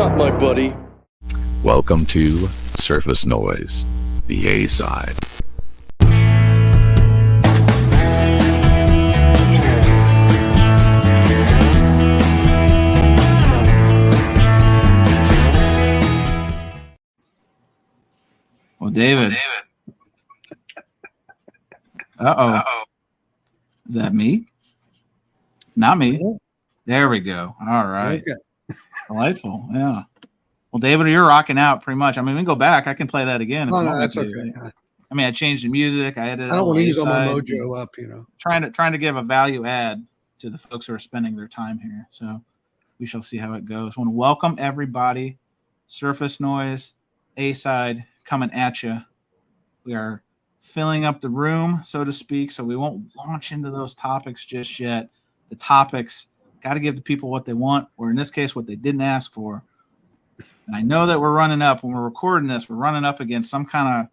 shot, my buddy. Welcome to Surface Noise, the A-side. Well, David. Uh-oh. Is that me? Not me. There we go. All right. Okay. Delightful. Yeah. Well, David, you're rocking out pretty much. I mean, we can go back. I can play that again. Oh, no, that's okay. I mean, I changed the music. I edited. I don't want to use all my mojo up, you know. Trying to give a value add to the folks who are spending their time here. So we shall see how it goes. I want to welcome everybody. Surface Noise, A-side coming at you. We are filling up the room, so to speak, so we won't launch into those topics just yet. The topics got to give the people what they want, or in this case, what they didn't ask for. And I know that we're running up when we're recording this. We're running up against some kind of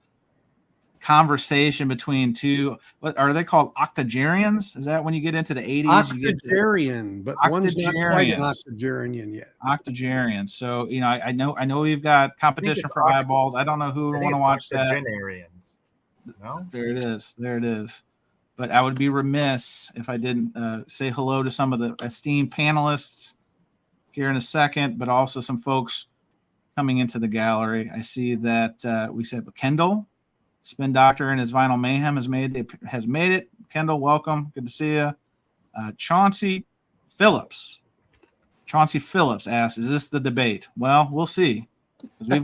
conversation between two. What are they called? Octogenarians? Is that when you get into the 80s? Octogenarian, but one's not quite an octogenarian yet. Octogenarian. So I know we've got competition for eyeballs. I don't know who would want to watch that. Octogenarians. No? There it is. But I would be remiss if I didn't say hello to some of the esteemed panelists here in a second, but also some folks coming into the gallery. I see that we said Kendall, Spin Doctor and his Vinyl Mayhem has made it. Kendall, welcome. Good to see you. Chauncey Phillips asks, "Is this the debate?" Well, we'll see, because we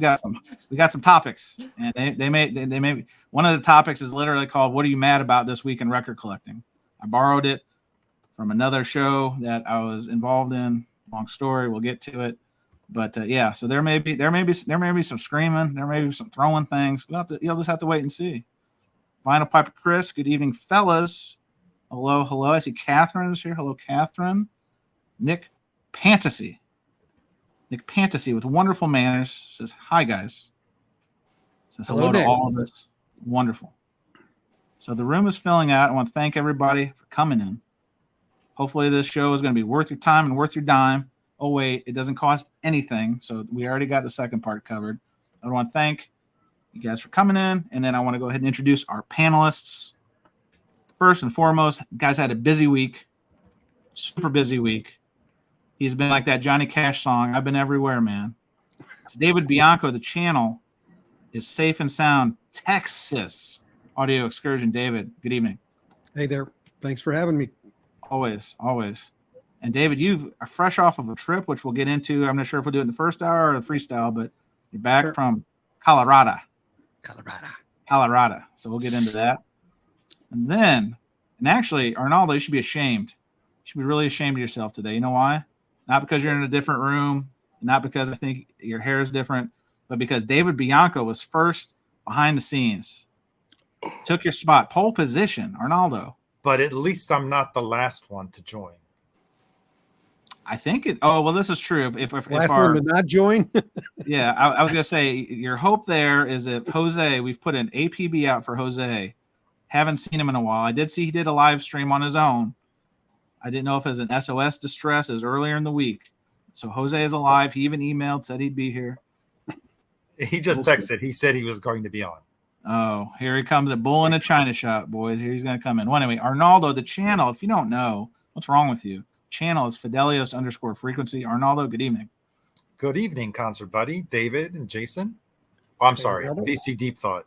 got some topics, and they may. One of the topics is literally called "What are you mad about this week in record collecting?" I borrowed it from another show that I was involved in. Long story. We'll get to it. But yeah, so there may be some screaming, there may be some throwing things. You'll just have to wait and see. Vinyl Piper Chris, good evening, fellas. Hello. I see Catherine is here. Hello, Catherine. Nick Fantasy with wonderful manners says hi, guys. Says hello to all of us. Wonderful. So the room is filling out. I want to thank everybody for coming in. Hopefully this show is going to be worth your time and worth your dime. Oh, wait, it doesn't cost anything. So we already got the second part covered. I want to thank you guys for coming in. And then I want to go ahead and introduce our panelists. First and foremost, the guy's had a busy week, super busy week. He's been like that Johnny Cash song, "I've been everywhere, man." It's David Bianco. The channel is Safe and Sound Texas Audio Excursion. David, good evening. Hey there. Thanks for having me. Always. And David, you're fresh off of a trip, which we'll get into. I'm not sure if we'll do it in the first hour or the freestyle, but you're back from Colorado. So we'll get into that. And actually, Arnaldo, you should be ashamed. You should be really ashamed of yourself today. You know why? Not because you're in a different room, not because I think your hair is different, but because David Bianco was first behind the scenes. Took your spot. Pole position, Arnaldo. But at least I'm not the last one to join. I think it. Oh, well, this is true. If last one to not join. Yeah, I was gonna say your hope there is that Jose. We've put an APB out for Jose. Haven't seen him in a while. I did see he did a live stream on his own. I didn't know if it was an SOS distress as earlier in the week. So Jose is alive. He even emailed, said he'd be here. He just texted. He said he was going to be on. Oh, here he comes, a bull in a china shop, boys. Here he's going to come in. Well, anyway, Arnaldo, the channel, if you don't know, what's wrong with you? Channel is Fidelios_frequency. Arnaldo, good evening. Good evening, concert buddy, David and Jason. Oh, I'm sorry, VC Deep Thought.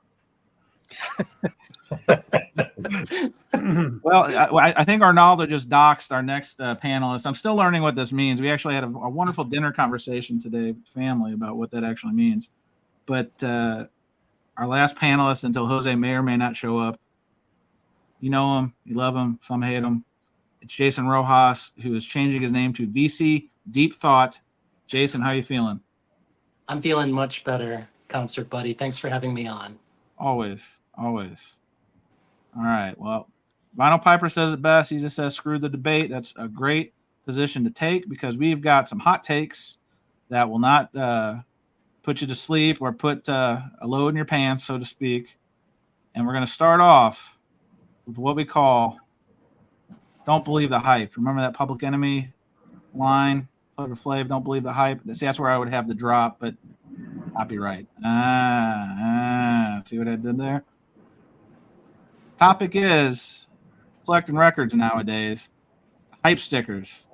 Well, I think Arnaldo just doxed our next panelist. I'm still learning what this means. We actually had a wonderful dinner conversation today with family about what that actually means. But our last panelist, until Jose may or may not show up, you know him, you love him, some hate him. It's Jason Rojas, who is changing his name to VC Deep Thought. Jason, how are you feeling? I'm feeling much better, concert buddy. Thanks for having me on. Always. All right. Well, Vinyl Piper says it best. He just says, screw the debate. That's a great position to take because we've got some hot takes that will not put you to sleep or put a load in your pants, so to speak. And we're going to start off with what we call "Don't believe the hype." Remember that Public Enemy line, Flavor Flav, don't believe the hype. See, that's where I would have the drop, but copyright. See what I did there? Topic is collecting records nowadays. Hype stickers.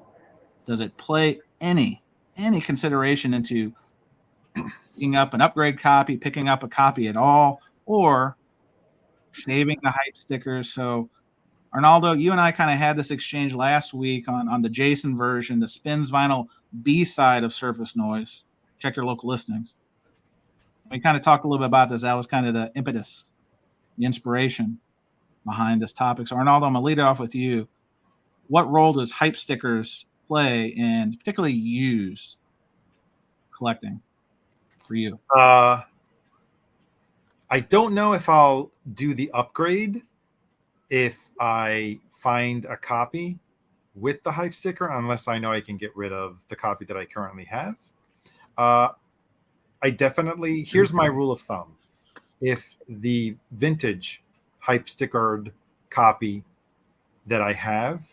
Does it play any consideration into picking up an upgrade copy, picking up a copy at all, or saving the hype stickers? So, Arnaldo, you and I kind of had this exchange last week on the Jason version, the Spins Vinyl B side of Surface Noise. Check your local listings. We kind of talked a little bit about this. That was kind of the impetus, the inspiration behind this topic. So, Arnaldo, I'm going to lead it off with you. What role does hype stickers play in particularly used collecting for you? I don't know if I'll do the upgrade if I find a copy with the hype sticker, unless I know I can get rid of the copy that I currently have. I definitely, here's my rule of thumb. If the vintage hype stickered copy that I have,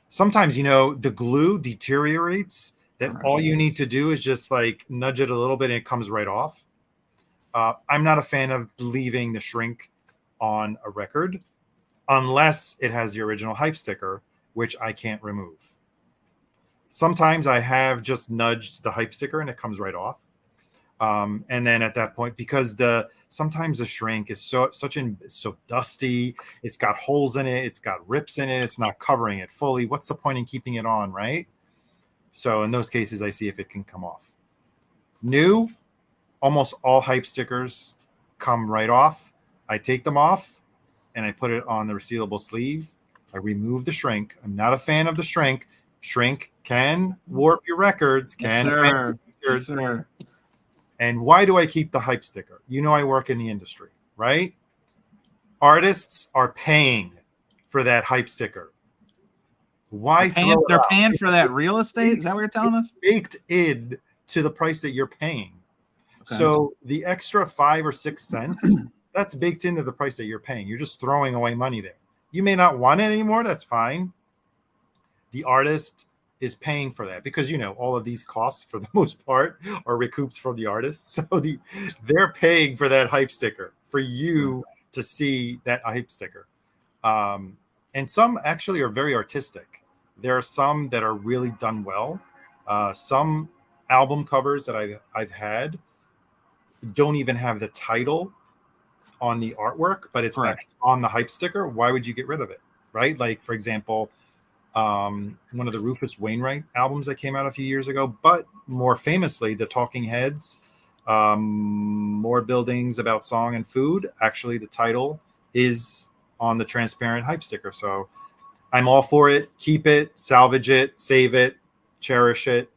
sometimes, the glue deteriorates, that all you need to do is just like nudge it a little bit and it comes right off. I'm not a fan of leaving the shrink on a record unless it has the original hype sticker, which I can't remove. Sometimes I have just nudged the hype sticker and it comes right off. And then at that point, because sometimes the shrink is so dusty, it's got holes in it, it's got rips in it, it's not covering it fully. What's the point in keeping it on, right? So in those cases, I see if it can come off. New, almost all hype stickers come right off. I take them off and I put it on the resealable sleeve. I remove the shrink. I'm not a fan of the shrink. Shrink can warp your records. Yes, sir. Yes, sir. And why do I keep the hype sticker? I work in the industry, right? Artists are paying for that hype sticker. Why they're paying for that real estate? Is that what you're telling us? Baked in to the price that you're paying. Okay. So the extra 5 or 6 cents, that's baked into the price that you're paying. You're just throwing away money there. You may not want it anymore. That's fine. The artist is paying for that because, all of these costs for the most part are recouped from the artist. So they're paying for that hype sticker for you to see that hype sticker. And some actually are very artistic. There are some that are really done well. Some album covers that I've had don't even have the title on the artwork, but it's on the hype sticker. Why would you get rid of it? Right? Like, for example, one of the Rufus Wainwright albums that came out a few years ago, but more famously, the Talking Heads, More Buildings About Song and Food. Actually, the title is on the transparent hype sticker. So I'm all for it. Keep it, salvage it, save it, cherish it.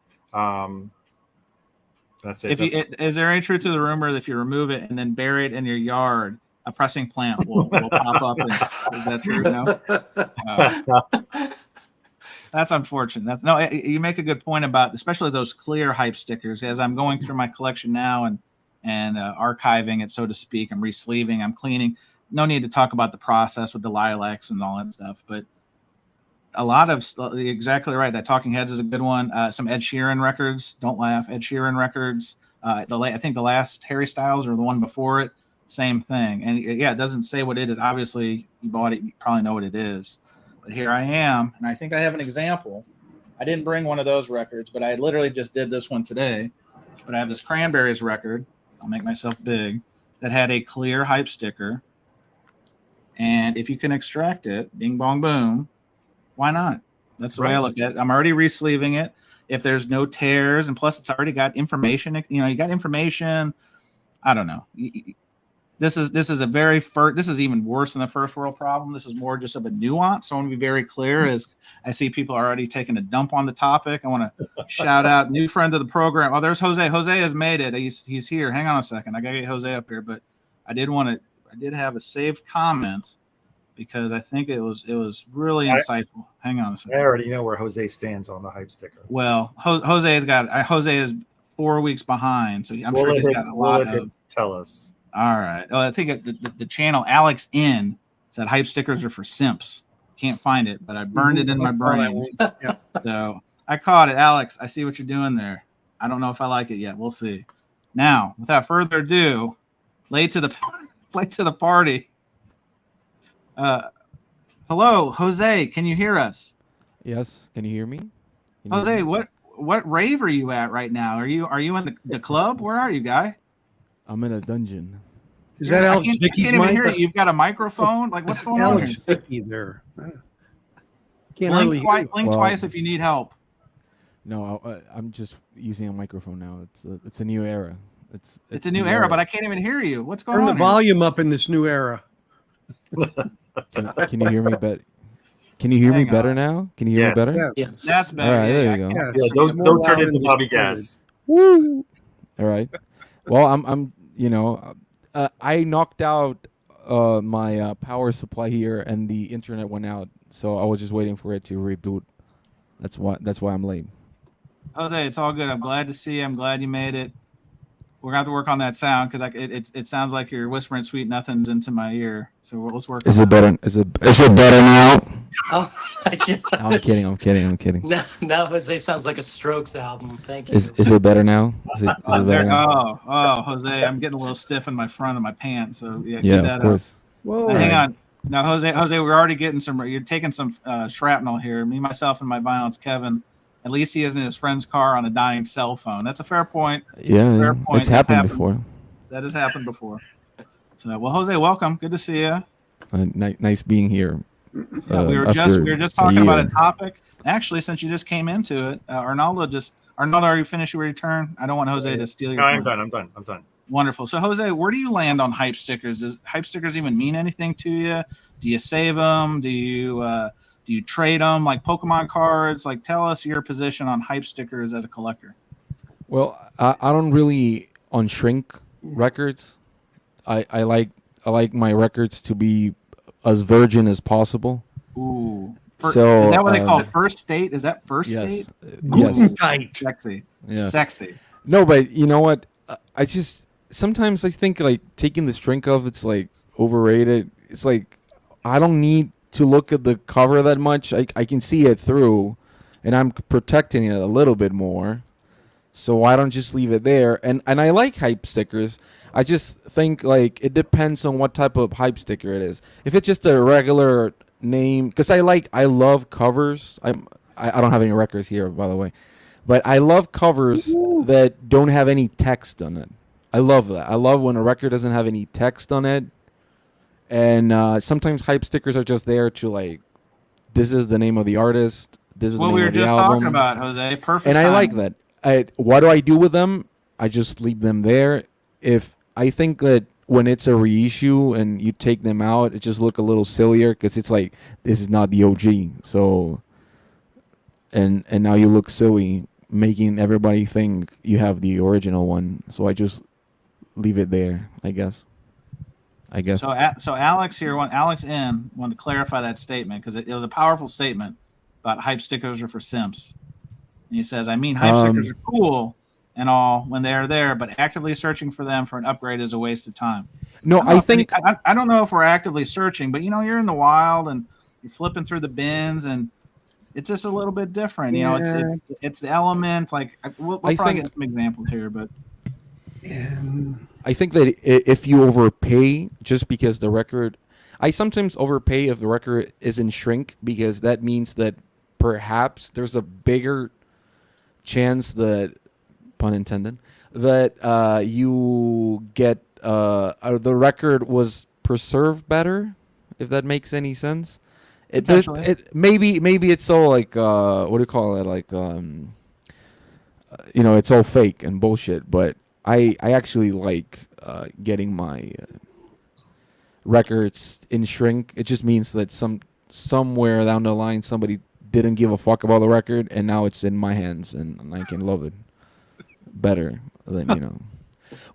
That's it. Is there any truth to the rumor that if you remove it and then bury it in your yard, a pressing plant will pop up? Is that true? No. That's unfortunate. You make a good point about especially those clear hype stickers. As I'm going through my collection now and archiving it, so to speak, I'm re-sleeving, I'm cleaning. No need to talk about the process with the lilacs and all that stuff, but a lot of exactly right. That Talking Heads is a good one. Some Ed Sheeran records. Don't laugh. Ed Sheeran records. I think the last Harry Styles or the one before it, same thing. And yeah, it doesn't say what it is. Obviously, you bought it. You probably know what it is. But here I am, and I think I have an example. I didn't bring one of those records, but I literally just did this one today. But I have this Cranberries record. I'll make myself big. That had a clear hype sticker. And if you can extract it, bing, bong, boom, why not? That's the way I look at it. I'm already re-sleeving it. If there's no tears, and plus it's already got information, you got information. I don't know. This is this is even worse than the first world problem. This is more just of a nuance. So I want to be very clear as I see people are already taking a dump on the topic. I want to shout out new friend of the program. Oh, there's Jose. Jose has made it. He's here. Hang on a second. I gotta get Jose up here, but I did have a saved comment because I think it was really insightful. Hang on a second. I already know where Jose stands on the hype sticker. Well, Jose is 4 weeks behind, so I'm sure he's got a lot of. Tell us. All right. Oh, I think the channel Alex N said hype stickers are for simps. Can't find it, but I burned it in my brain. So I caught it, Alex. I see what you're doing there. I don't know if I like it yet. We'll see. Now, without further ado, late to the party. Hello, Jose. Can you hear us? Yes. Can you hear me? Jose, what rave are you at right now? Are you in the club? Where are you, guy? I'm in a dungeon. Is that Alex I Vicky's can't even mic? hear you. You've got a microphone. Like, what's going on Alex here? Vicky there. Can't hardly hear you. Blink twice if you need help. No, I'm just using a microphone now. It's a new era. It's a new era, but I can't even hear you. What's going Turn on? the volume up in this new era. Can you hear me better? Can you hear me better now? Can you hear me better? Yeah. Yes. That's better. All right, there you go. Yes. Yeah, It's more don't turn loud into and Bobby distorted. Gas. Woo! All right. Well, I'm I knocked out my power supply here, and the internet went out, so I was just waiting for it to reboot. That's why I'm late. Jose, it's all good. I'm glad to see you. I'm glad you made it. We're gonna have to work on that sound because it sounds like you're whispering sweet nothings into my ear. So let's work. Is on it better? Is it better now? Oh, I'm kidding. Now Jose sounds like a Strokes album. Thank you. Is it better now? Is it better now? Jose, I'm getting a little stiff in my front of my pants. So yeah, Yeah, keep of that course. Whoa. up. Hang on. Now, Jose, we're already getting some. You're taking some shrapnel here. Me, myself, and my violence, Kevin. At least he isn't in his friend's car on a dying cell phone. That's a fair point. Yeah, Fair point. it's happened before. That has happened before. So, well, Jose, welcome. Good to see you. Nice being here. We were just talking about a topic. Actually, since you just came into it, Arnaldo, are you finished your return? I don't want Jose to steal your No, time. I'm done. Wonderful. So, Jose, where do you land on hype stickers? Does hype stickers even mean anything to you? Do you save them? Do you trade them like Pokemon cards? Like, tell us your position on hype stickers as a collector. Well, I don't really on shrink records. I like my records to be as virgin as possible. Ooh. So is that what they call first state? Is that first state? Yes. Tight. Sexy. Yeah. Sexy. No, but you know what? I just sometimes I think like taking the shrink off, it's like overrated. It's like I don't need to look at the cover that much. I can see it through, and I'm protecting it a little bit more. So why don't just leave it there? And I like hype stickers. I just think like it depends on what type of hype sticker it is. If it's just a regular name, because I love covers. I don't have any records here, by the way, but I love covers that don't have any text on it. I love that. I love when a record doesn't have any text on it. And sometimes hype stickers are just there to like, this is the name of the artist. This is What the we name were of the just album. talking about, Jose. Perfect. And I timing. like that. What do I do with them? I just leave them there. If I think that when it's a reissue and you take them out, it just look a little sillier because it's like this is not the OG. So, and now you look silly, making everybody think you have the original one. So I just leave it there, I guess. So Alex here, wanted to clarify that statement because it was a powerful statement about hype stickers are for simps. And he says, I mean, hype stickers are cool and all when they are there, but actively searching for them for an upgrade is a waste of time. No, I don't know if we're actively searching, but you're in the wild and you're flipping through the bins and it's just a little bit different. Yeah. It's the element. Like we'll probably get some examples here, but I think that if you overpay just because the record, I sometimes overpay if the record is in shrink because that means that perhaps there's a bigger chance that, pun intended, that you get the record was preserved better, if that makes any sense. Maybe it's so like what do you call it, like it's all fake and bullshit, but I actually like getting my records in shrink. It just means that somewhere down the line somebody didn't give a fuck about the record and now it's in my hands and I can love it better than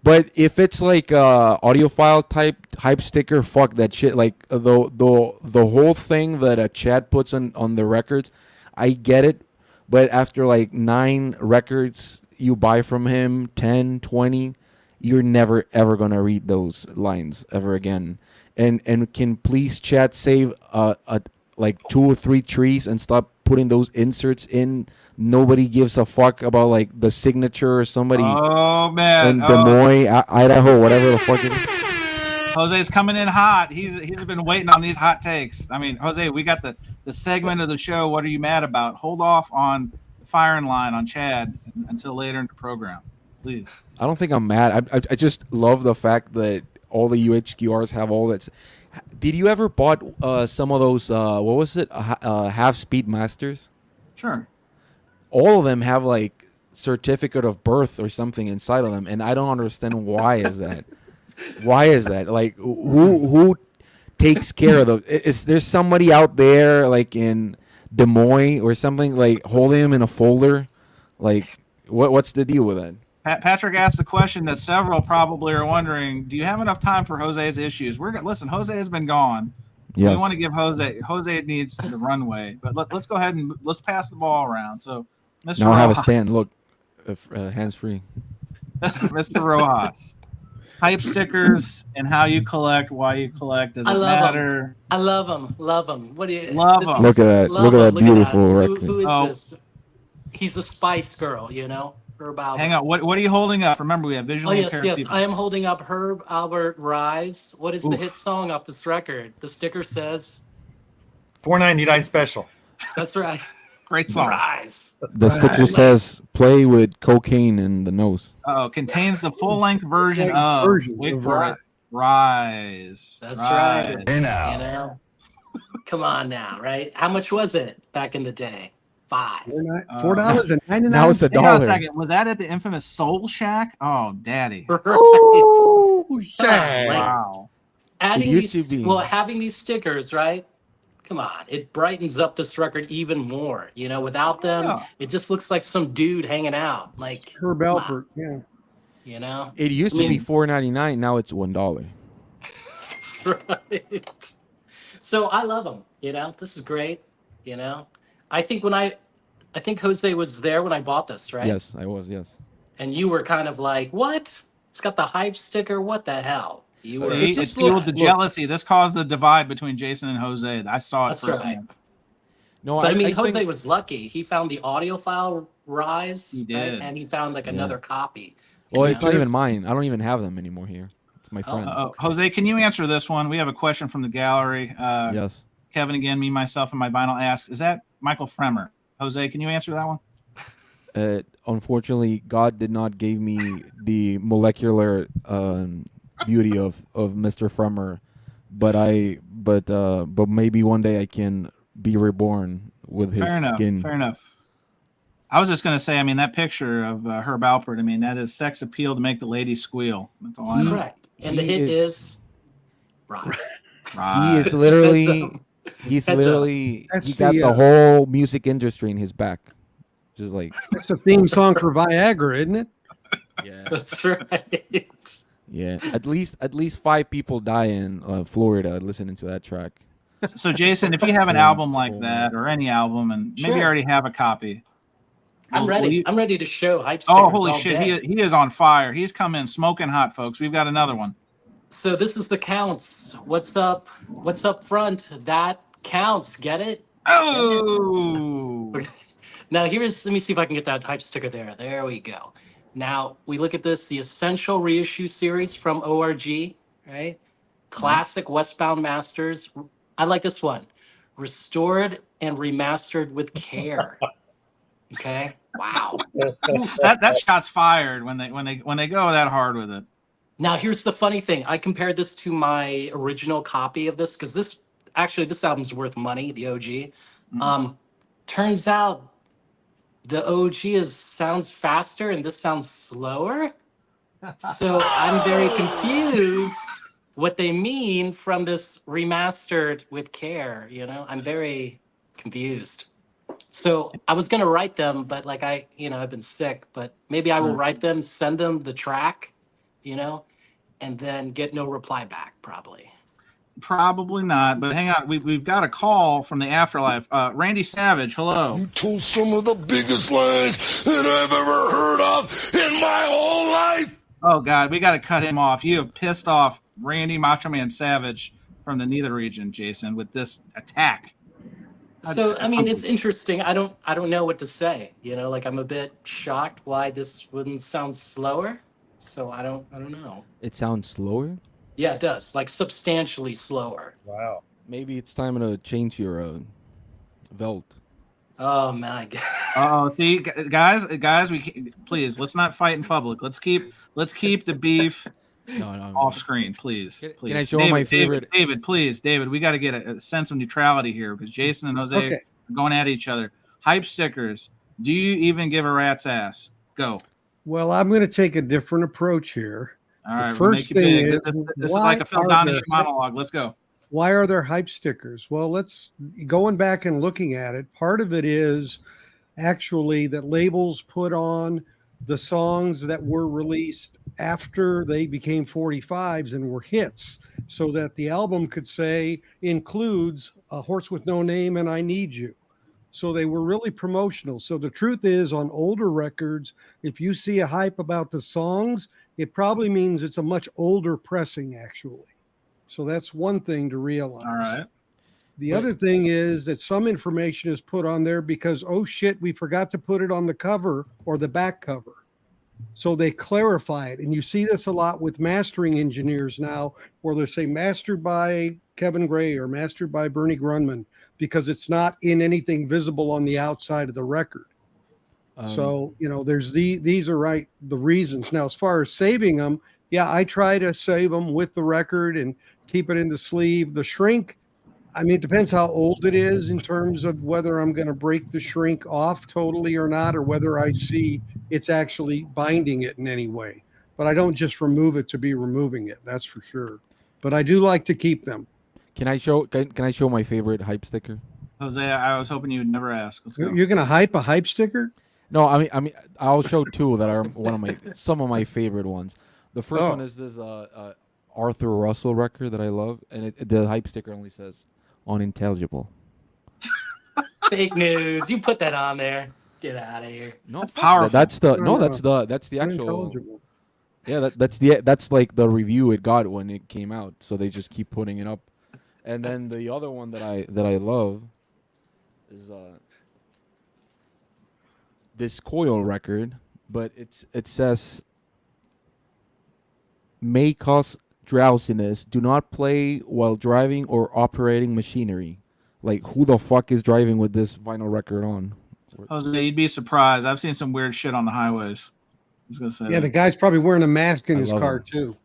But if it's like audiophile type hype sticker, fuck that shit. Like the whole thing that Chad puts on the records, I get it. But after like 9 records you buy from him, 10, 20, you're never ever gonna read those lines ever again. And can please Chad save like 2 or 3 trees and stop putting those inserts in. Nobody gives a fuck about like the signature or somebody Oh man, in Des Moines, Idaho, whatever the fuck it is. Jose's coming in hot. He's been waiting on these hot takes. I mean, Jose, we got the segment of the show. What are you mad about? Hold off on the firing line on Chad until later in the program, please. I don't think I'm mad. I just love the fact that all the UHQRs have all that. Did you ever bought some of those? What was it? Half Speed Masters. Sure. All of them have like certificate of birth or something inside of them, and I don't understand why is that. Why is that? Like, who takes care of those? Is there somebody out there like in Des Moines or something like holding them in a folder? Like, what's the deal with that? Patrick asked the question that several probably are wondering: do you have enough time for Jose's issues? Listen. Jose has been gone. Yes. We want to give Jose. Jose needs the runway, but let's go ahead and let's pass the ball around. So, Mr. Now I have a stand. Look, hands free. Mr. Rojas. Hype stickers and how you collect, why you collect. Does it matter? I love them. Love them. What do you love them? Look at that! Look at that beautiful record. Who is this? He's a Spice Girl, you know. Herb Albert. Hang on. What are you holding up? Remember, we have visually impaired yes. people. I am holding up Herb Albert Rise. What is the hit song off this record? The sticker says $4.99 special. That's right. Great song. Rise. The sticker says "Play with cocaine in the nose." Oh, contains the full-length version of wait for it. Rise. That's right. Hey now. You know? Come on now, right? How much was it back in the day? $4.99. Now it's $1. Hang on a second. Was that at the infamous Soul Shack? Oh, daddy. Right. Oh, Shack. Wow. Adding having these stickers, right? Come on, it brightens up this record even more. You know, without them, it just looks like some dude hanging out. Like Herb Albert, yeah. You know, it used to be $4.99. Now it's $1. That's right. So I love them. You know, this is great. You know, I think Jose was there when I bought this, right? Yes, I was. Yes. And you were kind of like, "What? It's got the hype sticker. What the hell?" It fueled the jealousy. This caused the divide between Jason and Jose. I saw it firsthand. Right. No, but I mean, Jose was lucky. He found the audiophile Rise. He did, right? And he found like another copy. Well, it's not even mine. I don't even have them anymore here. It's my friend. Jose, can you answer this one? We have a question from the gallery. Yes. Kevin again, me, myself, and my vinyl asks, is that Michael Fremer? Jose, can you answer that one? Unfortunately, God did not give me the molecular beauty of Mr. Fremer, but maybe one day I can be reborn with his skin. Fair enough. I was just going to say, I mean, that picture of Herb Alpert, I mean, that is sex appeal to make the ladies squeal. That's all I know. Correct. And the hit is Rise. He is literally, he got the whole music industry in his back. Just like that's a theme song for Viagra, isn't it? Yeah, that's right. Yeah, at least 5 people die in Florida listening to that track. So, Jason, if you have an album like that or any album, and maybe you already have a copy, I'm ready. I'm ready to show hype stickers. Oh, holy shit! He is on fire. He's come in smoking hot, folks. We've got another one. So this is the counts. What's up? What's up front? That counts. Get it? Oh. Now let me see if I can get that hype sticker there. There we go. Now we look at this, the Essential Reissue Series from ORG, right? Classic Westbound Masters. I like this one. Restored and remastered with care. Okay. Wow. that shot's fired when they go that hard with it. Now here's the funny thing. I compared this to my original copy of this because this album's worth money, the OG. Mm-hmm. Turns out the OG sounds faster and this sounds slower. So I'm very confused what they mean from this remastered with care, you know? I'm very confused. So I was gonna write them, but I've been sick, but maybe I will write them, send them the track, and then get no reply back, probably. Probably not, but hang on. We've got a call from the afterlife. Randy Savage, hello. You told some of the biggest lies that I've ever heard of in my whole life. Oh, God, we got to cut him off. You have pissed off Randy Macho Man Savage from the Nether region, Jason, with this attack. So I mean, it's interesting. I don't know what to say. Like I'm a bit shocked why this wouldn't sound slower. So I don't know. It sounds slower. Yeah, it does. Like substantially slower. Wow. Maybe it's time to change your belt. Oh my god. Oh, see, guys, please let's not fight in public. Let's keep the beef No, off screen, please. Can I show David, my favorite? David, please, David, we got to get a sense of neutrality here because Jason and Jose are going at each other. Hype stickers. Do you even give a rat's ass? Go. Well, I'm going to take a different approach here. All right. The first thing is, this is like a Phil Donahue monologue. Let's go. Why are there hype stickers? Well, going back and looking at it. Part of it is actually that labels put on the songs that were released after they became 45s and were hits, so that the album could say includes A Horse with No Name and I Need You. So they were really promotional. So the truth is, on older records, if you see a hype about the songs, it probably means it's a much older pressing, actually. So that's one thing to realize. All right. The other thing is that some information is put on there because, oh shit, we forgot to put it on the cover or the back cover. So they clarify it. And you see this a lot with mastering engineers now, where they say mastered by Kevin Gray or mastered by Bernie Grunman, because it's not in anything visible on the outside of the record. So, there's these are the reasons. Now, as far as saving them, yeah, I try to save them with the record and keep it in the sleeve. The shrink, I mean, it depends how old it is in terms of whether I'm going to break the shrink off totally or not, or whether I see it's actually binding it in any way. But I don't just remove it to be removing it. That's for sure. But I do like to keep them. Can I show my favorite hype sticker? Jose, I was hoping you would never ask. Let's go. You're going to hype a hype sticker? No, I mean, I'll show two that are some of my favorite ones. The first one is this Arthur Russell record that I love, and the hype sticker only says unintelligible. Fake news. You put that on there. Get out of here. No, that's powerful. That's the actual. Yeah, that's like the review it got when it came out. So they just keep putting it up. And then the other one that I love is this Coil record, but it says may cause drowsiness. Do not play while driving or operating machinery. Like, who the fuck is driving with this vinyl record on? Jose, you'd be surprised. I've seen some weird shit on the highways. I was gonna say. Yeah, the guy's probably wearing a mask in his car too.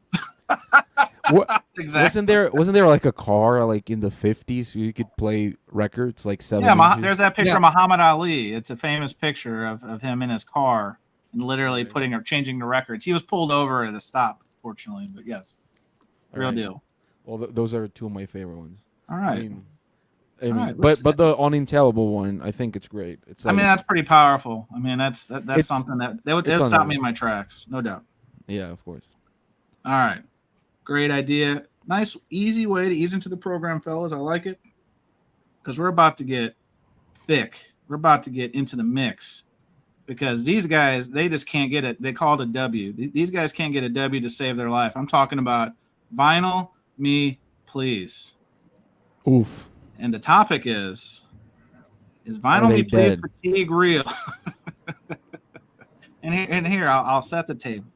What, exactly. Wasn't there like a car like in the 50s where you could play records like 7 inches? There's that picture of Muhammad Ali. It's a famous picture of him in his car and literally changing the records. He was pulled over at a stop, fortunately, but yes, real deal. Well, those are two of my favorite ones. All right. I mean, but the unintelligible one, I think it's great. It's like, that's pretty powerful. I mean, that's something that would stop me in my tracks, no doubt. Yeah, of course. All right. Great idea. Nice, easy way to ease into the program, fellas. I like it. Because we're about to get thick. We're about to get into the mix. Because these guys, they just can't get it. They call it a W. These guys can't get a W to save their life. I'm talking about Vinyl Me Please. Oof. And the topic is Vinyl Me Please fatigue real? and here, I'll set the table.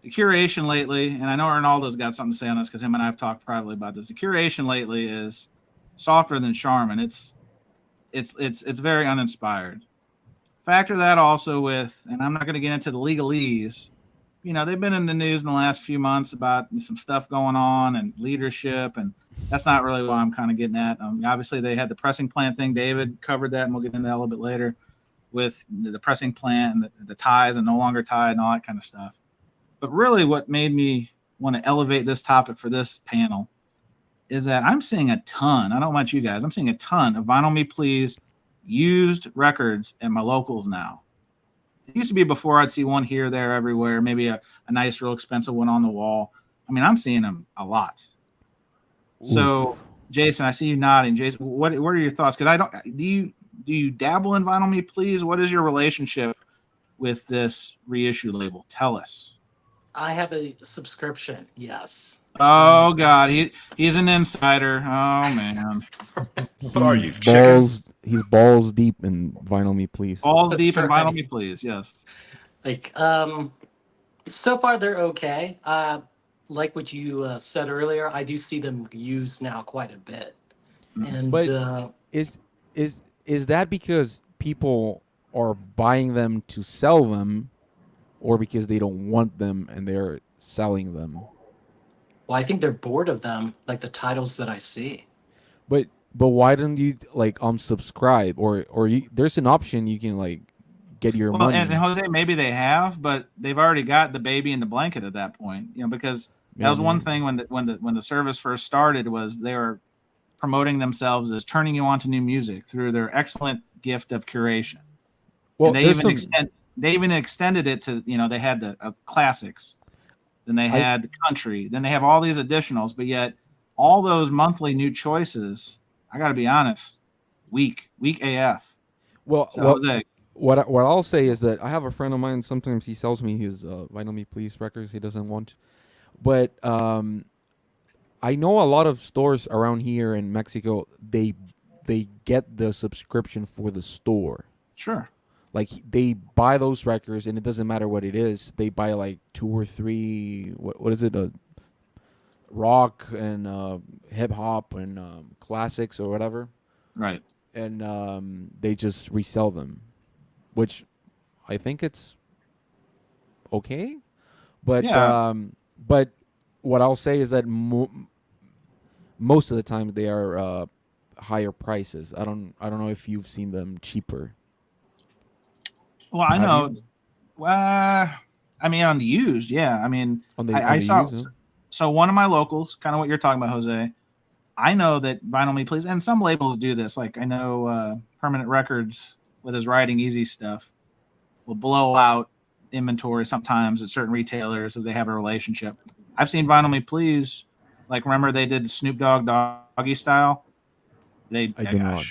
The curation lately, and I know Arnaldo's got something to say on this because him and I have talked privately about this. The curation lately is softer than Charmin. It's very uninspired. Factor that also with, and I'm not going to get into the legalese. They've been in the news in the last few months about some stuff going on and leadership, and that's not really what I'm kind of getting at. Obviously, they had the pressing plant thing. David covered that, and we'll get into that a little bit later with the pressing plant and the ties and no longer tied and all that kind of stuff. But really what made me want to elevate this topic for this panel is that I'm seeing a ton, I don't know about you guys, I'm seeing a ton of Vinyl Me Please used records at my locals now. It used to be before I'd see one here, there, everywhere, maybe a nice, real expensive one on the wall. I mean, I'm seeing them a lot. Oof. So, Jason, I see you nodding. Jason, what are your thoughts? Because do you dabble in Vinyl Me Please? What is your relationship with this reissue label? Tell us. I have a subscription. Yes. Oh God, he's an insider. Oh man, What are you, chicken? He's balls deep in Vinyl Me Please. balls That's deep in Vinyl Me right. Please. Yes. Like, so far they're okay. Like what you said earlier, I do see them used now quite a bit. And But is is that because people are buying them to sell them, or because they don't want them and they're selling them? well, I think they're bored of them, like the titles that I see. But why don't you like unsubscribe, or there's an option you can like get your Well, and money. Jose, maybe they have, but they've already got the baby in the blanket at that point. Because that Yeah, was one thing when the service first started was they were promoting themselves as turning you on to new music through their excellent gift of curation. well, And there's some. they even extended it to, they had the classics, then they I had the country, then they have all these additionals, but yet all those monthly new choices, I got to be honest, weak AF. well, So well, Jose, what I'll say is that I have a friend of mine. Sometimes he sells me his Vinyl Me Please records. He doesn't want, but I know a lot of stores around here in Mexico. They get the subscription for the store. sure, Like they buy those records, and it doesn't matter what it is. They buy like 2 or 3. What is it? Rock and hip hop and classics or whatever, right. and they just resell them, which I think it's okay. But Yeah. but what I'll say is that most of the time they are higher prices. I don't know if you've seen them cheaper. Well, I Have know. you I mean, on the used, yeah. I mean, on the I on the saw. used? So one of my locals, kind of what you're talking about, Jose. I know that Vinyl Me Please, and some labels do this. Like I know Permanent Records with his Riding Easy stuff will blow out inventory sometimes at certain retailers if they have a relationship. I've seen Vinyl Me Please, like remember they did Snoop Dogg Doggy Style. I do not.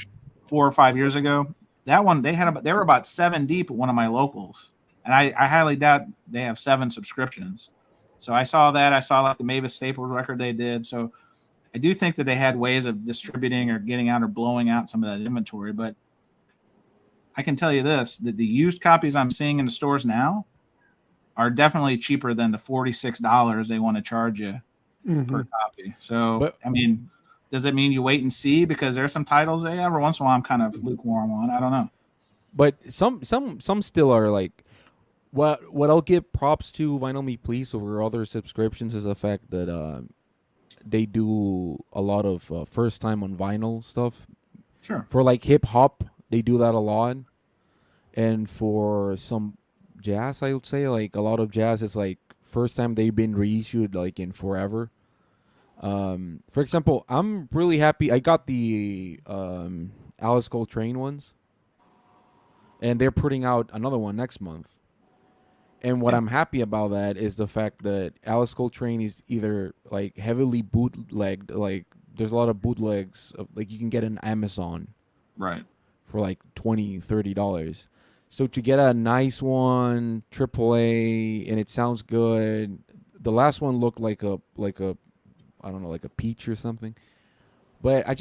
4 or 5 years ago. That one they were about 7 deep at one of my locals, and I highly doubt they have 7 subscriptions. So I saw that. I saw like the Mavis Staples record they did. So I do think that they had ways of distributing or getting out or blowing out some of that inventory. But I can tell you this: that the used copies I'm seeing in the stores now are definitely cheaper than the $46 they want to charge you Mhm. per copy. So But I mean, does it mean you wait and see? Because there's some titles that every once in a while I'm kind of lukewarm on. I don't know. but some still are like what I'll give props to Vinyl Me Please over other subscriptions is the fact that they do a lot of first time on vinyl stuff. Sure. For like hip hop, they do that a lot, and for some jazz, I would say like a lot of jazz is like first time they've been reissued like in forever. For example, I'm really happy. I got the Alice Coltrane ones, and they're putting out another one next month. And what Yeah. I'm happy about that is the fact that Alice Coltrane is either like heavily bootlegged, like there's a lot of bootlegs, like you can get on Amazon Right. for like $20-$30. So to get a nice one, AAA, and it sounds good. The last one looked like a I don't know, like a peach or something. But I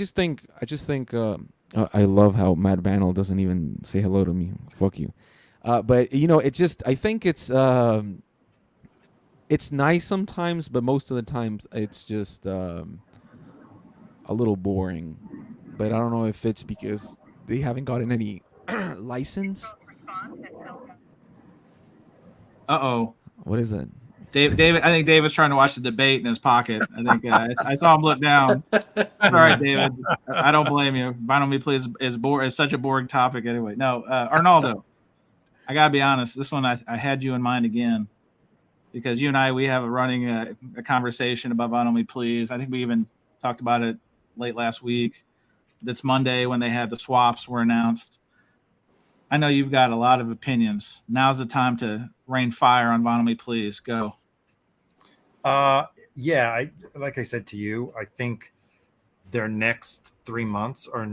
love how Matt Banel doesn't even say hello to me. Fuck you. But I think it's nice sometimes, but most of the times it's just a little boring. But I don't know if it's because they haven't gotten any license. Uh-oh. What is that? David, I think David's trying to watch the debate in his pocket. I think I saw him look down. It's all right, David. I don't blame you. Vinyl Me Please is such a boring topic anyway. No, Arnaldo, I gotta be honest. This one I had you in mind again because you and we have a running a conversation about Vinyl Me Please. I think we even talked about it late last week. That's Monday when they had the swaps were announced. I know you've got a lot of opinions. Now's the time to rain fire on Vinyl Me Please. Go. Yeah, like I said to you, I think their next 3 months are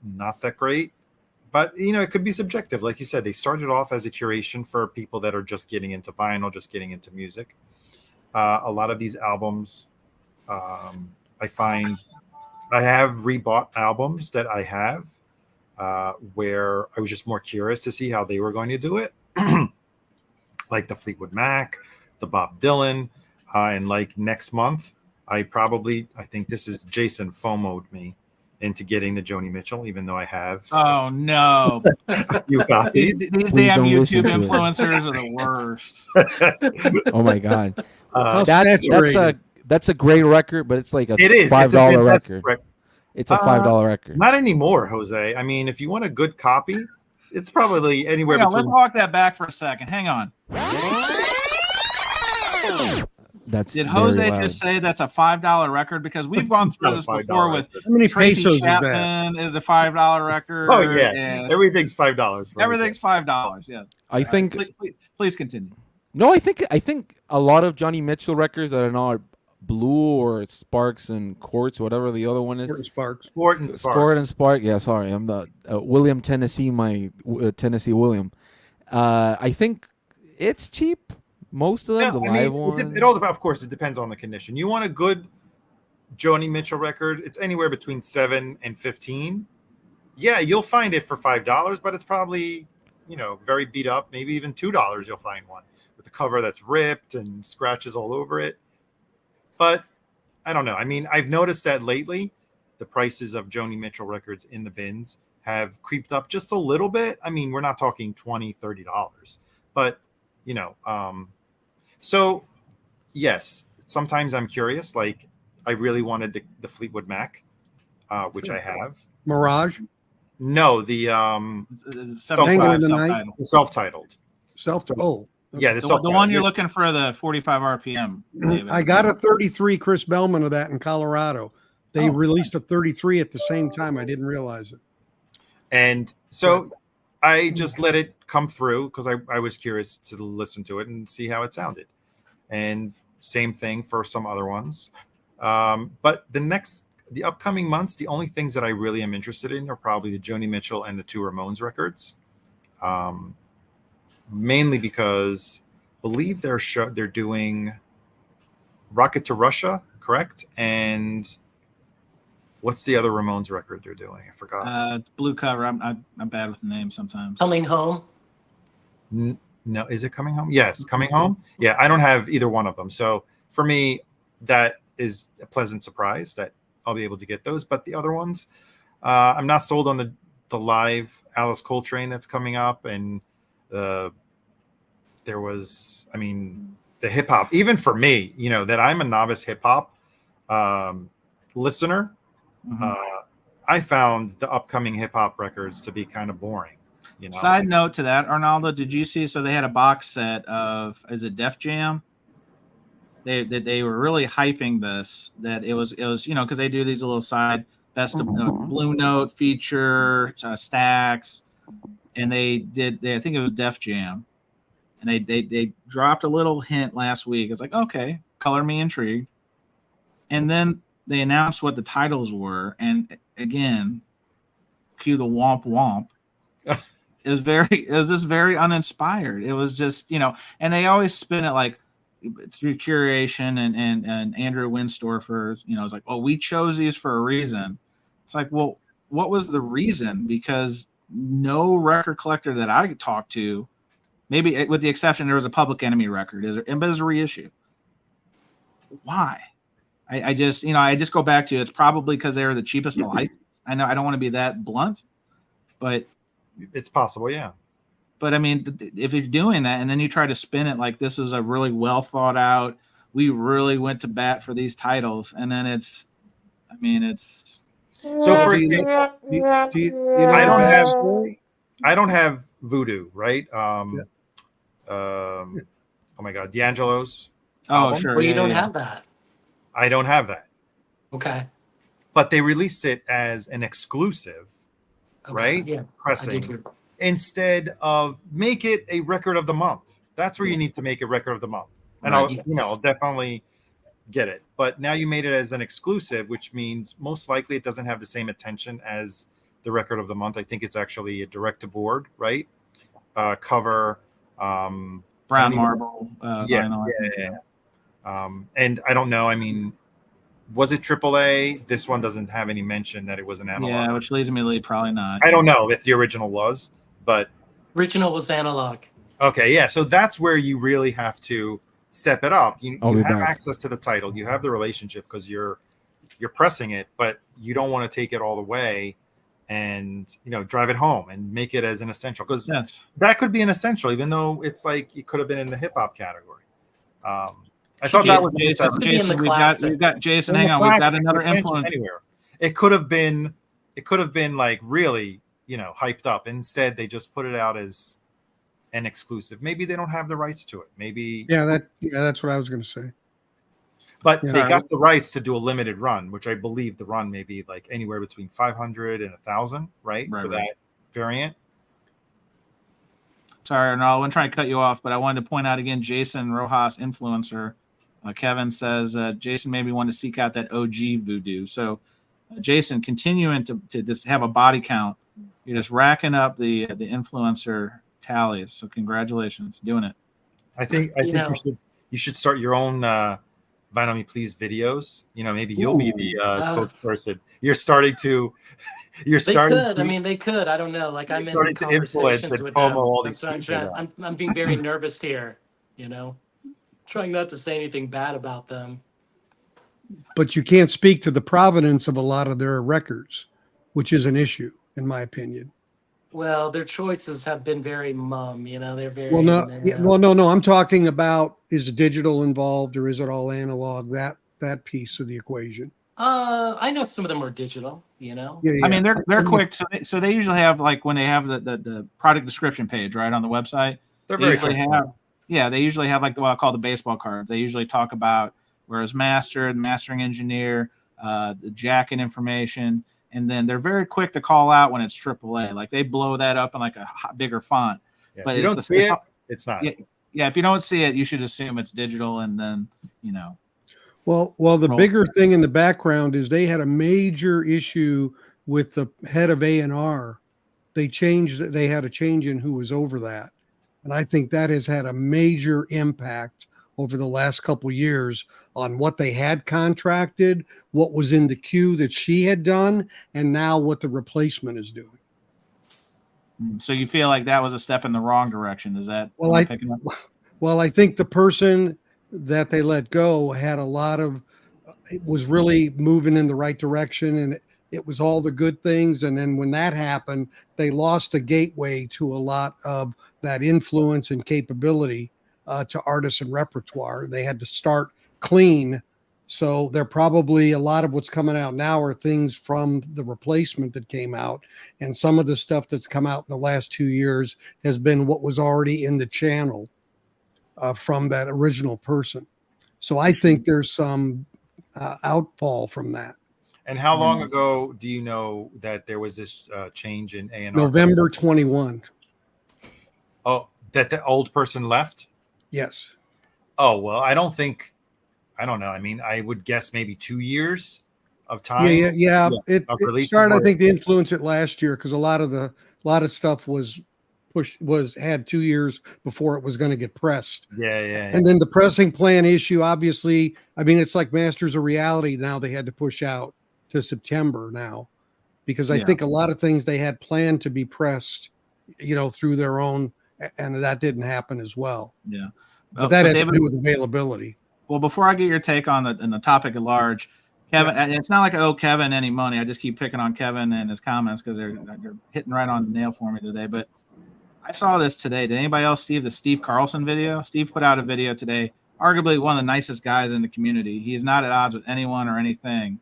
not that great. But it could be subjective. Like you said, they started off as a curation for people that are just getting into vinyl, just getting into music. A lot of these albums, I find I have rebought albums that I have where I was just more curious to see how they were going to do it, like the Fleetwood Mac, the Bob Dylan, and like next month, I think this is Jason FOMO'd me into getting the Joni Mitchell, even though I have Oh no! a few copies. These Please damn don't listen YouTube to it. influencers are the worst. Oh my god, Uh, that's a great record, but it's like a it is. $5 It's a fantastic record. record. It's a $5 record. Not anymore, Jose. I mean, if you want a good copy, it's probably anywhere Hang on, let's between. walk that back for a second. Hang on. Did Jose just say that's a $5 record? Because we've gone through this before with How many Tracy pesos is that? Chapman is a $5 record. Oh yeah, and everything's $5. everything's $5. Yes. I think Please continue. no. I think a lot of Johnny Mitchell records that are not Blue or Sparks and Quartz, whatever the other one is. Sparks. Scored and Spark. Yeah, sorry, I'm the William Tennessee. My Tennessee William. I think it's cheap. Most of them, the live one. It all of course, it depends on the condition. You want a good Joni Mitchell record? It's anywhere between $7 and $15. Yeah, you'll find it for $5, but it's probably very beat up. Maybe even $2. You'll find one with the cover that's ripped and scratches all over it. But I don't know. I mean, I've noticed that lately, the prices of Joni Mitchell records in the bins have creeped up just a little bit. I mean, we're not talking $20, $30, but so yes, sometimes I'm curious. Like, I really wanted the Fleetwood Mac, which I have. Mirage. No, the self-titled. Oh, yeah, the one you're looking for, the 45 RPM. David. I got a 33 Chris Bellman of that in Colorado. They released a 33 at the same time. I didn't realize it. And so I just let it come through because I was curious to listen to it and see how it sounded. And same thing for some other ones. But the upcoming months, the only things that I really am interested in are probably the Joni Mitchell and the two Ramones records. Mainly because I believe they're doing Rocket to Russia, correct? And what's the other Ramones record they're doing? I forgot. It's blue cover. I'm bad with the name sometimes. Coming Home. No, is it Coming Home? Yes, Coming Home. Yeah, I don't have either one of them. So for me, that is a pleasant surprise that I'll be able to get those. But the other ones, I'm not sold on the live Alice Coltrane that's coming up, and there was, I mean, the hip hop. Even for me, that I'm a novice hip hop listener, I found the upcoming hip hop records to be kind of boring. Side note to that, Arnaldo, did you see? So they had a box set of, is it Def Jam? They were really hyping this. That it was because they do these little side best of Blue Note feature stacks, and I think it was Def Jam, and they dropped a little hint last week. It's like, okay, color me intrigued, and then they announced what the titles were, and again, cue the womp womp. It was just very uninspired. It was just, and they always spin it like through Curation and Andrew Winstorfer, it's like, oh, we chose these for a reason. It's like, well, what was the reason? Because no record collector that I talked to, maybe with the exception, there was a Public Enemy record, but it was a reissue. Why? I just go back to, it's probably because they were the cheapest to license. I know I don't want to be that blunt, but it's possible, yeah. But I mean, if you're doing that and then you try to spin it like this is a really well thought out, we really went to bat for these titles, and then it's. So for example, I don't have Voodoo, right? Oh my God, D'Angelo's. Oh, sure. Well, you don't have that. I don't have that. Okay. But they released it as an exclusive, right? Yeah. Pressing. Instead of make it a record of the month. That's where you need to make a record of the month. And I'll definitely get it. But now you made it as an exclusive, which means most likely it doesn't have the same attention as the record of the month. I think it's actually a direct to board, right? Cover, brown marble. Vinyl, yeah. And I don't know. I mean, was it AAA? This one doesn't have any mention that it was an analog. Yeah, which leads me to believe probably not. I don't know if the original was, but Original was analog. okay, yeah. So that's where you really have to step it up. I'll You be have back. access to the title, you have the relationship because you're pressing it, but you don't want to take it all the way and drive it home and make it as an essential, because Yes. that could be an essential, even though it's like it could have been in the hip hop category. I Should thought be- that was Jason, Should be in the we've classic. got Jason. in the Hang on, we've got classic, it's another essential influence. anywhere. It could have been like really hyped up. Instead, they just put it out as an exclusive. Maybe they don't have the rights to it. Maybe that's what I was going to say. But Yeah. they got the rights to do a limited run, which I believe the run may be like anywhere between 500 and 1,000, right? For that variant. Sorry, Arnold, I wasn't trying to cut you off, but I wanted to point out again, Jason Rojas, influencer. Kevin says, Jason maybe want to seek out that OG voodoo. So, Jason, continuing to just have a body count. You're just racking up the influencer tallies. So, congratulations, doing it. I think you should start your own Vinyl Me Please videos. Maybe you'll be the spokesperson. You're starting to. They could. I mean, they could. I don't know. Like I'm in conversations with them. all these people. I'm being very nervous here. Trying not to say anything bad about them. But you can't speak to the provenance of a lot of their records, which is an issue, in my opinion. Well, their choices have been very mum. They're very. Well, no. I'm talking about, is digital involved or is it all analog? That piece of the equation. I know some of them are digital. Yeah. I mean, they're quick. So they usually have, like, when they have the product description page right on the website. They usually have like what I call the baseball cards. They usually talk about where it's mastered, the mastering engineer, the jacket information, and then they're very quick to call out when it's AAA. Like they blow that up in like a bigger font. Yeah, but if you don't see it, it's not. Yeah, if you don't see it, you should assume it's digital, and then Well, the bigger thing in the background is they had a major issue with the head of A&R. They had a change in who was over that. And I think that has had a major impact over the last couple of years on what they had contracted, what was in the queue that she had done, and now what the replacement is doing. So you feel like that was a step in the wrong direction? Is that picking up? Well, I think the person that they let go had it was really moving in the right direction, and it was all the good things. And then when that happened, they lost a gateway to a lot of that influence and capability to artists and repertoire. They had to start clean. So they're probably, a lot of what's coming out now are things from the replacement that came out. And some of the stuff that's come out in the last 2 years has been what was already in the channel from that original person. So I think there's some outfall from that. And how long ago do you know that there was this change in A&R? November 21. Oh, that the old person left? Yes. Oh, well, I don't know. I mean, I would guess maybe 2 years of time. Yeah. It started, I think, to influence it last year because a lot of stuff had 2 years before it was going to get pressed. Yeah. And then the pressing plan issue, obviously, I mean, it's like Masters of Reality now they had to push out to September now because I think a lot of things they had planned to be pressed, through their own, and that didn't happen as well. Yeah. But that has to do with availability. Well, before I get your take on the topic at large, Kevin, it's not like I owe Kevin any money. I just keep picking on Kevin and his comments because they're hitting right on the nail for me today. But I saw this today. Did anybody else see the Steve Carlson video? Steve put out a video today, arguably one of the nicest guys in the community. He's not at odds with anyone or anything.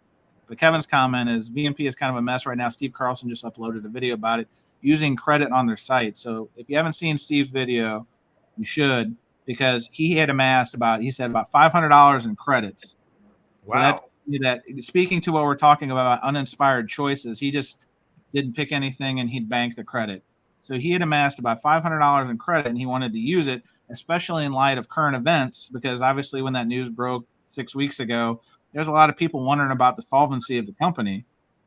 But Kevin's comment is VMP is kind of a mess right now. Steve Carlson just uploaded a video about it using credit on their site. So if you haven't seen Steve's video, you should, because he had amassed about $500 in credits. Wow. So that speaking to what we're talking about uninspired choices, he just didn't pick anything and he'd bank the credit. So he had amassed about $500 in credit and he wanted to use it, especially in light of current events, because obviously when that news broke 6 weeks ago, there's a lot of people wondering about the solvency of the company,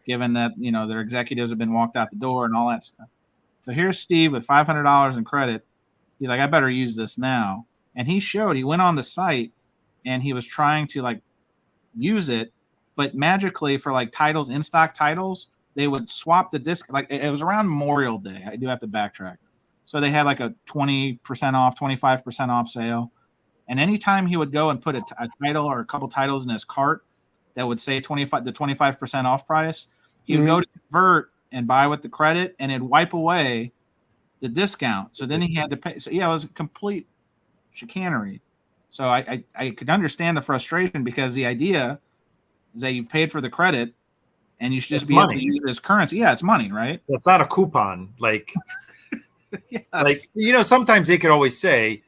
given that, their executives have been walked out the door and all that stuff. So here's Steve with $500 in credit. He's like, I better use this now. And he went on the site and he was trying to like use it, but magically for like titles, in stock titles, they would swap the disc. Like it was around Memorial Day. I do have to backtrack. So they had like a 20% off, 25% off sale. And anytime he would go and put a title or a couple titles in his cart that would say 25% off price, he would go to convert and buy with the credit, and it'd wipe away the discount. So then he had to pay. So yeah, it was a complete chicanery. So I could understand the frustration, because the idea is that you paid for the credit and you should just be able to use it as currency. Yeah, it's money, right? It's not a coupon. Like, Yes. like, you know, sometimes they could always say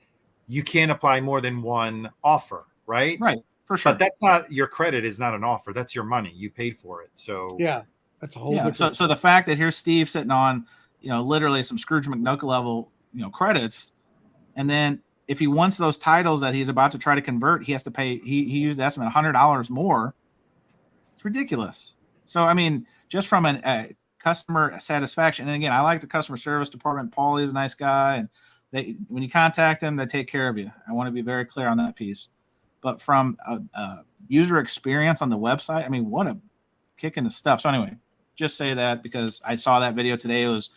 you can't apply more than one offer, right? Right, for sure. But that's not, your credit is not an offer. That's your money. You paid for it. So Yeah, that's a whole different. So the fact that here's Steve sitting on, you know, literally some Scrooge McDuck level, you know, credits, and then if he wants those titles that he's about to try to convert, he has to pay. He used the estimate $100 more. It's ridiculous. So I mean, just from a customer satisfaction, and again, I like the customer service department. Paulie is a nice guy, and they, when you contact them, they take care of you. I want to be very clear on that piece. But from a user experience on the website, I mean, what a kick in the stuff. So anyway, just say that because I saw that video today. It was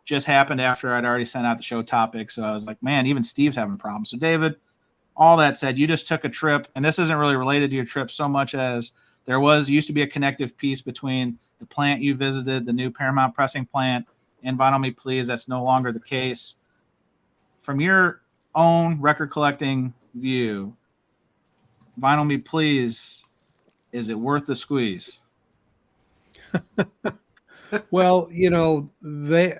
just happened after I'd already sent out the show topic. So I was like, man, even Steve's having problems. So David, all that said, you just took a trip, and this isn't really related to your trip so much as there used to be a connective piece between the plant you visited, the new Paramount pressing plant, and Vinyl Me Please. That's no longer the case. From your own record collecting view, Vinyl Me Please, is it worth the squeeze? Well, you know,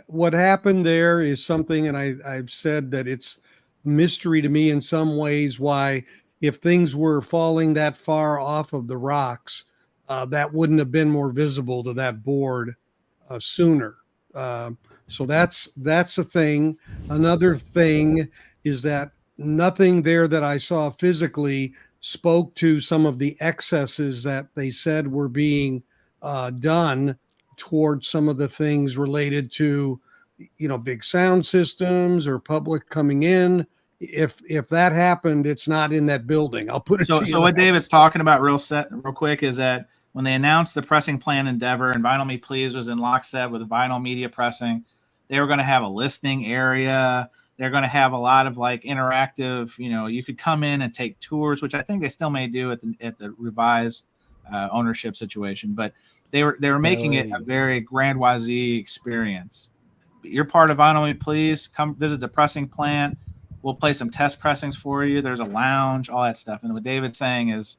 what happened there is something, and I've said that it's a mystery to me in some ways why, if things were falling that far off of the rocks, that wouldn't have been more visible to that board sooner. So that's a thing. Another thing is that nothing there that I saw physically spoke to some of the excesses that they said were being done towards some of the things related to, you know, big sound systems or public coming in. If that happened, it's not in that building. I'll put it to you. So what David's talking about real quick is that when they announced the pressing plan Endeavor and Vinyl Me Please was in lockstep with vinyl media pressing, they were going to have a listening area. They're going to have a lot of like interactive, you know, you could come in and take tours, which I think they still may do at the revised ownership situation. But they were making it a very grandiose experience. But you're part of Vinyl Me Please. Come visit the pressing plant. We'll play some test pressings for you. There's a lounge, all that stuff. And what David's saying is,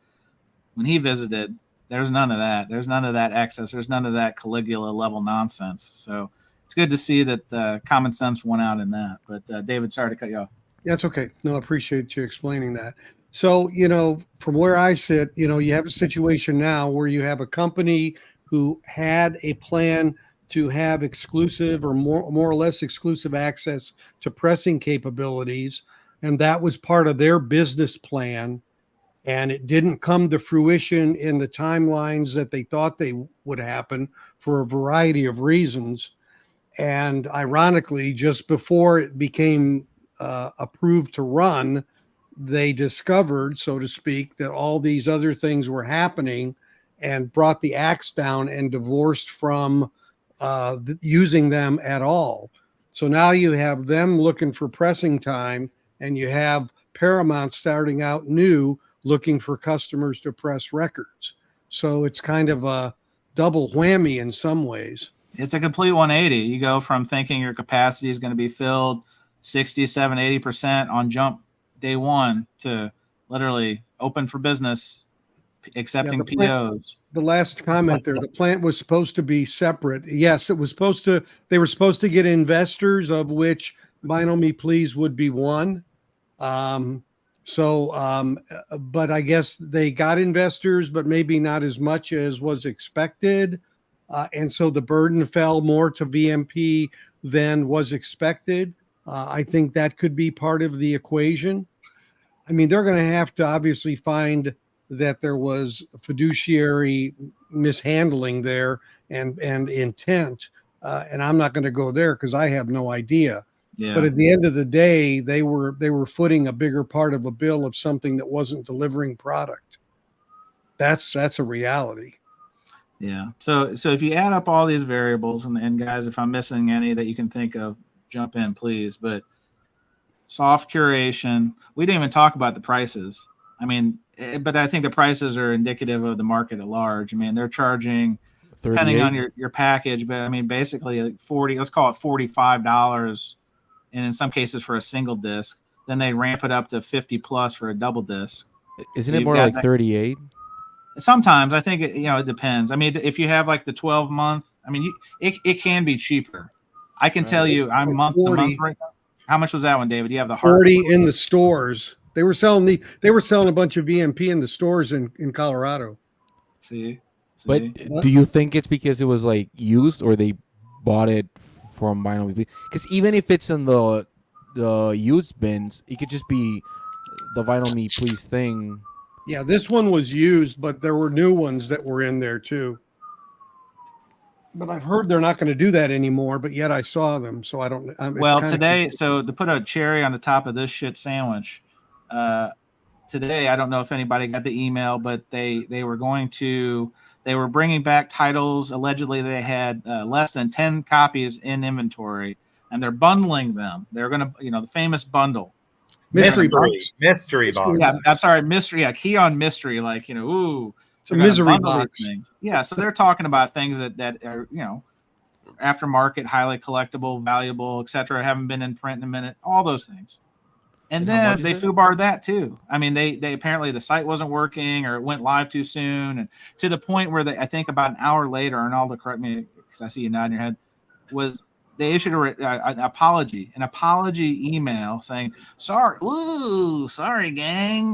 when he visited, there's none of that. There's none of that excess. There's none of that Caligula level nonsense. So it's good to see that common sense won out in that. But David, sorry to cut you off. That's okay. No, I appreciate you explaining that. So, you know, from where I sit, you know, you have a situation now where you have a company who had a plan to have exclusive or more or less exclusive access to pressing capabilities. And that was part of their business plan. And it didn't come to fruition in the timelines that they thought they would happen for a variety of reasons. And ironically, just before it became approved to run, they discovered, so to speak, that all these other things were happening and brought the axe down and divorced from using them at all. So now you have them looking for pressing time, and you have Paramount starting out new, looking for customers to press records. So it's kind of a double whammy in some ways. It's a complete 180. You go from thinking your capacity is going to be filled 67, 80% on jump day one to literally open for business, accepting POs. The last comment there, the plant was supposed to be separate. Yes, it was supposed to, they were supposed to get investors, of which Vinyl Me Please would be one. But I guess they got investors, but maybe not as much as was expected. And so the burden fell more to VMP than was expected. I think that could be part of the equation. I mean, they're going to have to obviously find that there was fiduciary mishandling there and intent. And I'm not going to go there because I have no idea. Yeah. But at the end of the day, they were footing a bigger part of a bill of something that wasn't delivering product. That's a reality. Yeah. So if you add up all these variables, and guys, if I'm missing any that you can think of, jump in, please. But soft curation, we didn't even talk about the prices. I mean, but I think the prices are indicative of the market at large. I mean, they're charging, depending 38. on your package, but I mean, basically like 40, let's call it $45, and in some cases for a single disc. Then they ramp it up to 50 plus for a double disc. Isn't So it you've more got like that- 38? Sometimes I think it depends. I mean, if you have like the 12-month, I mean, it can be cheaper. I can tell you, I'm month to month 40. right now. How much was that one, David? You have the hard 40 in the stores. They were selling a bunch of VMP in the stores in Colorado. See? But do you think it's because it was like used, or they bought it from vinyl? Because even if it's in the used bins, it could just be the Vinyl Me Please thing. Yeah, this one was used, but there were new ones that were in there too. But I've heard they're not going to do that anymore, but yet I saw them, so I don't. Well, today, so to put a cherry on the top of this shit sandwich, today, I don't know if anybody got the email, but they were bringing back titles. Allegedly, they had less than 10 copies in inventory, and they're bundling them. They're going to, the famous bundle. Mystery mystery box. Yeah, that's all right. Mystery, yeah, key on mystery, like, ooh. It's a they're gonna misery bundle box. these things. Yeah, so they're talking about things that are, aftermarket, highly collectible, valuable, etc. Haven't been in print in a minute. All those things. And And how then much they is it? foobarred that too. I mean, they apparently the site wasn't working, or it went live too soon, and to the point where I think about an hour later, Arnaldo, correct me because I see you nodding your head, was they issued an apology email saying, sorry, gang,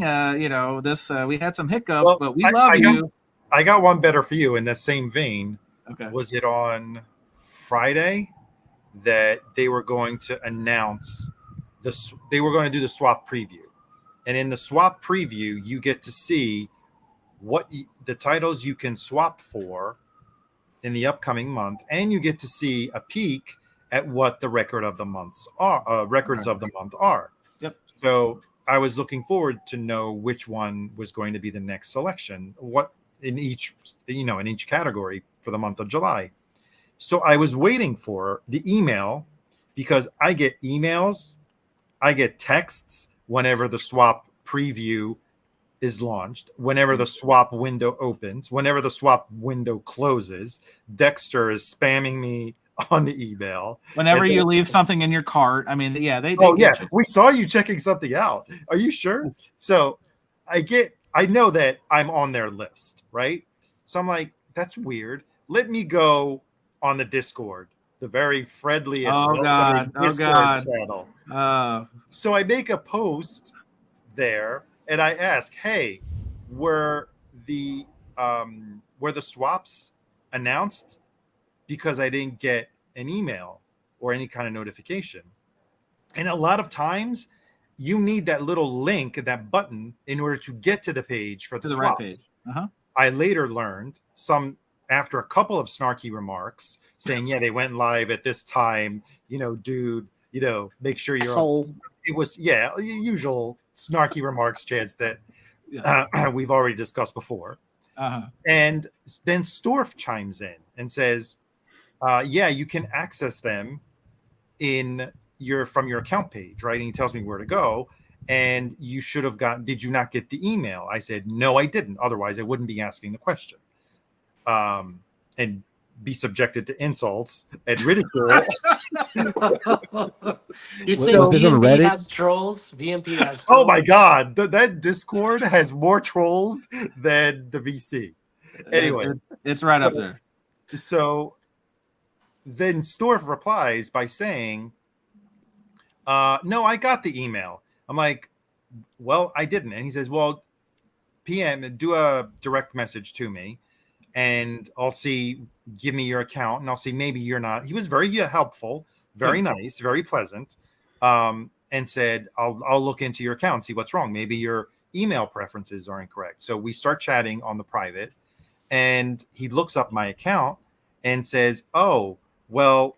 we had some hiccups, Well, but we love you. I got one better for you in the same vein. Okay. Was it on Friday that they were going to announce they were going to do the swap preview? And in the swap preview, you get to see the titles you can swap for in the upcoming month, and you get to see a peek at what the records of the month are. Yep. So I was looking forward to know which one was going to be the next selection, what in each category for the month of July. So I was waiting for the email, because I get emails, I get texts whenever the swap preview is launched, whenever the swap window opens, whenever the swap window closes. Dexter is spamming me on the email. Whenever you leave something in your cart, I mean, yeah, they oh yeah, get you. we saw you checking something out. Are you sure? So I know that I'm on their list, right? So I'm like, that's weird. Let me go on the Discord, the very friendly and welcoming Discord channel. So I make a post there, and I ask, hey, were the swaps announced? Because I didn't get an email or any kind of notification. And a lot of times you need that little link, that button, in order to get to the page for the swaps. Right page. Uh-huh. I later learned, after a couple of snarky remarks saying, yeah, they went live at this time, dude, make sure you're it was usual snarky remarks, Chance, that we've already discussed before. Uh-huh. And then Storf chimes in and says, yeah, you can access them from your account page, right? And he tells me where to go. And you should have did you not get the email? I said, no, I didn't. Otherwise I wouldn't be asking the question. And be subjected to insults and ridicule. You're saying Was this on VMP Reddit? has trolls? VMP has trolls? Oh my God. That Discord has more trolls than the VC. Anyway. It's right up there. So then Storf replies by saying, no, I got the email. I'm like, well, I didn't. And he says, well, PM, do a direct message to me, and I'll see, give me your account, and I'll see, maybe you're not. He was very helpful, very nice, very pleasant, and said, I'll look into your account, see what's wrong. Maybe your email preferences are incorrect. So we start chatting on the private, and he looks up my account and says, oh, well,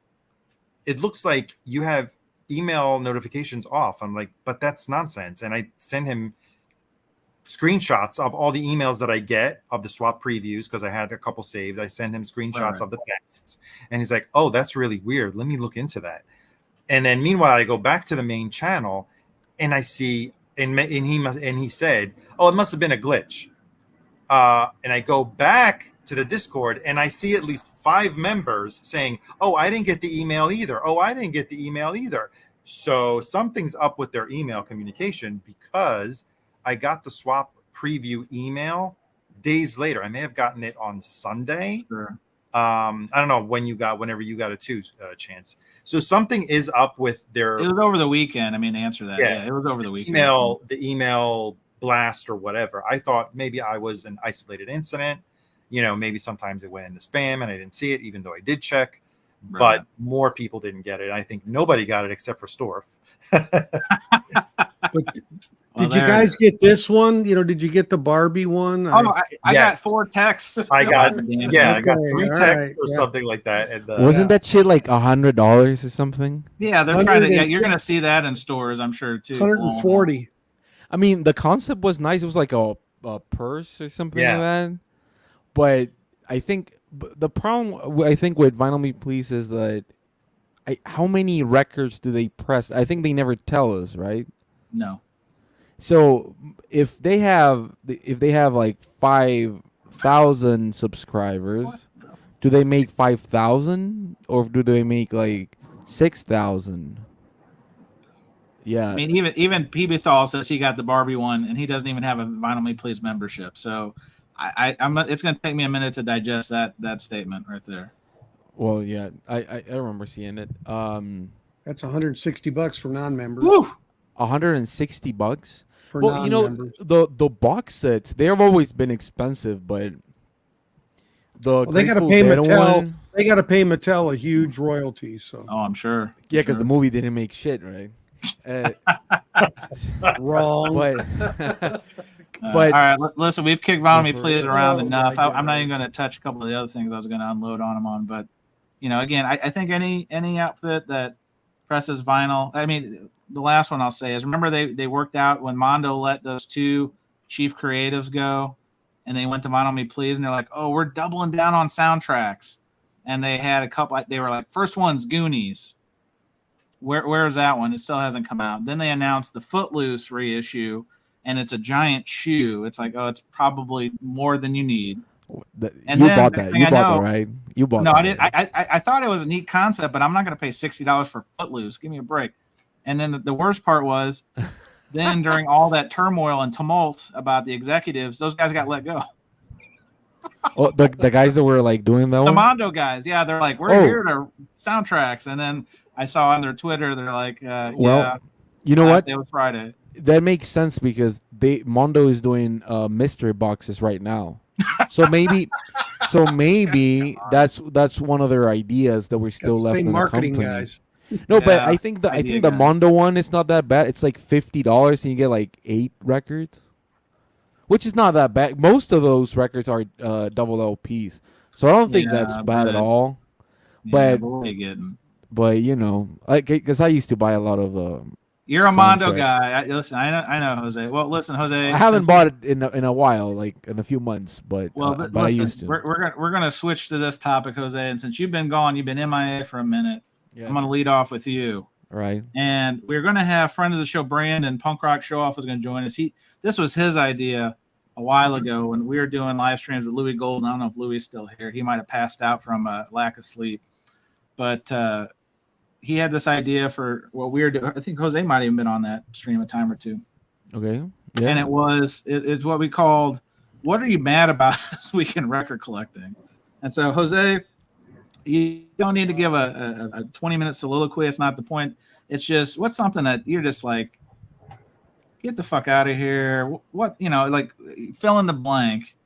it looks like you have email notifications off. I'm like, but that's nonsense. And I send him screenshots of all the emails that I get of the swap previews because I had a couple saved. I send him screenshots of the texts, and he's like, "Oh, that's really weird. Let me look into that." And then meanwhile, I go back to the main channel, and I see, and he said, "Oh, it must have been a glitch." And I go back to the Discord, and I see at least 5 members saying, "Oh, I didn't get the email either. Oh, I didn't get the email either." So something's up with their email communication because I got the swap preview email days later. I may have gotten it on Sunday. Sure. I don't know whenever you got it too, Chance. So something is up with their. It was over the weekend. I mean, to answer that, yeah, it was over the weekend. The email blast or whatever. I thought maybe I was an isolated incident. Maybe sometimes it went into spam and I didn't see it, even though I did check. Right. But more people didn't get it. I think nobody got it except for Storf. But did you guys get this one? Did you get the Barbie one? I got 4 texts. I got 3 texts or something like that. And, wasn't that shit like $100 or something? Yeah, they're trying to. Yeah, you're gonna see that in stores, I'm sure too. 140. I mean, the concept was nice. It was like a purse or something like that. But I think the problem with Vinyl Me Please is that how many records do they press? I think they never tell us, right? No. So if they have like 5,000 subscribers, do they make 5,000 or do they make like 6,000? Yeah. I mean, even PB Thal says he got the Barbie one, and he doesn't even have a Vinyl Me Please membership. So it's going to take me a minute to digest that statement right there. Well, yeah, I remember seeing it. That's $160 for non-members. Woo! $160 for well, non-members. The box sets, they have always been expensive, but they got to pay Mattel. They got to pay Mattel a huge royalty. So I'm sure. Yeah, because the movie didn't make shit, right? Wrong. But all right, listen, we've kicked Vinyl Me Please around enough. I'm not even going to touch a couple of the other things I was going to unload on them on, but again, I think any outfit that presses vinyl. I mean, the last one I'll say is, remember they worked out when Mondo let those 2 chief creatives go, and they went to Vinyl Me Please, and they're like, "Oh, we're doubling down on soundtracks," and they had a couple. They were like, first one's Goonies. Where's that one? It still hasn't come out. Then they announced the Footloose reissue, and it's a giant shoe. It's like, oh, it's probably more than you need. You bought that, right? You bought. No, that, I didn't. Right? I thought it was a neat concept, but I'm not going to pay $60 for Footloose. Give me a break. And then the worst part was, then during all that turmoil and tumult about the executives, those guys got let go. Oh, the guys that were like doing that the one? Mondo guys, yeah, they're like, we're here to soundtracks, and then I saw on their Twitter, they're like, you know what? It was Friday. That makes sense because Mondo is doing mystery boxes right now. So maybe that's one of their ideas that we're still left in the company. Guys. No, but I think the Mondo one is not that bad. It's like $50 and you get like 8 records, which is not that bad. Most of those records are double LPs, so I don't think that's bad at all. But because I used to buy a lot of. You're a Mondo guy. Listen, I know Jose. Well, listen, Jose. I haven't bought it in a while, like in a few months, but listen, I used to. We're gonna switch to this topic, Jose. And since you've been gone, you've been MIA for a minute. Yeah. I'm gonna lead off with you. Right. And we're gonna have friend of the show, Brandon Punk Rock Show Off, is gonna join us. This was his idea a while ago when we were doing live streams with Louis Golden. I don't know if Louis is still here. He might have passed out from lack of sleep, but. He had this idea for what we were doing. I think Jose might have even been on that stream a time or two. Okay. Yeah. And it's what we called, what are you mad about this week in record collecting? And so, Jose, you don't need to give a 20-minute soliloquy. It's not the point. It's just, what's something that you're just like, get the fuck out of here. What, like fill in the blank.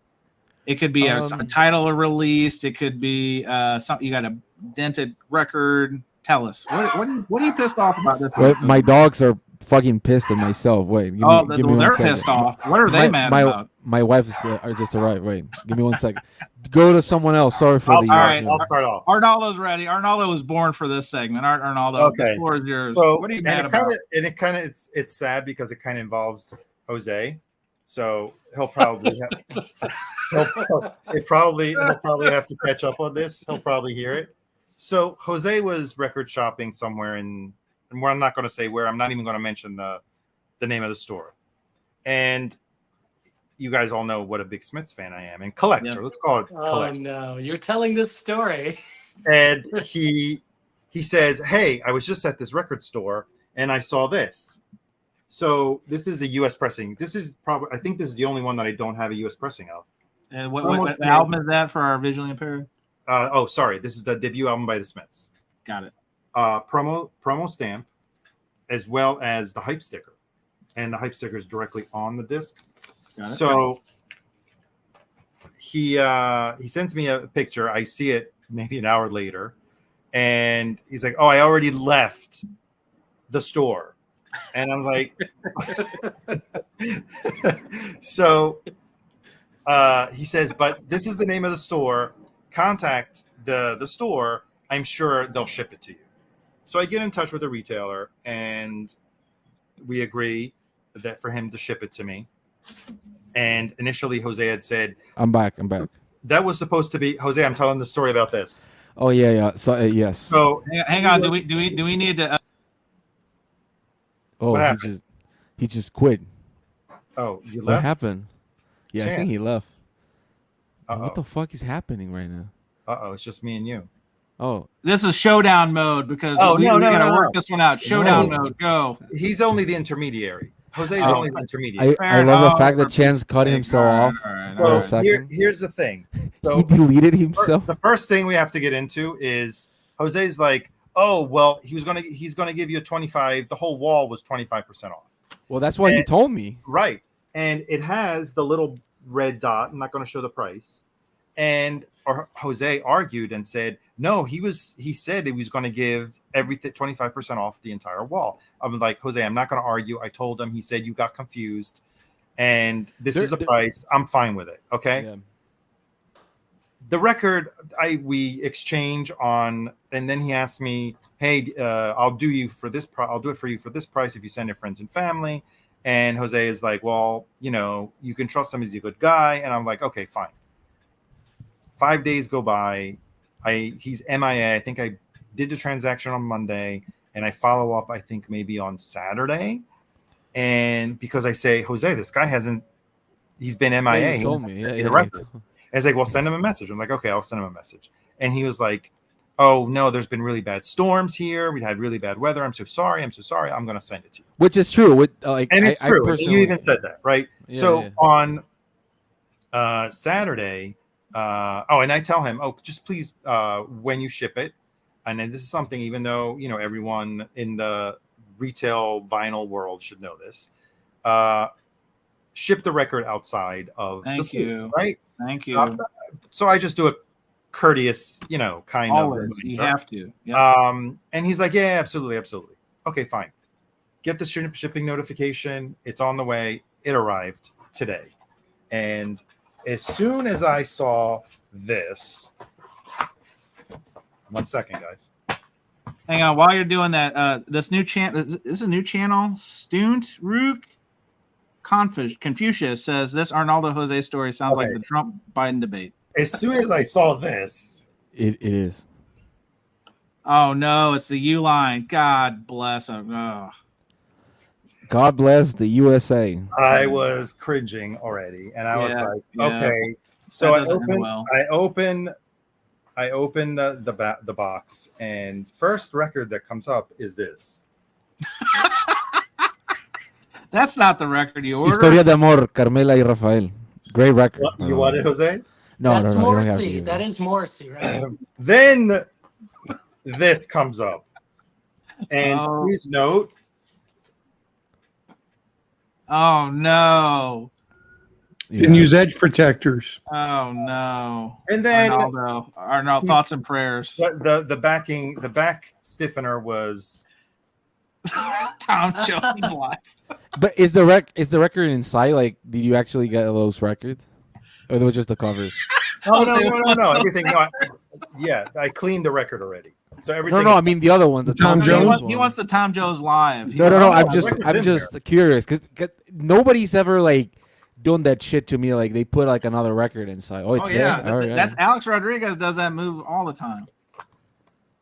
It could be a title released. It could be something, you got a dented record. Tell us, what are you pissed off about this? Well, my dogs are fucking pissed at myself. Wait, give Oh, me one they're second. pissed off. What are they mad about? My wife is are just arrived. Wait, give me 1 second. Go to someone else. Sorry for I'll the. start, All right. I'll start off. Arnaldo's ready. Arnaldo was born for this segment. Arnaldo, the Okay. floor is yours. So What are you and mad it kind about? of and it kind of it's sad because it kind of involves Jose. So he'll probably he'll probably have to catch up on this. He'll probably hear it. So Jose was record shopping somewhere and where I'm not going to say where. I'm not even going to mention the name of the store. And you guys all know what a big Smiths fan I am and collector. Yes. Let's call it collector. Oh no, you're telling this story. And he says, "Hey, I was just at this record store and I saw this." So this is a U.S. pressing. This is probably, I think this is the only one that I don't have a U.S. pressing of. And what album is that for our visually impaired? Sorry, this is the debut album by the Smiths. Got it. Promo stamp, as well as the hype sticker, and the hype sticker is directly on the disc. Got it. So he sends me a picture. I see it maybe an hour later, and he's like, "Oh, I already left the store." And I'm like, so he says, "But this is the name of the store. Contact the store. I'm sure they'll ship it to you." So I get in touch with the retailer, and we agree that for him to ship it to me. And initially, Jose had said, I'm back. that was supposed to be Jose. I'm telling the story about this. Oh yeah. So yes. So Hang on. Do we need to? Oh, what he happened? just quit. Oh, you What left? happened? Yeah, I think he Chance. left. Uh-oh. What the fuck is happening right now? It's just me and you. Oh, This is showdown mode because we gotta work this one out. Showdown mode. Go. He's only the intermediary. Jose's Oh. only the intermediary. I love the fact that Chance cut himself off. So a second. here's the thing. He So deleted himself. the first thing we have to get into is Jose's like, "Oh, well, he's gonna give you a 25. The whole wall was 25% off." Well, that's what he told me. Right. And it has the little red dot. I'm not going to show the price. And Jose argued and said, no, he said he was going to give everything 25% off the entire wall. I'm like, Jose, I'm not going to argue. I told him, he said, you got confused and this is the price. I'm fine with it. Okay. Yeah. The record we exchange on, and then he asked me, hey, I'll do it for you for this price if you send your friends and family. And Jose is like, well, you can trust him, he's a good guy. And I'm like, okay, fine. 5 days go by. He's MIA. I think I did the transaction on Monday, and I follow up, I think maybe on Saturday. And because I say, Jose, this guy he's been MIA. Yeah, he told me. Yeah, the record. And it's like, well, send him a message. I'm like, okay, I'll send him a message. And he was like, oh no, there's been really bad storms here. We had really bad weather. I'm so sorry. I'm going to send it to you. Which is true. And it's true. You even said that, right? Yeah, on Saturday, and I tell him, just please, when you ship it, and then this is something, even though, everyone in the retail vinyl world should know this, ship the record outside of the sleeve, right? Thank you. So I just do a courteous, kind Always, of. you have to. Yep. And he's like, yeah, absolutely. Okay, fine. Get the shipping notification. It's on the way. It arrived today. And as soon as I saw this, 1 second, guys. Hang on, while you're doing that, this new channel, this is a new channel. Stunt Rook Confucius says this Arnaldo Jose story sounds like the Trump Biden debate. As soon as I saw this, it is. Oh no, it's the U line. God bless him. Oh. God bless the USA. I was cringing already, and I was like, okay. So I open the box, and first record that comes up is this. That's not the record you ordered. Historia de Amor, Carmela y Rafael. Great record. You want it, Jose? No, That's no. Morrissey. That is Morrissey, right? Then this comes up, and please note. Oh no! Didn't use edge protectors. Oh no! And then Arnaldo, thoughts and prayers. The back stiffener was Tom Jones live. But is the record inside? Like, did you actually get those records, or they were just the covers? Oh no! Everything. No, I cleaned the record already. So everything. No. I mean the other one, the Tom Tom Jones? Jones. He wants the Tom Jones live. No. no, I'm the just record's in there. curious because nobody's ever like doing that shit to me. Like they put like another record inside. Oh, it's Oh yeah, there. All right. that's Alex Rodriguez does that move all the time.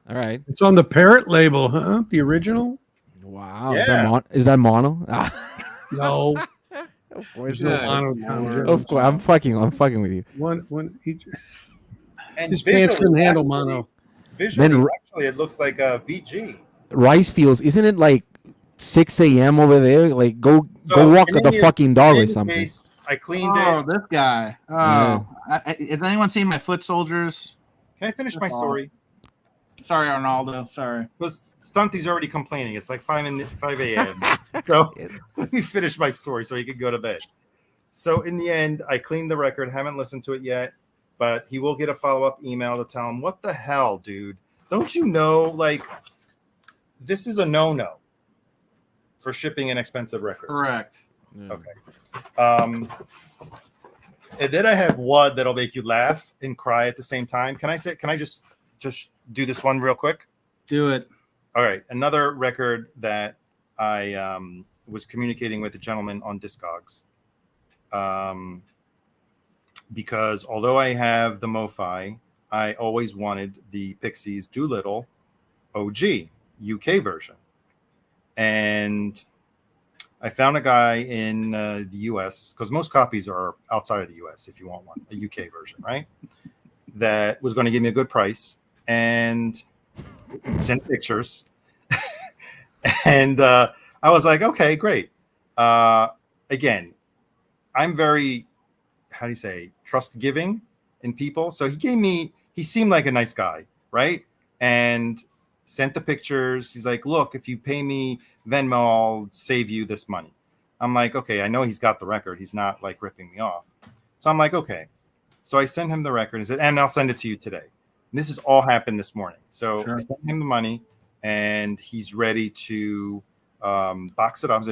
All right. It's on the Parrot label, huh? The original? Wow. Yeah. Is that mono? Ah, No. of course There's no Yeah. mono Tom Jones. Of course, I'm fucking with you. One each. And His pants visually, couldn't handle actually- mono. Visually, Man, actually, it looks like a VG. Rice Fields, isn't it like 6 a.m. over there? Like go So, walk in the any- fucking dog in or any something. case, I cleaned Oh, it. this guy. Oh, Yeah. Has anyone seen my foot soldiers? Can I finish my story? Sorry, Arnaldo. Sorry. Because Stunty's already complaining. It's like 5 a.m. So let me finish my story so he can go to bed. So in the end, I cleaned the record. Haven't listened to it yet, but he will get a follow-up email to tell him, what the hell, dude? Don't you know, like, this is a no-no for shipping an expensive record. Correct. Okay. And then I have one that'll make you laugh and cry at the same time. Can I just do this one real quick? Do it. All right. Another record that I was communicating with a gentleman on Discogs. Because although I have the MoFi, I always wanted the Pixies Doolittle OG UK version. And I found a guy in the US, because most copies are outside of the US if you want one, a UK version, right? That was going to give me a good price and send pictures. And I was like, okay, great. Again, I'm very, how do you say, trust giving in people. So he seemed like a nice guy, right? And sent the pictures. He's like, look, if you pay me Venmo, I'll save you this money. I'm like, okay, I know he's got the record. He's not like ripping me off. So I'm like, okay. So I sent him the record and said, and I'll send it to you today. And this has all happened this morning. So Sure. I sent him the money and he's ready to box it up.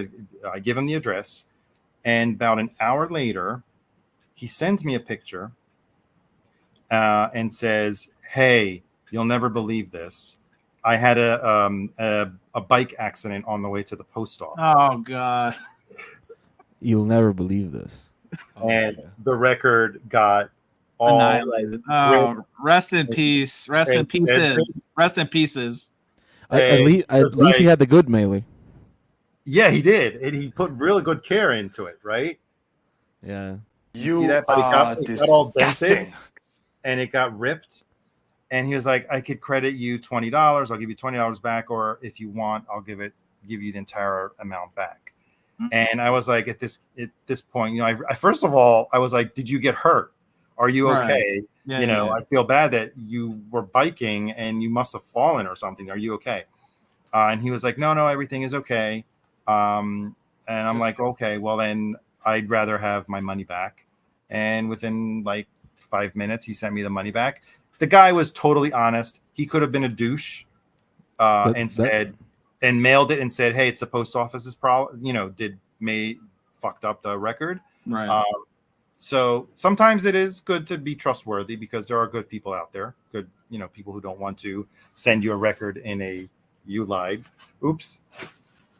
I give him the address. And about an hour later, he sends me a picture and says, hey, you'll never believe this. I had a bike accident on the way to the post office. Oh God. You'll never believe this. And the record got all Annihilated. Oh, rest in peace. Rest in pieces. Rest in pieces. At least he had the good mailer. Yeah, he did. And he put really good care into it, right? Yeah. You see that? But it got all dented and it got ripped. And he was like, I could credit you $20. I'll give you $20 back. Or if you want, I'll give you the entire amount back. Mm-hmm. And I was like, at this point, you know, I first of all, I was like, did you get hurt? Are you okay? Yeah, you know, I feel bad that you were biking and you must have fallen or something. Are you okay? And he was like, no, everything is okay. And I'm like, okay, well then I'd rather have my money back. And within like 5 minutes, he sent me the money back. The guy was totally honest. He could have been a douche and mailed it and said, hey, it's the post office's problem. You know, fucked up the record. Right. So sometimes it is good to be trustworthy because there are good people out there, good, you know, people who don't want to send you a record in a U-Live. Oops.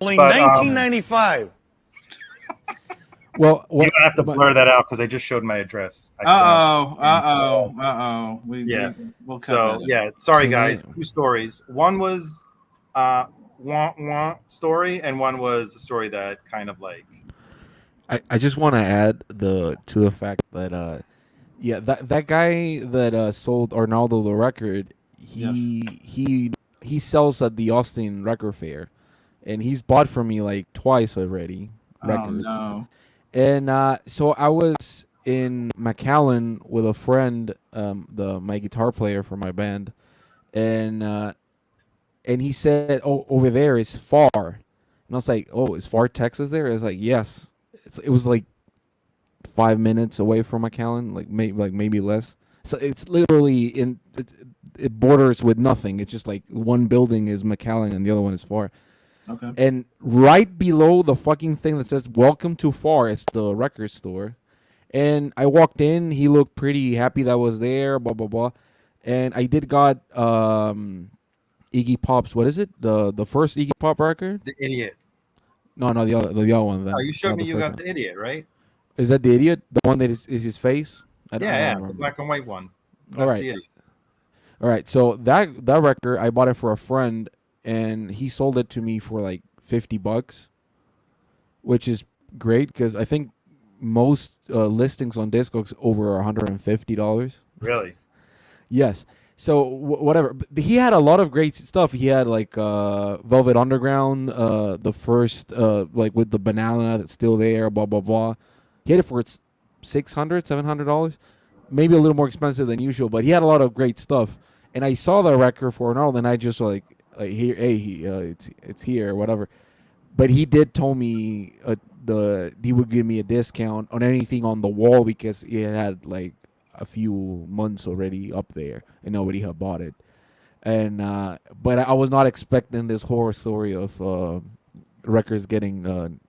Only 1995. Well, you don't have to blur that out because I just showed my address. We'll cut sorry guys. 2 stories. One was story, and one was a story that kind of like. I just want to add to the fact that that guy that sold Arnaldo the record, he sells at the Austin Record Fair, and he's bought from me like twice already records. Oh, no. And so I was in McAllen with a friend, my guitar player for my band, and he said, "Oh, over there is far," and I was like, "Oh, is far Texas there?" I was like, "Yes." It was like 5 minutes away from McAllen, maybe less. So it's literally it borders with nothing. It's just like one building is McAllen and the other one is far. Okay. And right below the fucking thing that says "Welcome to Far," it's the record store. And I walked in. He looked pretty happy that I was there. Blah blah blah. And I did got Iggy Pop's. What is it? The first Iggy Pop record? The Idiot. No, no, the other one. Then Oh, you showed not me the you first got one. the Idiot, right? Is that the Idiot? The one that is his face? I don't Yeah, the remember. black and white one. That's All right. the Idiot. All right, so that record I bought it for a friend, and he sold it to me for like $50, which is great because I think most listings on Discogs over $150. Really? Yes. So whatever. But he had a lot of great stuff. He had like Velvet Underground, the first like with the banana that's still there. Blah blah blah. He had it for its $600, $700, maybe a little more expensive than usual. But he had a lot of great stuff. And I saw the record for an hour, and I just like here, hey, it's here, whatever. But he did told me he would give me a discount on anything on the wall because it had like a few months already up there and nobody had bought it. And but I was not expecting this horror story of records getting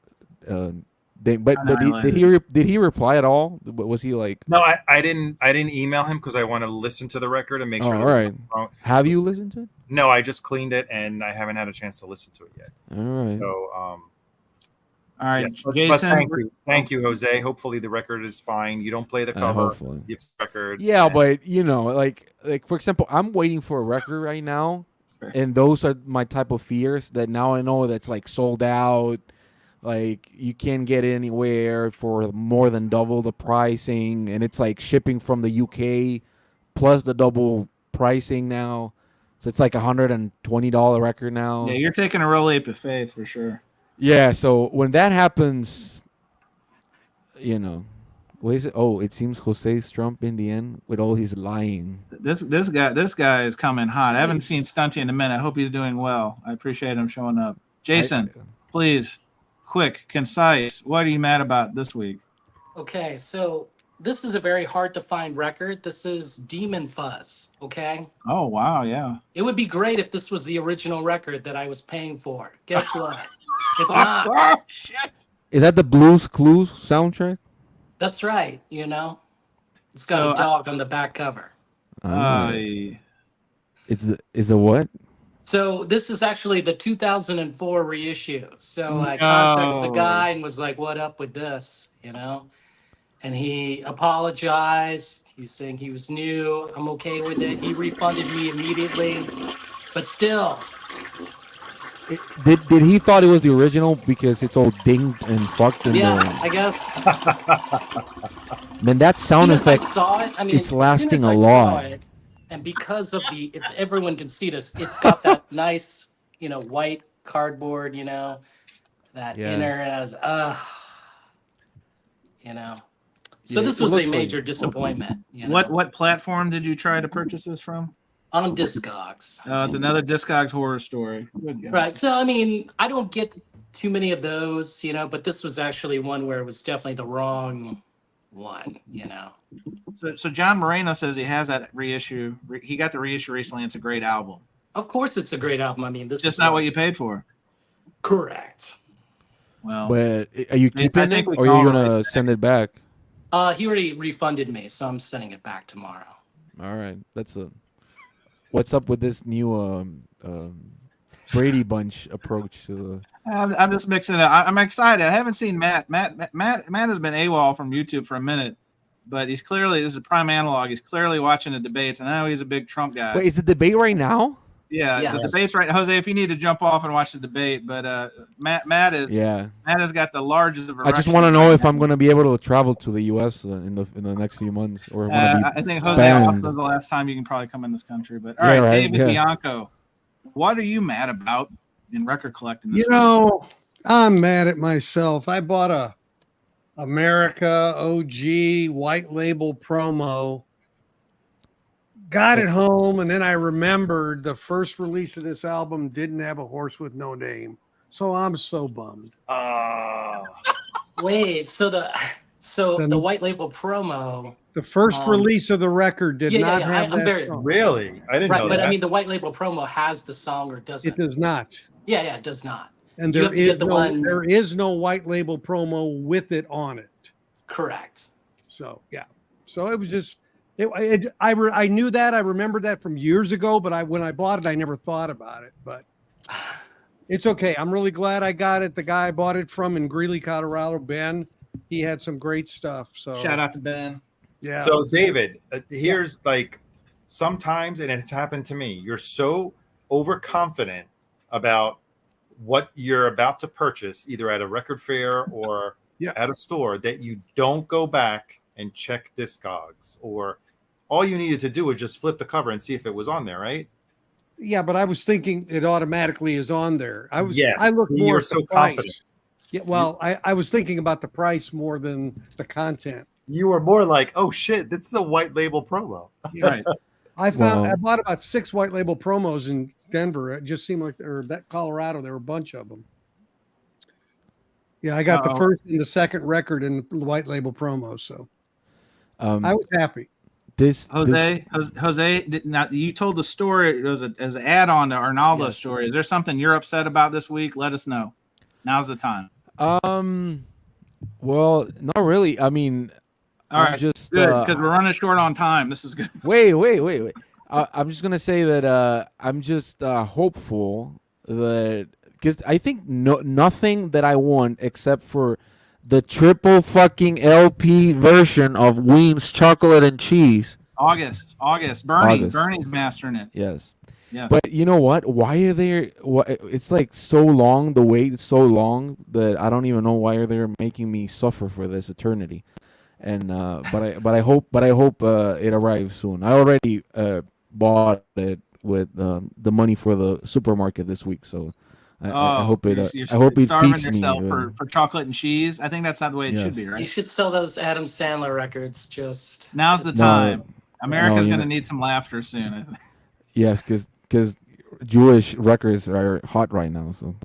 but did he reply at all? Was he like? No, I didn't email him because I want to listen to the record and make sure. All right. Have you listened to it? No, I just cleaned it and I haven't had a chance to listen to it yet. All right. So all right, yes, but Jason. thank you, Jose. Hopefully the record is fine. You don't play the cover. Hopefully. You play the record. Yeah, but like for example, I'm waiting for a record right now, and those are my type of fears. That now I know that's like sold out. Like you can't get it anywhere for more than double the pricing, and it's like shipping from the UK plus the double pricing now. So it's like $120 record now. Yeah, you're taking a real leap of faith for sure. Yeah, so when that happens, what is it? Oh, it seems Jose's Trump in the end with all his lying. This guy is coming hot. I haven't Jeez. seen Stunty in a minute. I hope he's doing well. I appreciate him showing up. Jason, please, quick, concise. What are you mad about this week? Okay, so this is a very hard to find record. This is Demon Fuzz. Okay. Oh wow, yeah. It would be great if this was the original record that I was paying for. Guess what? It's not. Shit. Is that the Blues Clues soundtrack? That's right. It's got So, a dog on the back cover. Is the what? So this is actually the 2004 reissue. So I contacted the guy and was like, "What up with this?" And he apologized. He's saying he was new. I'm okay with it. He refunded me immediately, but still. Did he thought it was the original because it's all dinged and fucked? I guess. Man, that sound As soon as effect. I saw it, I mean, it's lasting a I lot. saw it, and because of if everyone can see this, it's got that nice, white cardboard, that inner as, So this was a major disappointment. What platform did you try to purchase this from? On Discogs. Oh, it's another Discogs horror story. Good God. Right. So I mean, I don't get too many of those, but this was actually one where it was definitely the wrong one, So John Moreno says he has that reissue. He got the reissue recently. It's a great album. Of course, it's a great album. I mean, this Just is not what you paid for. Correct. Well, But are you keeping it or are you gonna send it back? He already refunded me, so I'm sending it back tomorrow. All right, what's up with this new Brady Bunch approach to the? I'm just mixing it up. I'm excited. I haven't seen Matt. Matt has been AWOL from YouTube for a minute, but this is a prime analog. He's clearly watching the debates, and I know he's a big Trump guy. Wait, is the debate right now? Yeah, Yes. the debate's right. Jose, if you need to jump off and watch the debate, but Matt has got the largest of. I just want to know if I'm going to be able to travel to the U.S. in the next few months, or I think Jose was the last time you can probably come in this country. But all right, David Bianco, what are you mad about in record collecting? This week? I'm mad at myself. I bought a America OG white label promo. Got it home, and then I remembered the first release of this album didn't have a horse with no name. So I'm so bummed. Wait, so the white label promo. The first release of the record did not have that song. Really? I didn't know But that. I mean, the white label promo has the song or doesn't? It does not. Yeah, it does not. And You have to get the one. there is no white label promo with it on it. Correct. So yeah, so it was just I knew that, I remembered that from years ago, but when I bought it, I never thought about it. But it's okay. I'm really glad I got it. The guy I bought it from in Greeley, Colorado, Ben, he had some great stuff. So Shout out to Ben. yeah. So David, here's like sometimes, and it's happened to me. You're so overconfident about what you're about to purchase, either at a record fair or at a store, that you don't go back and check Discogs, or all you needed to do was just flip the cover and see if it was on there, right? Yeah, but I was thinking it automatically is on there. I look See, more you're at so the price. confident. Yeah, well, I was thinking about the price more than the content. You were more like, oh shit, this is a white label promo. Right. I bought about 6 white label promos in Denver. It just seemed like, or that Colorado, there were a bunch of them. Yeah, I got the first and the second record in white label promos, so I was happy. Jose, you told the story as an add-on to Arnaldo's story. Is there something you're upset about this week? Let us know. Now's the time. Well, not really. I mean, all right, just good, because we're running short on time. This is good. Wait. I'm just gonna say that I'm just hopeful that, because I think nothing that I want except for the triple fucking LP version of Ween's Chocolate and Cheese. August. Bernie's mastering it. Yes. Yeah. But you know what? Why are there? It's like so long. The wait is so long that I don't even know why they're making me suffer for this eternity. And but I hope it arrives soon. I already bought it with the money for the supermarket this week, so I hope it. I hope it feeds yourself me for chocolate and cheese. I think that's not the way it should be, right? You should sell those Adam Sandler records. Now's the time. America's going to need some laughter soon, I think. Yes, because Jewish records are hot right now. So,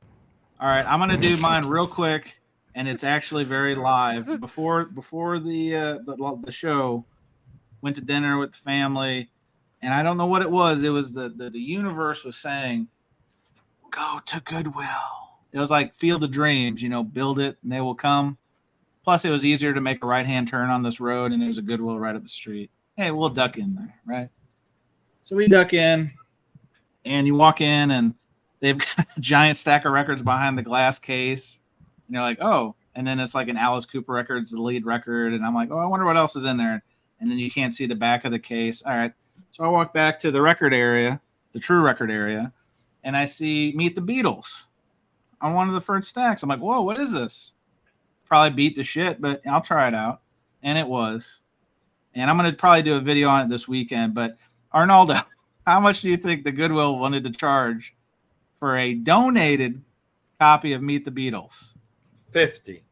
all right, I'm going to do mine real quick, and it's actually very live. Before the show, went to dinner with the family, and I don't know what it was. It was the universe was saying, go to Goodwill. It was like Field of Dreams, build it and they will come. Plus, it was easier to make a right-hand turn on this road, and there's a Goodwill right up the street. Hey, we'll duck in there, right? So we duck in, and you walk in, and they've got a giant stack of records behind the glass case. And you're like, oh. And then it's like an Alice Cooper record, the lead record. And I'm like, oh, I wonder what else is in there. And then you can't see the back of the case. All right. So I walk back to the record area, the true record area, and I see Meet the Beatles on one of the first stacks. I'm like, whoa, what is this? Probably beat the shit, but I'll try it out. And it was. And I'm going to probably do a video on it this weekend. But Arnaldo, how much do you think the Goodwill wanted to charge for a donated copy of Meet the Beatles? 50.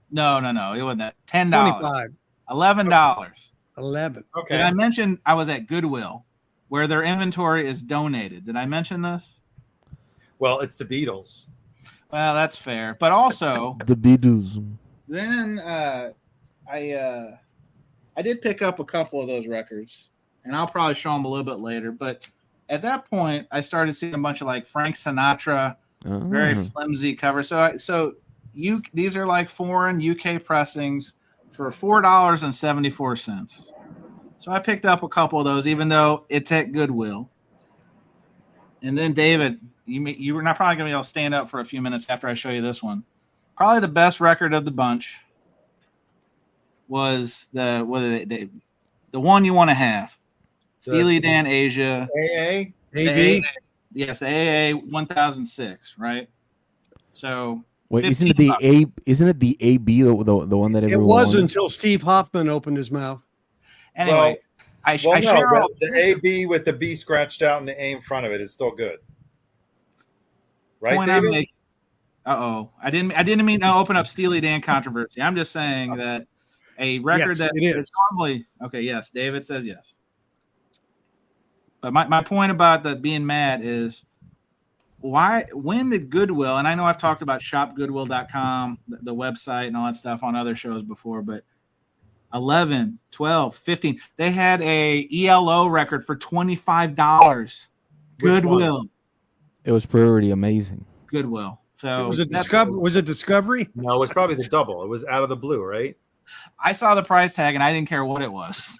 No. It wasn't that. $10. 25. $11. 11. Okay. Did I mention I was at Goodwill where their inventory is donated? Did I mention this? Well, it's the Beatles. Well, that's fair. But also the Beatles. Then I did pick up a couple of those records, and I'll probably show them a little bit later. But at that point, I started seeing a bunch of like Frank Sinatra, very flimsy covers. So these are like foreign UK pressings for $4.74. So I picked up a couple of those, even though it's at Goodwill. And then David, you were not probably going to be able to stand up for a few minutes after I show you this one. Probably the best record of the bunch was the one you want to have. Steely Dan Asia. AA? AB? Yes, the AA 1006, right? So wait, isn't it the AB the one that everyone It was wanted? until Steve Hoffman opened his mouth. Anyway, I share the AB with the B scratched out and the A in front of it is still good. Right, David? I didn't mean to open up Steely Dan controversy. I'm just saying that a record that is normally okay. Yes, David says yes. But my point about the being mad is when did Goodwill, and I know I've talked about shopgoodwill.com, the website and all that stuff on other shows before, but 11, 12, 15, they had a ELO record for $25. Goodwill. It was pretty amazing. Goodwill. So Was it Discovery? Was it Discovery? No, it was probably the double. It was out of the blue, right? I saw the price tag and I didn't care what it was.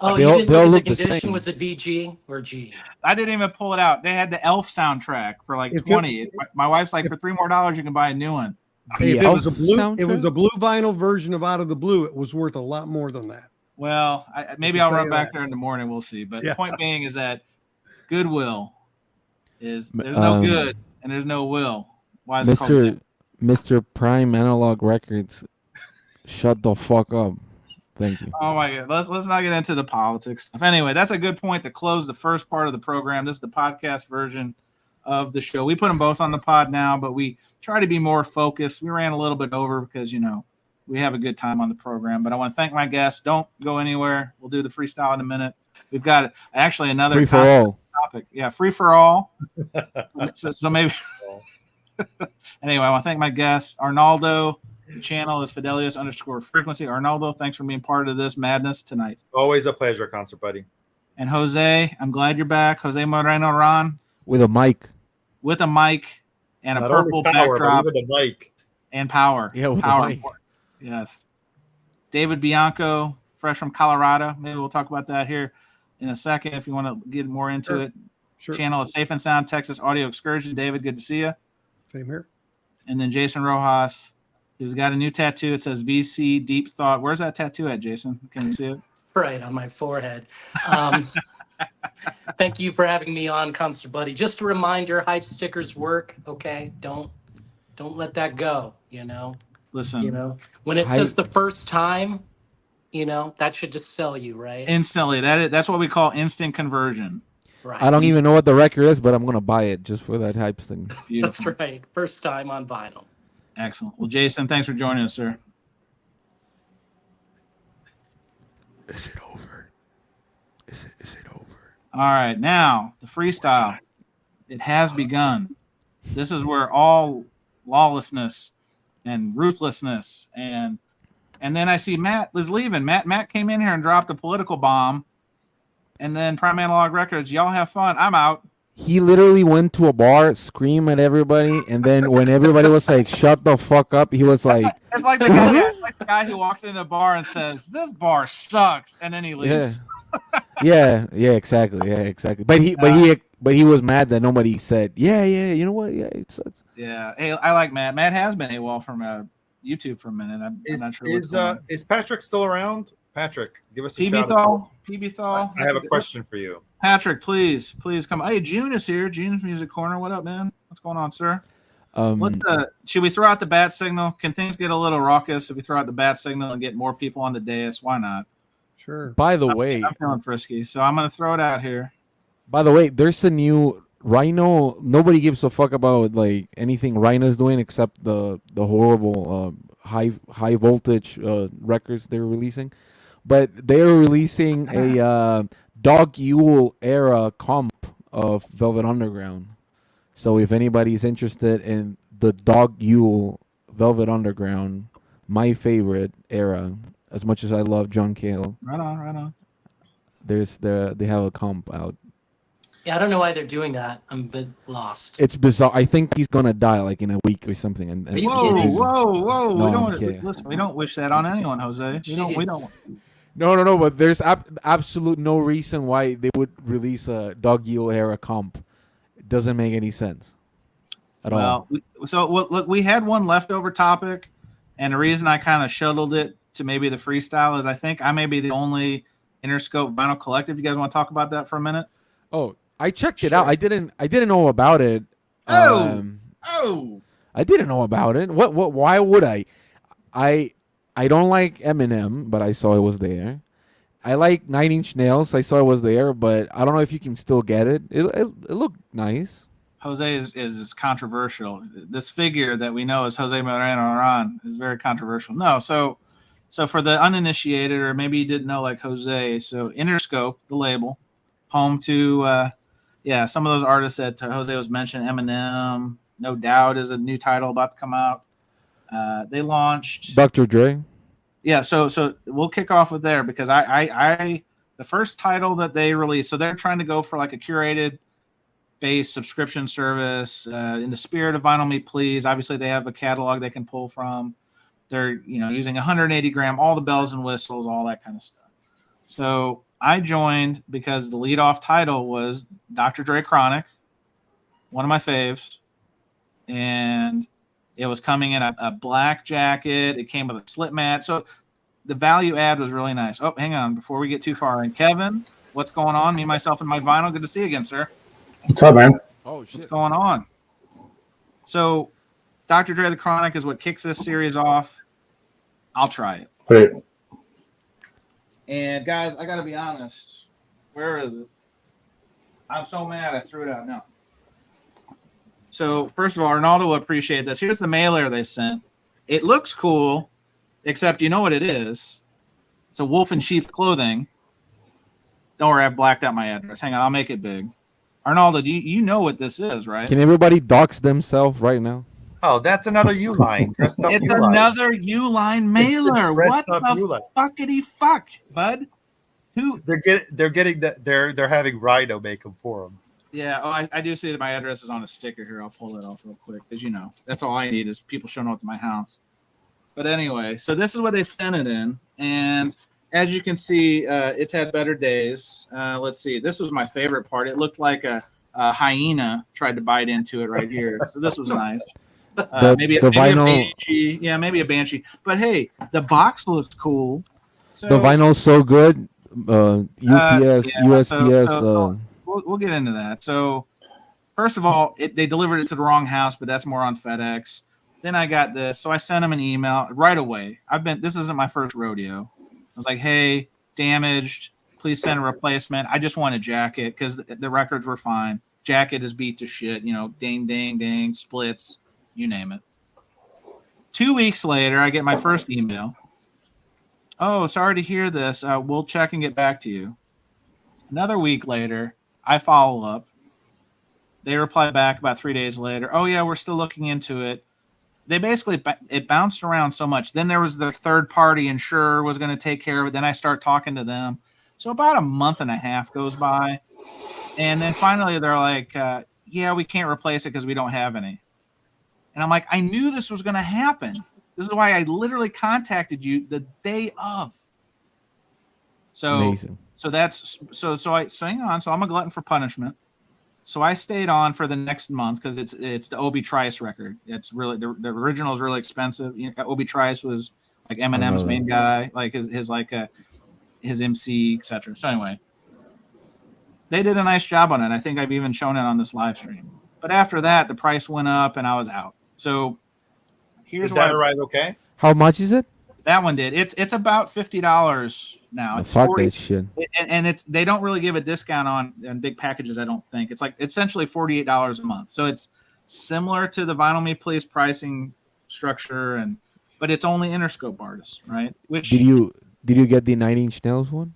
Oh, They you all- didn't they all look at look the the condition? same. Was it VG or G? I didn't even pull it out. They had the Elf soundtrack for like If it- 20. My wife's like, for $3 more, you can buy a new one. Hey, if The it was a Elf blue, it was soundtrack? a blue vinyl version of Out of the Blue. It was worth a lot more than that. Well, maybe can I'll tell run you back that. there in the morning. We'll see. But Yeah. point being is that Goodwill is there's no good and there's no will. Why is it called that? Mr. Prime Analog Records, shut the fuck up. Thank you. Oh my God. Let's not get into the politics. Anyway, that's a good point to close the first part of the program. This is the podcast version of the show. We put them both on the pod now, but we try to be more focused. We ran a little bit over because, we have a good time on the program. But I want to thank my guests. Don't go anywhere. We'll do the freestyle in a minute. We've got actually another Free for all. topic. Yeah, free for all. so maybe. Anyway, I want to thank my guests. Arnaldo, the channel is Fidelius_frequency. Arnaldo, thanks for being part of this madness tonight. Always a pleasure, concert buddy. And Jose, I'm glad you're back. Jose Moreno Ron With a mic. with a mic and a Not purple only power, backdrop but even the mic. and power. Yeah, with a power. mic. Yes. David Bianco, fresh from Colorado. Maybe we'll talk about that here in a second if you want to get more into it. Sure. Channel is Safe and Sound Texas Audio Excursion. David, good to see you. Same here. And then Jason Rojas, who's got a new tattoo. It says VC Deep Thought. Where's that tattoo at, Jason? Can you see it? Right on my forehead. Thank you for having me on, Concert Buddy. Just a reminder, hype stickers work. Okay, don't let that go. Listen, When it says the first time, that should just sell you, right? instantly. That's what we call instant conversion. Right. I don't even know what the record is, but I'm going to buy it just for that hype thing. That's Beautiful. right. First time on vinyl. Excellent. Well, Jason, thanks for joining us, sir. Is it over? Is it over? All right, now the freestyle. It has begun. This is where all lawlessness and ruthlessness and then I see Matt is leaving. Matt came in here and dropped a political bomb. And then Prime Analog Records, y'all have fun. I'm out. He literally went to a bar, scream at everybody, and then when everybody was like, shut the fuck up, he was like, It's like the guy who walks into a bar and says, "This bar sucks," and then he leaves. yeah, exactly. But he was mad that nobody said, yeah, you know what? Yeah, it sucks. Yeah. Hey, I like Matt. Matt has been AWOL from YouTube for a minute. I'm not sure what's going on. Is Patrick still around? Patrick, give us a PB shout out. Thal. PB Thal. I have a question for you. Patrick, please come. Hey, June is here. June's Music Corner. What up, man? What's going on, sir? Should we throw out the bat signal? Can things get a little raucous if we throw out the bat signal and get more people on the dais? Why not? Sure. By the way, I'm feeling frisky, so I'm going to throw it out here. there's a new Rhino. Nobody gives a fuck about like anything Rhino's doing except the horrible high voltage records they're releasing. But they're releasing a Dog Yule era comp of Velvet Underground. So if anybody's interested in the Dog Yule Velvet Underground, my favorite era, as much as I love John Cale, Right on. they have a comp out. Yeah, I don't know why they're doing that. I'm a bit lost. It's bizarre. I think he's gonna die like in a week or something. And Are you Whoa. kidding? No, No, we I'm don't. kidding. Listen, we don't wish that on anyone, Jose. We don't. No. But there's absolute no reason why they would release a Dog Yule era comp. It doesn't make any sense at all. Look, we had one leftover topic, and the reason I kind of shuttled it to maybe the freestyle is I think I may be the only Interscope Vinyl Collective. You guys want to talk about that for a minute? Oh, I checked it out. I didn't know about it. Oh. I didn't know about it. What? Why would I? I don't like Eminem, but I saw it was there. I like 9 Inch Nails. I saw it was there, but I don't know if you can still get it. It looked nice. Jose is controversial. This figure that we know as Jose Moreno Ron is very controversial. No, so for the uninitiated, or maybe you didn't know like Jose, so Interscope, the label, home to some of those artists that Jose was mentioning. Eminem, No Doubt is a new title about to come out. They launched Dr. Dre. Yeah, so we'll kick off with there because I the first title that they released, so they're trying to go for like a curated based subscription service in the spirit of Vinyl Me Please. Obviously, they have a catalog they can pull from. They're using 180 gram, all the bells and whistles, all that kind of stuff. So I joined because the leadoff title was Dr. Dre Chronic, one of my faves, and it was coming in a black jacket. It came with a slip mat, so the value add was really nice. Oh, hang on, before we get too far. And Kevin, what's going on? Me, myself, and my vinyl. Good to see you again, sir. What's up, man? Oh shit. What's going on? So, Dr. Dre the Chronic is what kicks this series off. I'll try it. Wait, And guys, I gotta be honest. Where is it? I'm so mad I threw it out. No. So first of all, Arnaldo will appreciate this. Here's the mailer they sent. It looks cool, except you know what it is. It's a wolf in sheep's clothing. Don't worry, I've blacked out my address. Hang on, I'll make it big. Arnaldo, you know what this is, right? Can everybody dox themselves right now? Oh, that's another Uline. Dressed up It's Uline. another Uline mailer. dressed What up the Uline. fuckity fuck, bud? Who? They're getting that they're having Rhino make them for them. Yeah, I do see that my address is on a sticker here. I'll pull it off real quick because that's all I need is people showing up to my house. But anyway, so this is what they sent it in, and as you can see, it's had better days. Let's see. This was my favorite part. It looked like a hyena tried to bite into it right here. So this was nice. Maybe a banshee. Yeah, maybe a banshee. But hey, the box looked cool. So, The vinyl's so good. UPS, USPS. so we'll get into that. So first of all, they delivered it to the wrong house, but that's more on FedEx. Then I got this, so I sent them an email right away. This isn't my first rodeo. I was like, hey, damaged. Please send a replacement. I just want a jacket because the records were fine. Jacket is beat to shit. Ding, ding, ding, splits, you name it. 2 weeks later, I get my first email. Oh, sorry to hear this. We'll check and get back to you. Another week later, I follow up. They reply back about 3 days later. Oh, yeah, we're still looking into it. They basically, it bounced around so much. Then there was the third party insurer was going to take care of it. Then I start talking to them. So about a month and a half goes by. And then finally they're like, yeah, we can't replace it because we don't have any. And I'm like, I knew this was going to happen. This is why I literally contacted you the day of. So, Amazing. so hang on. So I'm a glutton for punishment. So I stayed on for the next month because it's the Obi Trice record. It's really the original is really expensive. Obi Trice was like Eminem's main guy, like his MC, etc. So anyway, they did a nice job on it. I think I've even shown it on this live stream. But after that, the price went up and I was out. So here's Is that right? Okay. How much is it? That one did. It's about $50 now. It's Fuck 40, that shit. and they don't really give a discount on big packages. I don't think it's like essentially $48 a month. So it's similar to the Vinyl Me Please pricing structure, but it's only Interscope artists, right? Which Did you get the 9 Inch Nails one?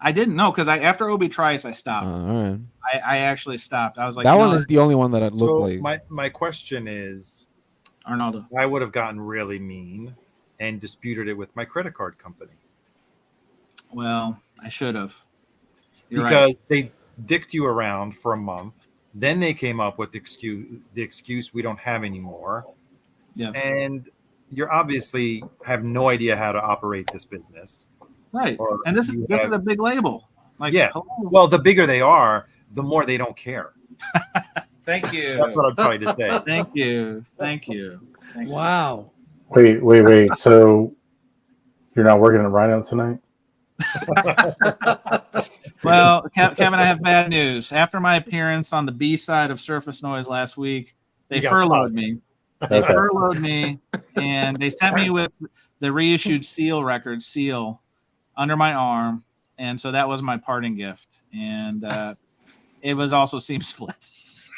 I didn't know because after Obi Trice I stopped. All right. I actually stopped. I was like, That one is the only one that I look like. My question is, Arnaldo. I would have gotten really mean and disputed it with my credit card company. Well, I should have. You're Because right. they dicked you around for a month. Then they came up with the excuse we don't have anymore. Yes. And you obviously have no idea how to operate this business. Right. Or And this is a big label. Like, yeah. hello. Well, the bigger they are, the more they don't care. Thank you. That's what I'm trying to say. Thank you. Thank you. Thank you. Wow. Wait. So you're not working at Rhino tonight? Well, Kevin, I have bad news. After my appearance on the B side of Surface Noise last week, they You got furloughed fired. me. They Okay. furloughed me, and they sent me with the reissued Seal record, Seal, under my arm. And so that was my parting gift. And it was also seam splits.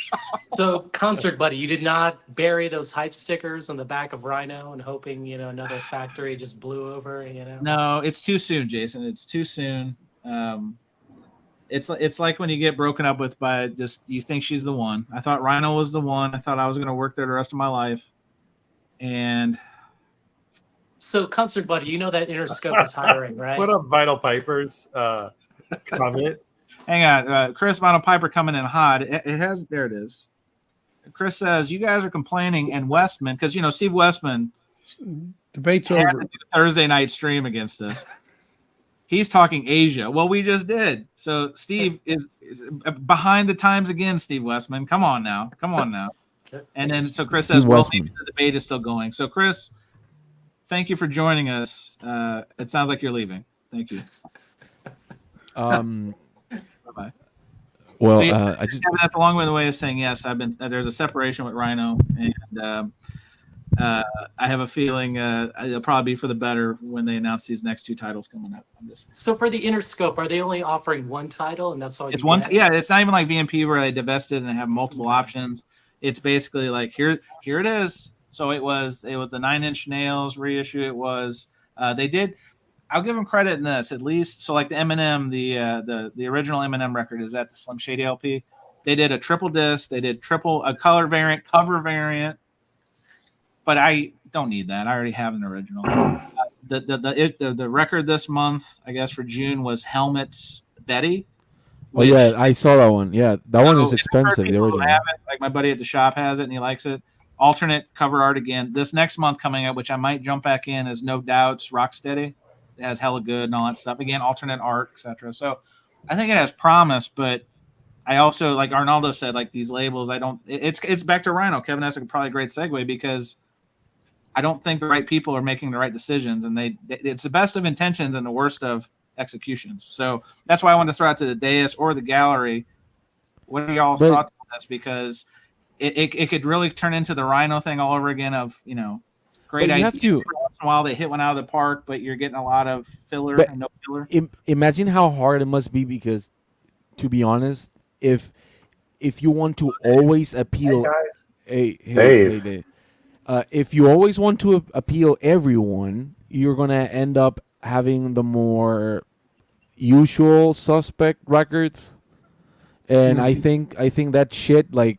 So, concert buddy, you did not bury those hype stickers on the back of Rhino and hoping another factory just blew over. No, it's too soon, Jason. It's too soon. It's like when you get broken up with by just you think she's the one. I thought Rhino was the one. I thought I was going to work there the rest of my life. And So, concert buddy, you know that Interscope is hiring, right? What up, Vinyl Pipers? Comment. Hang on. Chris Vinyl Piper coming in hot. It has, there it is. Chris says, you guys are complaining, and Westman, because, you know, Steve Westman Debate's had over. to do a Thursday night stream against us. He's talking Asia. Well, we just did. So Steve is behind the times again, Steve Westman. Come on now. And then so Chris Steve says, well, Westman. maybe the debate is still going. So Chris, thank you for joining us. It sounds like you're leaving. Thank you. Bye-bye. Well, So, yeah, I just that's a long way of saying yes. I've been there's a separation with Rhino, and I have a feeling it'll probably be for the better when they announce these next two titles coming up. So for the Interscope, are they only offering one title, and that's all? It's you one. get? Yeah, it's not even like VMP where they divested and have multiple options. It's basically like here it is. So it was the 9-inch nails reissue. It was they did. I'll give them credit in this at least. So like the Eminem, the original Eminem record is at the Slim Shady LP. They did a triple disc. They did a color variant, cover variant. But I don't need that. I already have an original. The record this month, I guess for June, was Helmet's Betty. oh yeah, I saw that one. Yeah, that one is So, expensive. The people who original. have it, like my buddy at the shop has it and he likes it. Alternate cover art again. This next month coming up, which I might jump back in, is No Doubts Rocksteady. It has Hella Good and all that stuff. Again, alternate art, etc. So I think it has promise, but I also, like Arnaldo said, like these labels, it's back to Rhino. Kevin, that's probably a great segue because I don't think the right people are making the right decisions, and it's the best of intentions and the worst of executions. So that's why I wanted to throw out to the dais or the gallery. What are y'all's thoughts on this? Because it could really turn into the Rhino thing all over again of, you know, great But you idea. have to- Every once in a while they hit one out of the park, but you're getting a lot of filler But and no filler. Imagine how hard it must be because, to be honest, if you want to always appeal, hey Dave. Dave. If you always want to appeal everyone, you're gonna end up having the more usual suspect records. And I think that shit like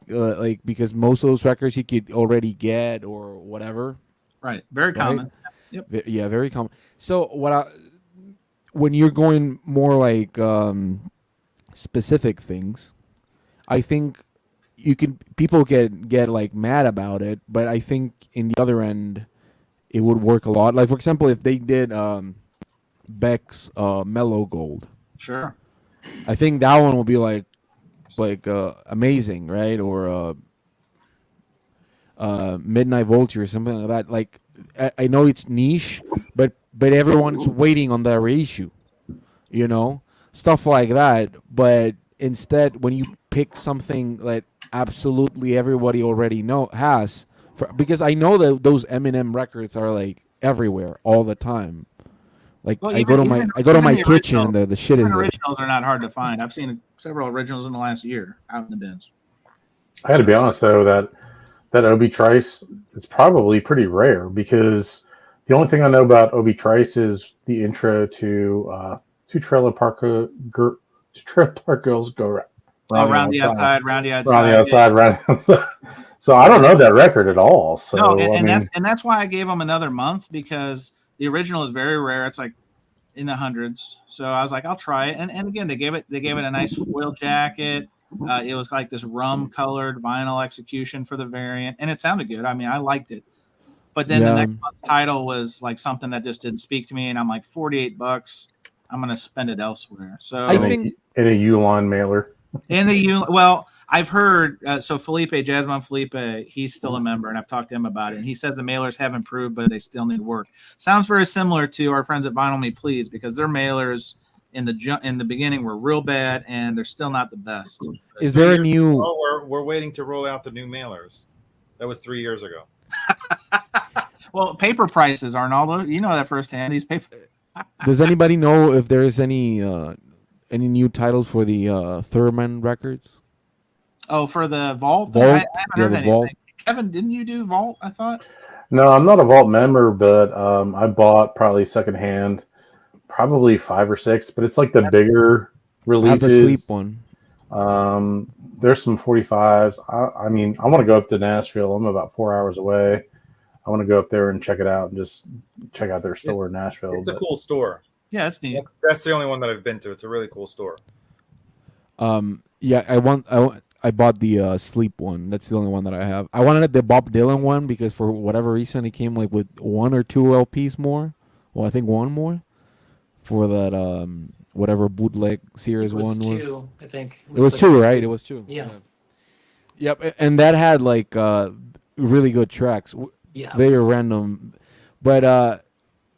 because most of those records you could already get or whatever. Right. Very common. Yep. Yeah, very common. So when you're going more like specific things, I think people get like mad about it, but I think in the other end it would work a lot. Like for example, if they did Beck's Mellow Gold, Sure. I think that one will be like amazing, right? Or Midnight Vulture or something like that. Like I know it's niche, but everyone's waiting on that reissue, you know, stuff like that. But instead, when you pick something that absolutely everybody already has, because I know that those Eminem records are like everywhere all the time. Like Well, I go to my the kitchen original- and the shit is even there. originals are not hard to find. I've seen several originals in the last year out in the bins. I got to be honest though that Obi Trice is probably pretty rare because the only thing I know about Obi Trice is the intro to Trailer Park Girls Go Round the outside, round the outside. Round the outside, round the outside. So I don't know that record at all. So No, I mean, that's why I gave them another month because the original is very rare. It's like in the hundreds. So I was like, I'll try it. And again, they gave it a nice foil jacket. It was like this rum colored vinyl execution for the variant, and it sounded good. I mean, I liked it. But then the next month's title was like something that just didn't speak to me, and I'm like, $48. I'm gonna spend it elsewhere. So I think in a Uline mailer. Well, I've heard so Jasmine Felipe, he's still a member, and I've talked to him about it. And he says the mailers have improved, but they still need work. Sounds very similar to our friends at Vinyl Me Please, because their mailers in the beginning were real bad, and they're still not the best. Is there a new? Oh, we're waiting to roll out the new mailers. That was 3 years ago. Well, paper prices, Arnaldo, you know that firsthand. These paper. Does anybody know if there is any new titles for the Thurman records? Oh, for the Vault? Vault? I haven't heard the anything. Vault. Kevin, didn't you do Vault, I thought? No, I'm not a Vault member, but I bought probably secondhand, probably 5 or 6. But it's like the bigger releases. I have the Sleep one. There's some 45s. I mean, I want to go up to Nashville. I'm about 4 hours away. I want to go up there and check it out and just check out their store in Nashville. It's a cool store. Yeah, that's neat. That's the only one that I've been to. It's a really cool store. Yeah, I bought the Sleep one. That's the only one that I have. I wanted the Bob Dylan one because for whatever reason it came like with 1 or 2 LPs more. Well, I think 1 more for that whatever bootleg series It was one was. 2, I think. It was like 2, right? It was 2. Yeah. Yep, and that had like really good tracks. Yes. Very random, but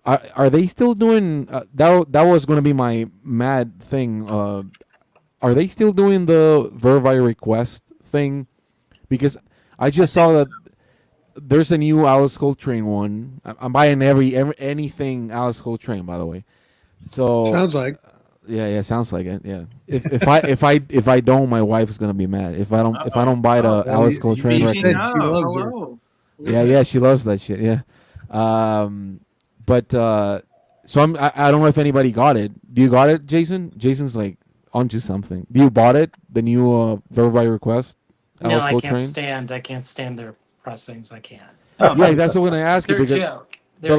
are they still doing that? That was going to be my mad thing. Are they still doing the Verify Request thing? Because I just saw that there's a new Alice Coltrane one. I'm buying anything Alice Coltrane, by the way. So Sounds like. yeah, sounds like it. Yeah. If I don't, my wife's gonna be mad. If I don't buy the Alice Coltrane you record. said she loves her. Hello. Yeah, she loves that shit. Yeah. But so I don't know if anybody got it. Do you got it, Jason? Jason's like onto something. Do you bought it? The new Verify Request? No, Alice I Coltrane? can't stand their pressings. I can't. Yeah, that's what I'm gonna ask you They're a because joke. the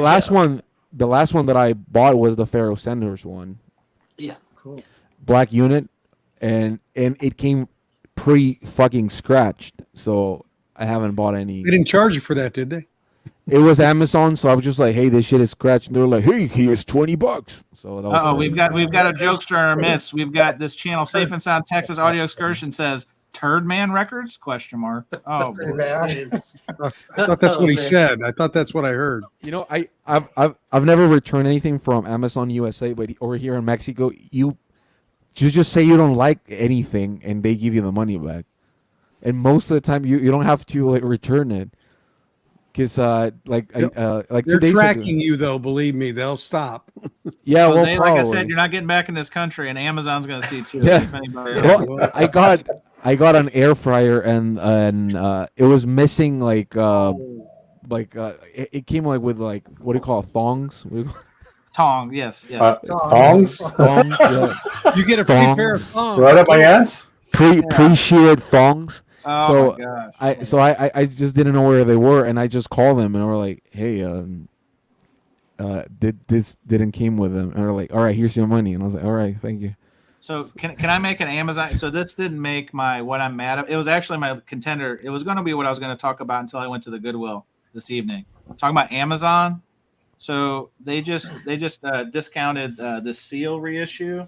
last one that I bought was the Pharaoh Sanders one, Yeah. Cool. Black Unit, and it came fucking scratched, so I haven't bought any. They didn't charge you for that, did they? It was Amazon, so I was just like, "Hey, this shit is scratched." And they were like, "Hey, here's $20." So that was Oh, we've got a jokester in our midst. We've got this channel, Safe and Sound Texas Audio Excursion, says Turd Man Records? Question mark. Oh, boy. I thought that's what he said. I thought that's what I heard. You know, I've never returned anything from Amazon USA, but over here in Mexico, you just say you don't like anything, and they give you the money back. And most of the time, you don't have to like return it, because like 2 They're days tracking ago. you, though. Believe me, they'll stop. Yeah, well, Jose, like I probably. said, you're not getting back in this country, and Amazon's going to see too. Yeah. If anybody Well, I got an air fryer and it was missing like it came like with like what do you call it, thongs? What do you call Tong, yes. Thongs? thongs? Yeah. You get a free pair of thongs. Right up my ass? Pre-sheared thongs. Oh So my gosh. I just didn't know where they were, and I just called them and they were like, "Hey, this didn't came with them." And they're like, "All right, here's your money." And I was like, "All right, thank you." So can I make an Amazon? So this didn't make my what I'm mad at. It was actually my contender. It was going to be what I was going to talk about until I went to the Goodwill this evening. Talking about Amazon. So they just discounted the Seal reissue.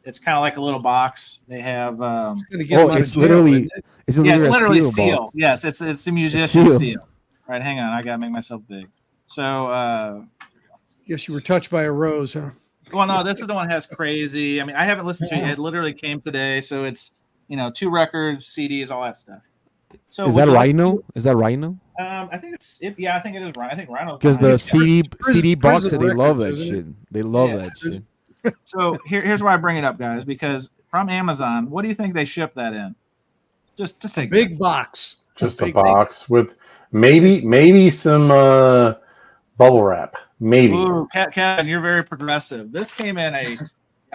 It's kind of like a little box. They have It's literally it's literally a Seal. ball. Yes, it's a musician Seal. Seal. All right, hang on. I gotta make myself big. So Guess you were touched by a rose, huh? well, no, this is the one that has Crazy. I mean, I haven't listened to it. It literally came today, so it's 2 records, CDs, all that stuff. So Is that Rhino? Is that Rhino? I think I think it is Rhino. I think Rhino. Because the CD box, Prison they love that Records, isn't shit. They love Yeah. that shit. So here's why I bring it up, guys, because from Amazon, what do you think they ship that in? Just take a Big guess. box. Just a Big, box with maybe some bubble wrap. Maybe. Ooh, Kevin, you're very progressive. This came in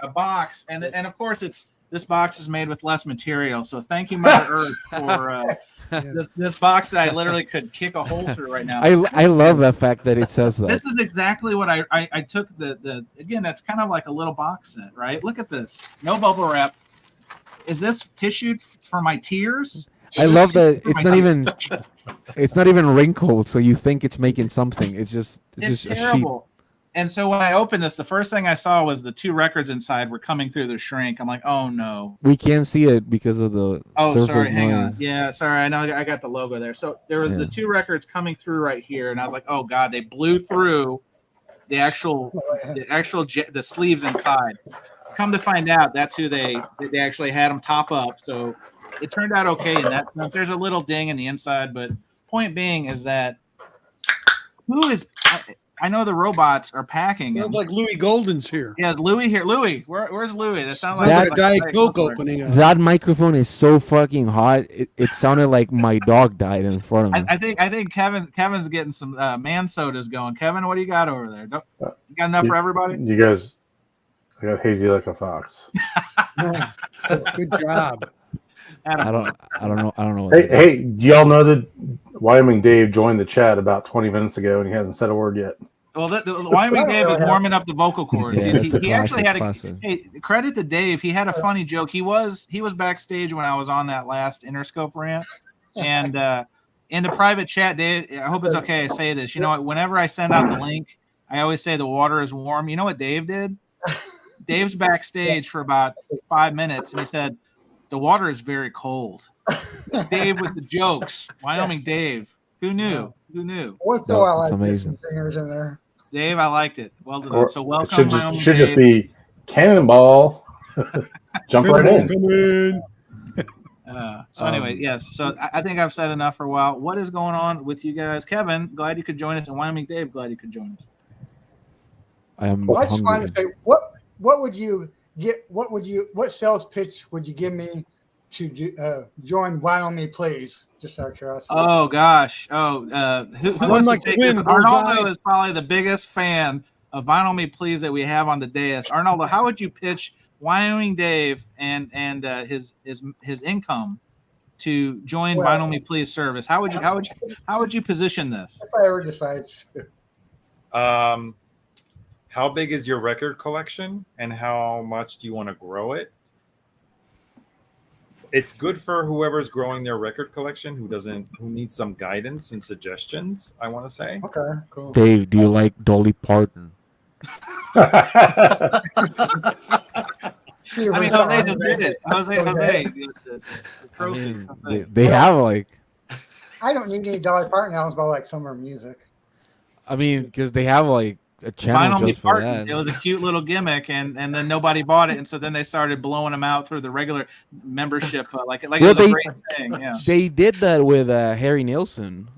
a box, and of course this box is made with less material. So thank you, Mother Earth, for this box that I literally could kick a hole through right now. I love the fact that it says that. This is exactly what I took the again. That's kind of like a little box set, right? Look at this. No bubble wrap. Is this tissued for my tears? I love that it's not even wrinkled, so you think it's making something. It's just a sheet. terrible. And so when I opened this, the first thing I saw was the 2 records inside were coming through the shrink. I'm like, oh no. We can't see it because of the surface Sorry, hang on. noise. Yeah, sorry. I know I got the logo there. So there was the 2 records coming through right here, and I was like, oh god, they blew through the actual the sleeves inside. Come to find out, that's who they actually had them top up. So it turned out okay in that sense. There's a little ding in the inside, but point being is that I know the robots are packing. Sounds like Louis Golden's here. Yeah, is Louis here? Louis, where's Louis? That sounds like Like a Diet Diet Coke Coke opening up. That microphone is so fucking hot. It sounded like my dog died in front of me. I think Kevin's getting some man sodas going. Kevin, what do you got over there? You got enough for everybody? You guys, I got hazy like a fox. Good job. I don't know. What Hey, do y'all know that Wyoming Dave joined the chat about 20 minutes ago and he hasn't said a word yet? Well, the Wyoming Dave was warming up the vocal cords. Yeah, that's a he actually had classic. Hey, credit to Dave. He had a funny joke. He was backstage when I was on that last Interscope rant, and in the private chat, Dave. I hope it's okay I say this. You know what? Whenever I send out the link, I always say the water is warm. You know what Dave did? Dave's backstage for about 5 minutes, and he said, "The water is very cold." Dave with the jokes. Wyoming Dave. Who knew? Who knew? Once in a while, That's I like amazing. some singers in there. Dave, I liked it. Well done. Or So it welcome, should Wyoming just Dave. be cannonball. Jump right in. So anyway, yes. So I think I've said enough for a while. What is going on with you guys? Kevin, glad you could join us, and Wyoming Dave, glad you could join us. I am Well, I just wanted hungry. to say, what would you get? What sales pitch would you give me to join Vinyl Me, please? Just out of curiosity. Oh gosh. Who One wants like to take twin, this? Arnaldo bullseye. is probably the biggest fan of Vinyl Me Please that we have on the dais. Arnaldo, how would you pitch Wyoming Dave and his income to join Well- Vinyl Me Please service? How would you position this? If I ever decide to. How big is your record collection, and how much do you want to grow it? It's good for whoever's growing their record collection who needs some guidance and suggestions, I want to say. Okay, cool. Dave, do you like Dolly Parton? She I mean, was Jose on, just right? did it. Jose. The I trophy. mean, Jose. they have like, I don't need any Dolly Parton albums, but I like some of her music. I mean, because they have like a channel Vinyl Me just for Parton. that. It was a cute little gimmick, and then nobody bought it, and so then they started blowing them out through the regular membership, like it was a great thing. Yeah. They did that with Harry Nilsson.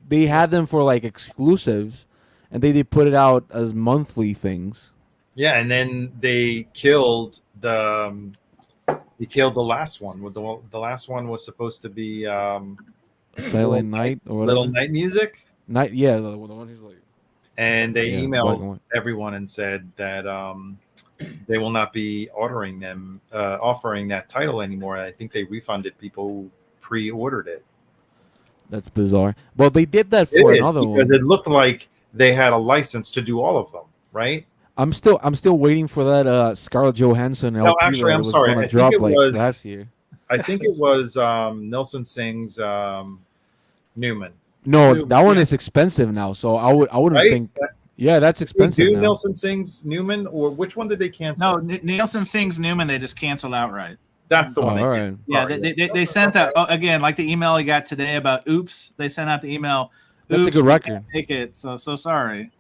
They had them for like exclusives, and they put it out as monthly things. Yeah, and then they killed the last one. With the last one was supposed to be Silent Night or whatever. Little Night Music, Night, yeah, the one who's like. and they Yeah, black and emailed white. everyone and said that they will not be offering that title anymore. I think they refunded people who pre-ordered it. That's bizarre. Well, they did that It for is another because one. it looked like they had a license to do all of them, right? I'm still waiting for that Scarlett Johansson LP No, actually, that I'm was sorry. gonna I think drop it like was- last year. I think it was Nelson Sings Newman. No, Newman, that one yeah. is expensive now. So I wouldn't Right? think. Yeah, that's Did expensive they do now. Nelson Sings Newman, or which one did they cancel? No, Nielsen Sings Newman. They just canceled outright. That's the Oh, one. They all canceled. right. Yeah, they sent that again, like the email I got today about "Oops." They sent out the email. That's a "Oops, good we record. can't Take it. So sorry.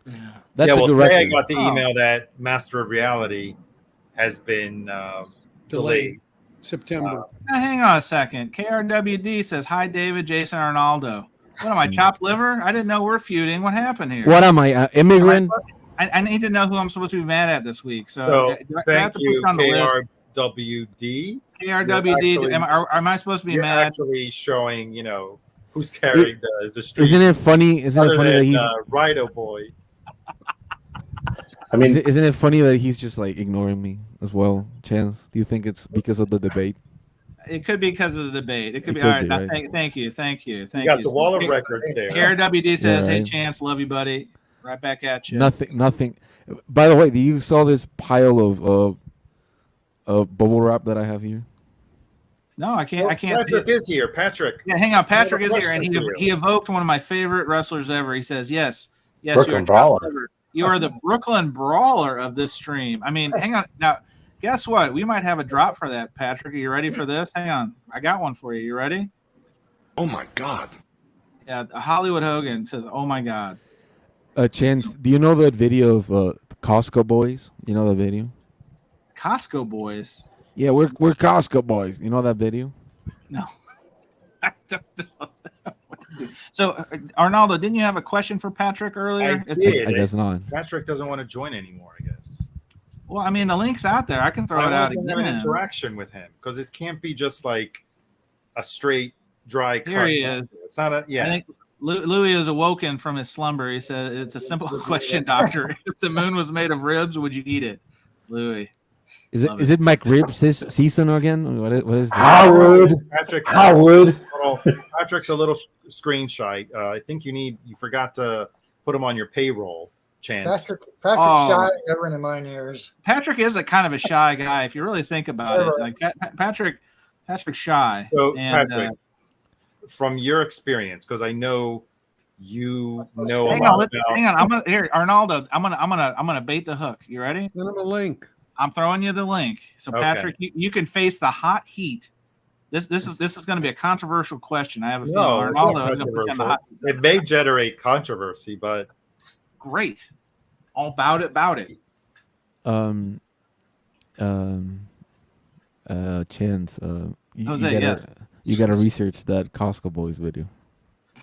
That's well, a good today record. I got the Oh. email that Master of Reality has been delayed. September. Now, hang on a second. KRWD says, "Hi, David, Jason, Arnaldo." What am I, chopped liver? I didn't know we're feuding. What happened here? What am I, immigrant? I need to know who I'm supposed to be mad at this week. So, So do I have thank to you, put on the list? KRWD. KRWD. You're Am I supposed to be You're mad? actually showing, who's carrying the street. Isn't it funny? Isn't other it funny that than, he's? Rido Boy. I mean, Isn't it funny that he's just like ignoring me as well? Chance, do you think it's because of the debate? It could be because of the debate. It could be. Could All right. be, Now, right. thank you. You got the wall of records there. KRWD says, Yeah, "Hey, right. Chance, love you, buddy." Right back at you. Nothing. By the way, do you saw this pile of bubble wrap that I have here? No, I can't. I can't see Patrick it. is here. Patrick. Yeah, hang on. Patrick is I have a here, and question for you. he evoked one of my favorite wrestlers ever. He says, "Yes, you Brooklyn are Brawler. You are the Brooklyn Brawler of this stream." I mean, hang on. Now, guess what? We might have a drop for that, Patrick. Are you ready for this? Hang on. I got one for you. You ready? Oh my God. Yeah, Hollywood Hogan says, "Oh my God." Chance, do you know that video of the Costco boys? You know the video? Costco boys. Yeah, we're Costco boys. You know that video? No, I don't know. So, Arnaldo, didn't you have a question for Patrick earlier? I did. I guess not. Patrick doesn't want to join anymore, I guess. Well, I mean, the link's out there. I can throw it I out want to have an again. interaction with him because it can't be just like a straight, dry cut. Here he is. It's not a I yeah. think Louis is awoken from his slumber. He said, "It's a simple question, doctor. If the moon was made of ribs, would you eat it?" Louis. Love Is it McRib season again? What is that? Howard. Patrick. Howard. Patrick's a little screen shy. I think you forgot to put them on your payroll. Chance. Patrick Oh. shy ever in my ears. Patrick is a kind of a shy guy if you really think about it. Like Patrick's shy. So and, Patrick, from your experience, because I know you know hang a lot on, about. hang on. I'm gonna here, Arnaldo. I'm gonna bait the hook. You ready? Send him a link. I'm throwing you the link. So Okay. Patrick, you can face the hot heat. This is going to be a controversial question. I have a feeling No, it's not Arnaldo is going to put you on the controversial. hot seat. It may generate controversy, but Great, all about it. Chance, Jose, yes. You gotta research that Costco Boys video.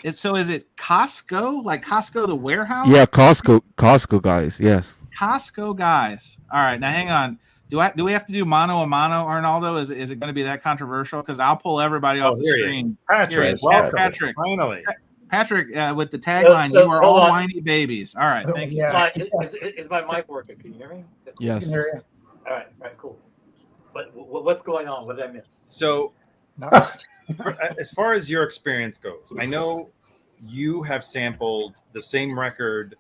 Is it Costco? Like Costco, the warehouse? Yeah, Costco guys. Yes. Costco guys. All right, now hang on. Do we have to do mano a mano, Arnaldo? Is it going to be that controversial? Because I'll pull everybody off the screen. Patrick, welcome. Finally. Patrick, with the tagline, So, you are hold all on. whiny babies. All right, thank you. Yeah. Is my mic working? Can you hear me? Yes. Can hear you. All right, cool. But what's going on? What did I miss? So, No. as far as your experience goes, I know you have sampled the same record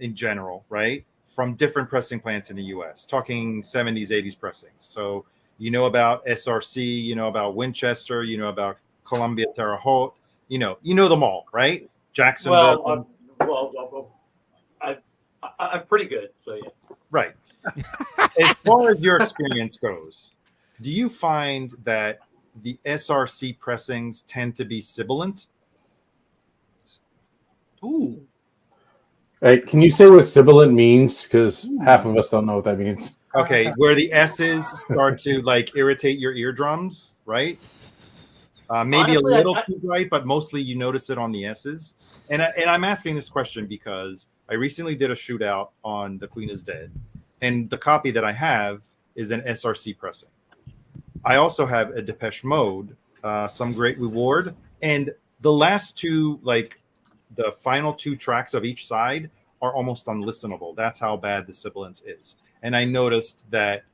in general, right? From different pressing plants in the U.S., talking 70s, 80s pressings. So you know about SRC, you know about Winchester, you know about Columbia Terre Haute, you know them all, right? Jacksonville. I'm pretty good, so yeah. Right. As far as your experience goes, do you find that the SRC pressings tend to be sibilant? Ooh. Hey, can you say what sibilant means? Because half of us don't know what that means. Okay, where the S's start to like irritate your eardrums, right? Maybe Honestly, a little too bright, but mostly you notice it on the S's. And I'm asking this question because I recently did a shootout on The Queen is Dead, and the copy that I have is an SRC pressing. I also have a Depeche Mode, Some Great Reward, and the last two, like the final two tracks of each side, are almost unlistenable. That's how bad the sibilance is. And I noticed that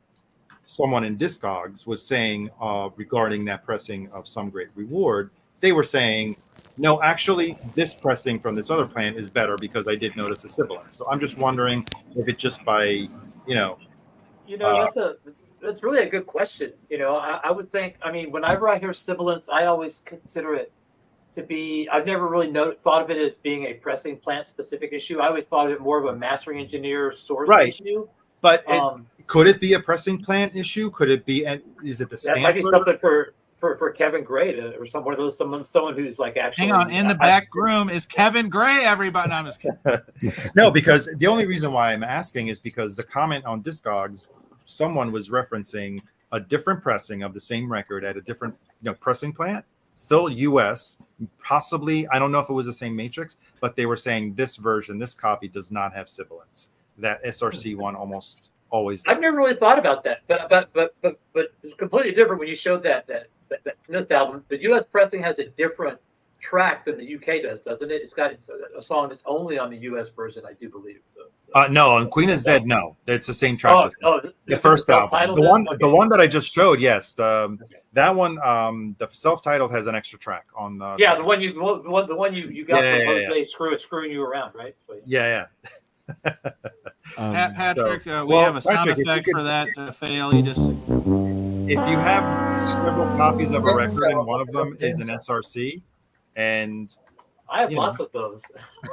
someone in Discogs was saying regarding that pressing of Some Great Reward, they were saying, no, actually, this pressing from this other plant is better because I did notice a sibilance. So I'm just wondering if it's just by, that's really a good question. I would think. I mean, whenever I hear sibilance, I always consider it to be. I've never really thought of it as being a pressing plant specific issue. I always thought of it more of a mastering engineer source issue. But could it be a pressing plant issue? Could it be? Is it the that might be something for Kevin Gray or someone who's like actually. Hang on, in the back room is Kevin Gray. Everybody, no, I'm just kidding. No, because the only reason why I'm asking is because the comment on Discogs, someone was referencing a different pressing of the same record at a different pressing plant, still US, possibly. I don't know if it was the same matrix, but they were saying this version, this copy does not have sibilance. That SRC one almost always does. I've never really thought about that, but it's completely different when you showed that this album. The U.S. pressing has a different track than the U.K. does, doesn't it? It's got a song that's only on the U.S. version, I do believe. No, on Queen is Dead, no, it's the same track. The first album, the one that I just showed, yes, that one, the self-titled has an extra track on. The one you got from Jose screwing you around, right? So, yeah. Patrick, we have a sound effect for that fail. You just if you have several copies of a record and one of them is an SRC, and I have lots of those.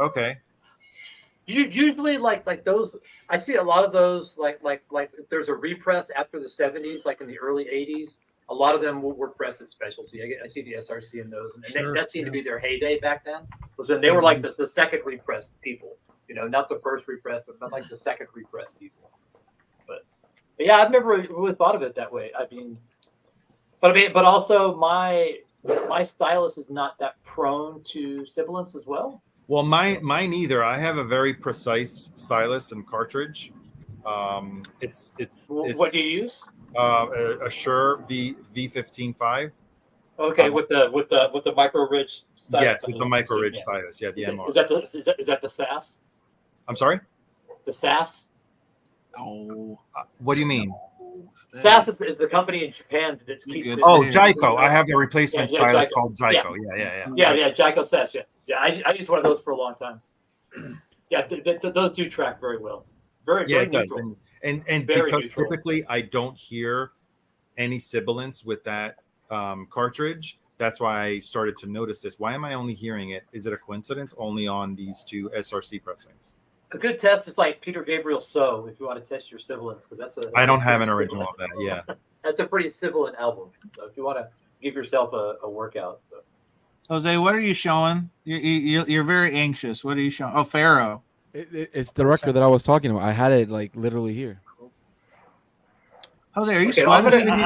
Okay. Usually, like those, I see a lot of those. Like if there's a repress after the 70s, like in the early 80s. A lot of them were pressed at specialty. I see the SRC in those, and that seemed to be their heyday back then. Was when they were like the second repressed people. Not the first repress, but like the second repress people. But yeah, I've never really thought of it that way. But also my stylus is not that prone to sibilance as well. Well, mine either. I have a very precise stylus and cartridge. It's what do you use? A Shure V15.5. Okay, with the micro ridge stylus. Yes, with the micro ridge stylus. Yeah, the MR. Is that the SAS? I'm sorry? The SAS? Oh. What do you mean? SAS is the company in Japan that keeps it. Oh, Jaiko. I have the replacement stylus called Jaiko. Yeah. Yeah, Jaiko SAS. Yeah, I used one of those for a long time. Yeah, those do track very well. Very, Yeah, very it does. neutral. And Very because neutral. typically I don't hear any sibilance with that cartridge, that's why I started to notice this. Why am I only hearing it? Is it a coincidence only on these two SRC pressings? A good test is like Peter Gabriel So, if you want to test your sibilance, because I don't have an original of that. Yeah. That's a pretty sibilant album. So if you want to give yourself a workout, so. Jose, what are you showing? You're very anxious. What are you showing? Oh, Pharaoh. It's the record that I was talking about. I had it like literally here. Jose, are you Okay, sweating? I'm What are you doing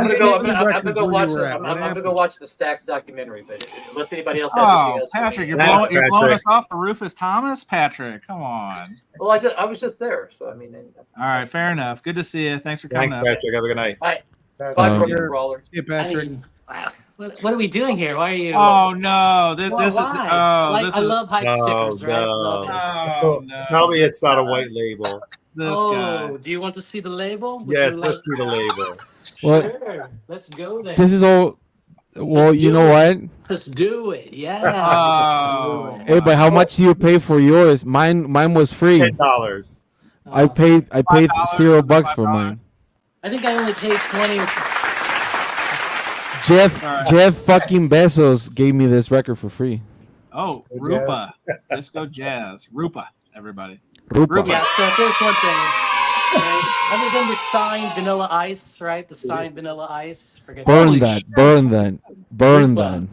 over there? I'm gonna go watch the Stax documentary. But unless anybody else has anything Oh, else, Patrick, you're Thanks, blowing us Patrick. off for Rufus Thomas, Patrick. Come on. well, I was just there, so I mean. All right, fair enough. Good to see you. Thanks for coming Thanks, up. Patrick. Have a good night. Bye. Bye, Bye, Peter. Crawler. Yeah, I Patrick. mean, wow. What are we doing here? Why are you? Oh no, this is why? Like, this I is love hype stickers, right? no. Love it. oh no. Tell me it's not a white label. This Oh, guy. do you want to see the label? Would Yes, you let's see the label. Well, Sure. Let's go there. this is all. Well, Let's you do know it. what? Let's do it. Yeah. Oh. Let's do Hey, it. but how much do you pay for yours? Mine was free. $10. I paid $5 $0 for $5. mine. I think I only paid 20 or Jeff fucking Bezos gave me this record for free. Oh, Rupa. Disco Jazz. Rupa, everybody. Rupa. Yeah, so there's one thing. Right? Other than the signed Vanilla Ice, right? The signed Vanilla Ice. Forget Burn Holy that. shit. Burn that. Burn Rupa. that.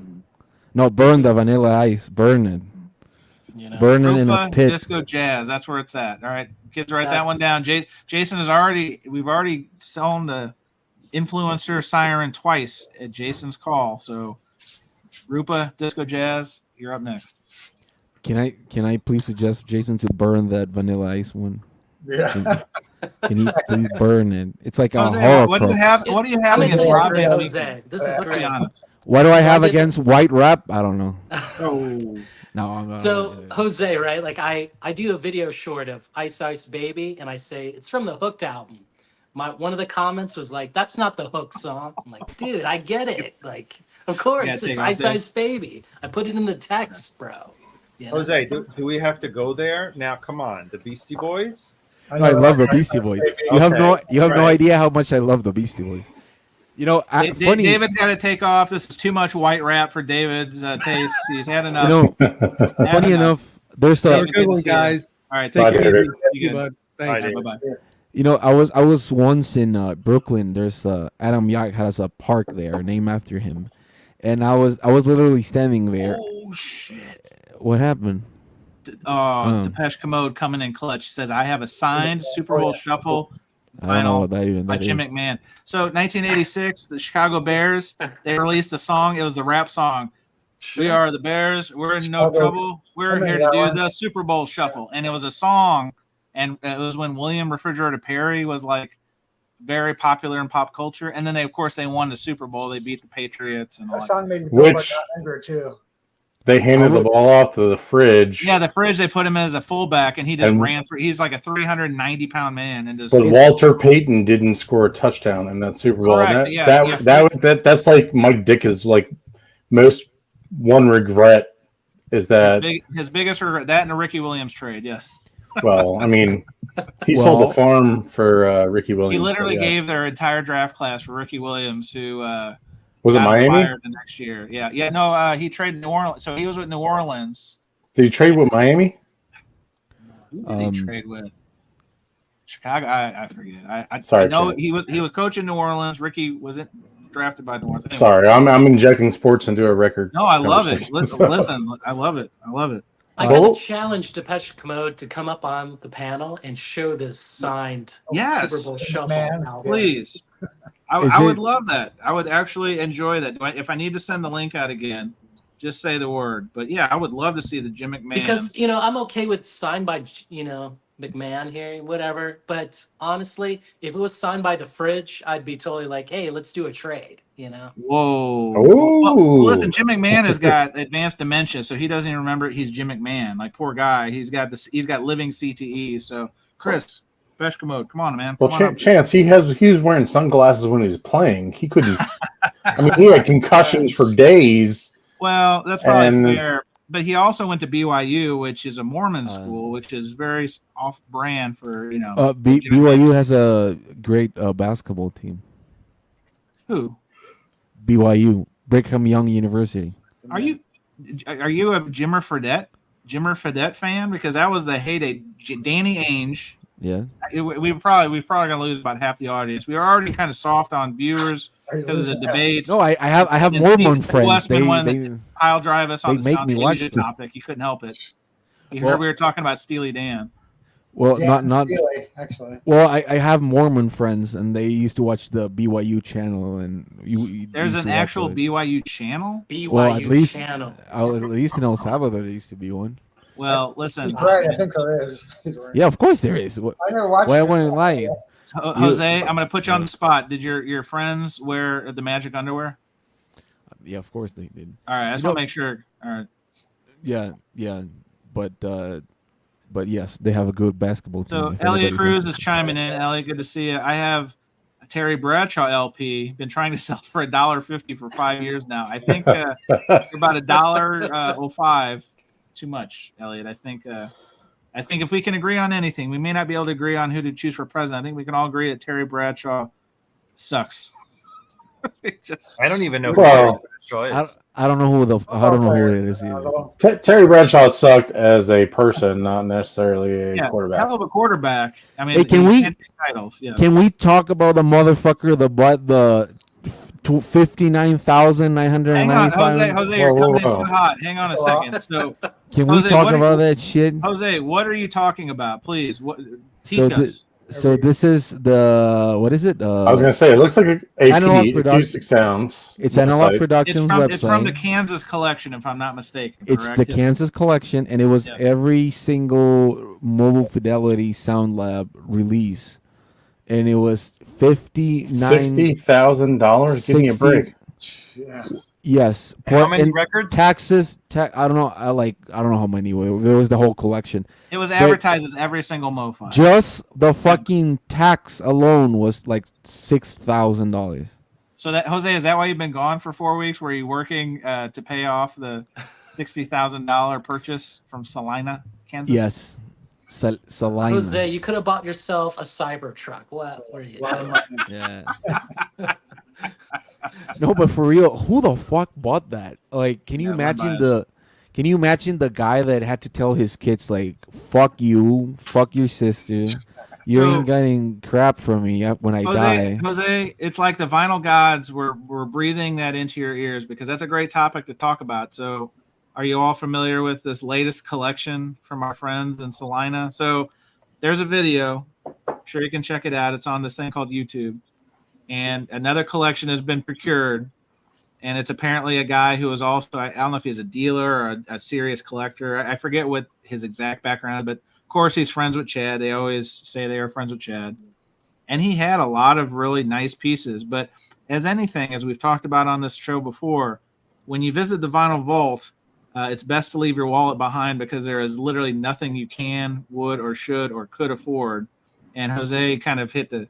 No, burn the Vanilla Ice. Burn it. You know? Burn it in a Rupa pit. Disco Jazz. That's where it's at. All right, kids, write that That's- one down. Jason we've already sown the influencer siren twice at Jason's call. So, Rupa Disco Jazz, you're up next. Can I please suggest Jason to burn that Vanilla Ice one? Yeah. Can he please burn it? It's like a Jose, horror. what do you have? What do you have Let me against tell you Rob something, Van Jose. Winkle? This is Let's be great. honest. What do I have I did- against white rap? I don't know. Oh, No, I'm not. So Jose, right? Like I do a video short of Ice Ice Baby, and I say it's from the Hooked album. One of the comments was like, "That's not the Hook song." I'm like, "Dude, I get it. Like, of course, Yeah, it's take Ice off Ice Baby. I put it in the text, bro." You know? Jose, do we have to go there? Now, come on. The Beastie Boys? I love the Beastie Boys. You have no Right. idea how much I love the Beastie Boys. You know, funny. David's got to take off. This is too much white rap for David's taste. He's had enough. You know, funny enough, there's Have a a good one, guys. All right, Bye, take it David. easy. Thank You you, good. bud. Thanks. Bye, Bye-bye. You know, I was once in Brooklyn. There's Adam Yacht has a park there named after him, and I was literally standing there. Oh shit! What happened? Depeche Commode coming in clutch. Says I have a signed Super Bowl shuffle I don't know vinyl what that even by that Jim is. McMahon. So 1986, the Chicago Bears, they released a song. It was the rap song. We are the Bears. We're in no trouble. We're here to do the Super Bowl shuffle. And it was a song. And it was when William Refrigerator Perry was like very popular in pop culture. And then of course they won the Super Bowl. They beat the Patriots and all That that. song made the Billboard Which- Top 100 too. They handed the ball off to the fridge. Yeah, the fridge, they put him as a fullback and he just And- ran through. He's like a 390-pound man. And just But Walter Payton didn't score a touchdown in that Super Bowl. Correct, And yeah, that's like Mike Dick is like most one regret is that his biggest regret, that and the Ricky Williams trade, yes. well, I mean, he Well- sold the farm for Ricky Williams. He literally but yeah. gave their entire draft class for Ricky Williams, who Was it got Miami? fired the next year. Yeah. No, he traded New Orleans. So he was with New Orleans. Did he trade with Miami? Who did he trade with? Chicago. I forget. I Sorry, know Chance. he was coaching New Orleans. Ricky wasn't drafted by New Orleans. Anyway. Sorry, I'm injecting sports into a record. No, I love it. conversation. Listen, I love it. I love it. I gotta challenge Depeche Commode to come up on the panel and show this signed Yes. Super Bowl shuffle Man. album. Please. Is I would it- love that. I would actually enjoy that. If I need to send the link out again, just say the word. But yeah, I would love to see the Jim McMahon. Because I'm okay with signed by McMahon here, whatever. But honestly, if it was signed by the Fridge, I'd be totally like, hey, let's do a trade. Whoa. Ooh. Well, listen, Jim McMahon has got advanced dementia, so he doesn't even remember he's Jim McMahon. Like, poor guy. He's got living CTE. So, Chris, Besh Commode, come on, man. Well, Come on up. Chance, he was wearing sunglasses when he was playing. He couldn't. I mean, he had concussions for days. Well, that's probably And- fair. but he also went to BYU, which is a Mormon school, which is very off-brand for BYU has a great basketball team. Who? BYU, Brigham Young University. Are you a Jimmer Fredette fan? Because that was the heyday. Danny Ainge. Yeah. We're probably gonna lose about half the audience. We were already kind of soft on viewers because of the debates. No, I have Mormon friends. They pile drive us on make me watch Asia them. topic. You couldn't help it. You heard we were talking about Steely Dan. Well, Dan not Steely, actually. Well, I have Mormon friends, and they used to watch the BYU channel, and there's an actual BYU channel. BYU channel. At least in El Salvador, there used to be one. Well, listen. He's right. I think there is. Yeah, of course there is. I never watched. Why wouldn't I lie? Jose, I'm going to put you on the spot. Did your friends wear the magic underwear? Yeah, of course they did. All right, I just want to make sure. All right. Yeah, but yes, they have a good basketball team. So Elliot Cruz is chiming in. Elliot, good to see you. I have a Terry Bradshaw LP. Been trying to sell for $1.50 for 5 years now. I think about $1.05. Too much, Elliot. I think if we can agree on anything, we may not be able to agree on who to choose for president. I think we can all agree that Terry Bradshaw sucks. I don't even know who Terry Bradshaw is. I don't know who it is either. Terry Bradshaw sucked as a person, not necessarily a quarterback. Hell of a quarterback. I mean, hey, can we talk about the motherfucker that bought the 59,995? Jose, you're coming in too hot. Hang on a second. So, can we talk about that shit? Jose, what are you talking about? Please, So this is the what is it? I was gonna say it looks like a Analog Acoustic Sounds. It's Analog Productions website. It's from the Kansas collection, if I'm not mistaken. It's the Kansas collection, and it was every single Mobile Fidelity Sound Lab release, and it was $60,000. Give me a break. Yeah. Yes. How many records? Taxes. I don't know. I don't know how many. There was the whole collection. It was advertised as every single MoFi. Just the fucking tax alone was like $6,000. So that Jose, is that why you've been gone for 4 weeks? Were you working to pay off the $60,000 purchase from Salina, Kansas? Yes. Salina. Jose, you could have bought yourself a Cybertruck. What were you doing? Yeah. No, but for real, who the fuck bought that? Like, can you imagine the guy that had to tell his kids like, "Fuck you, fuck your sister, you ain't getting crap from me when I die." Jose, it's like the vinyl gods were breathing that into your ears because that's a great topic to talk about. So, are you all familiar with this latest collection from our friends in Salina? So, there's a video. I'm sure you can check it out. It's on this thing called YouTube. And another collection has been procured, and it's apparently a guy who is also, I don't know if he's a dealer or a serious collector. I forget what his exact background is, but of course he's friends with Chad. They always say they are friends with Chad. And he had a lot of really nice pieces. But as anything, as we've talked about on this show before, when you visit the Vinyl Vault, it's best to leave your wallet behind because there is literally nothing you can, would, or should, or could afford. And Jose kind of hit the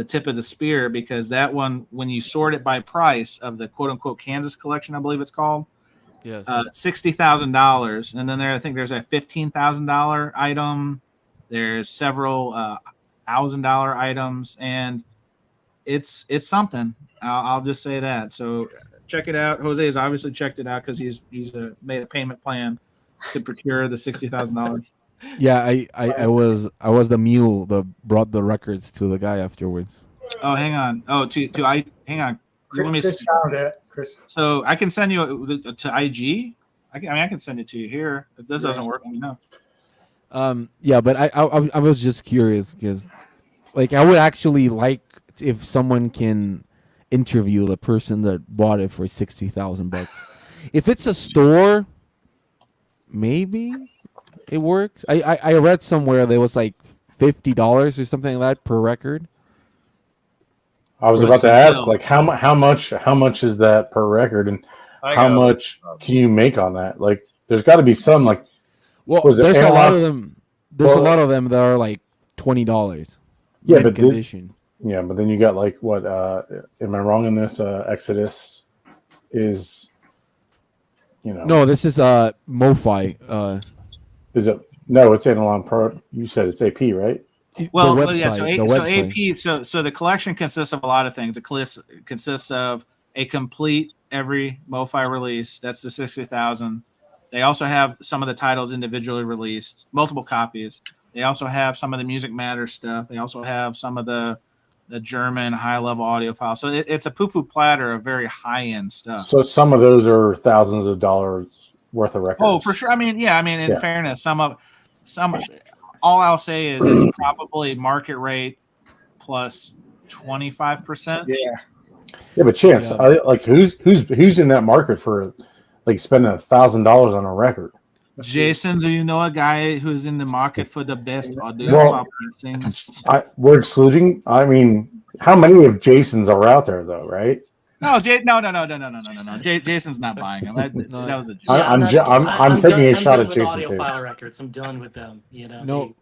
tip of the spear because that one, when you sort it by price of the quote unquote Kansas collection, I believe it's called, yes, $60,000, and then I think there's a $15,000 item. There's several $1,000 items, and it's something. I'll just say that. So check it out. Jose has obviously checked it out because he's made a payment plan to procure the $60,000. Yeah, I was the mule that brought the records to the guy afterwards. Oh, hang on. Oh, hang on. Let me Chris found it. Chris. So I can send you to IG. I can send it to you here. If this doesn't work, let me know. Yeah, but I was just curious because, like, I would actually like if someone can interview the person that bought it for $60,000. If it's a store, maybe it works. I read somewhere there was like $50 or something like that per record. I was about to ask, like, how much is that per record, and how much can you make on that? Like, there's got to be some, like, there's a lot of them. There's a lot of them that are like $20. Yeah, but condition. But then you got like what? Am I wrong in this? Exodus is No, this is MoFi. Is it? No, it's Analog Pro. You said it's AP, right? Well, the well, yeah. So, website, so website. AP. So the collection consists of a lot of things. It consists of a complete every MoFi release. That's the 60,000. They also have some of the titles individually released, multiple copies. They also have some of the Music Matter stuff. They also have some of the German high-level audio files. So it's a poo-poo platter of very high-end stuff. So some of those are thousands of dollars worth of records. Oh, for sure. I mean, yeah. I mean, in fairness, some. All I'll say is it's probably market rate plus 25%. Yeah. Yeah, but Chance, who's in that market for like spending $1,000 on a record? Jason, do you know a guy who's in the market for the best audio Well, sings? we're excluding. I mean, how many of Jasons are out there though, right? No, no. Jason's not buying them. That was a joke. I'm taking a shot at Jason audio too. file records. I'm done with them. No,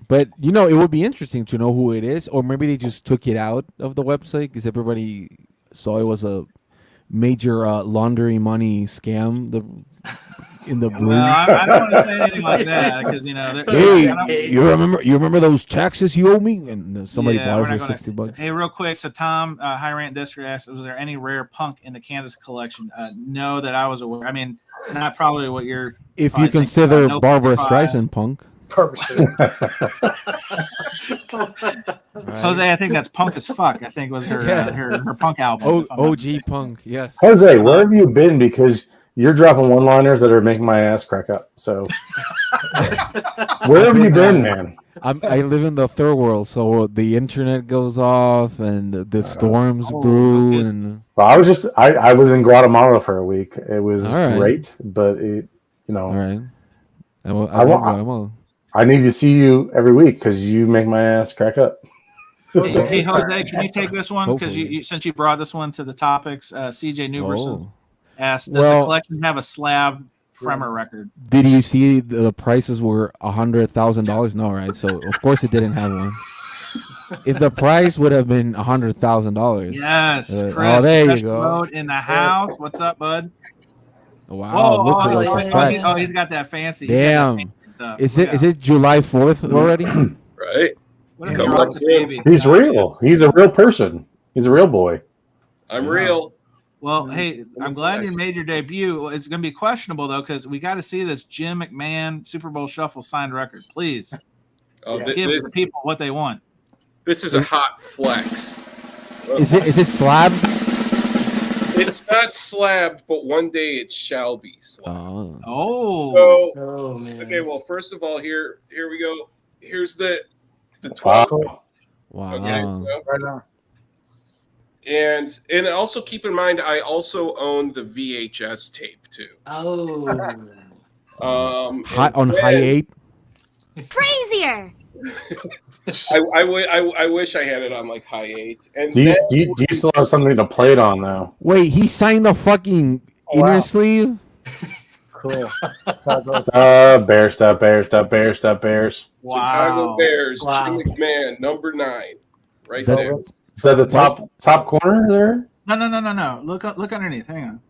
but it would be interesting to know who it is, or maybe they just took it out of the website because everybody saw it was a major laundering money scam. In the Well, I don't want to say anything like that because hey, you remember those taxes you owe me? And somebody bought it for $60. Hey, real quick. So Tom, High Rant Disc asked, was there any rare punk in the Kansas collection? No, that I was aware. I mean, not probably what you're. If you consider Barbara Streisand punk. Jose, I think that's punk as fuck. I think was her punk album. OG punk, yes. Jose, where have you been? Because you're dropping one-liners that are making my ass crack up. So, where have you been, man? I live in the third world, so the internet goes off and the storms brew. Okay. And well, I was in Guatemala for a week. It was great, but all right. I need to see you every week because you make my ass crack up. Hey, Jose, can you take this one? Because since you brought this one to the topics, CJ Newberson asked, does the collection have a slab Fremer record? Did you see the prices were $100,000? No, right? So of course it didn't have one. If the price would have been $100,000, yes, Chris. There you go. Road in the house. What's up, bud? Wow, look at those effects. Oh, he's got that fancy. Damn. Is it July 4th already? Right. He's real. He's a real person. He's a real boy. I'm real. Well, hey, I'm glad you made your debut. It's going to be questionable, though, because we got to see this Jim McMahon Super Bowl Shuffle signed record. Please give the people what they want. This is a hot flex. Is it slab? It's not slabbed, but one day it shall be slabbed. Oh, man. Okay, well, first of all, here we go. Here's the 12. Wow. Okay, so, Right on. and also keep in mind, I also own the VHS tape too. Oh. On high 8. Crazier. I wish I had it on like high 8. And do you still have something to play it on now? Wait, he signed the fucking inner sleeve? Cool. Bears. wow. Chicago Bears, Wow. Jim McMahon, number 9, right That's- there. Is that the top corner there? No. Look underneath. Hang on.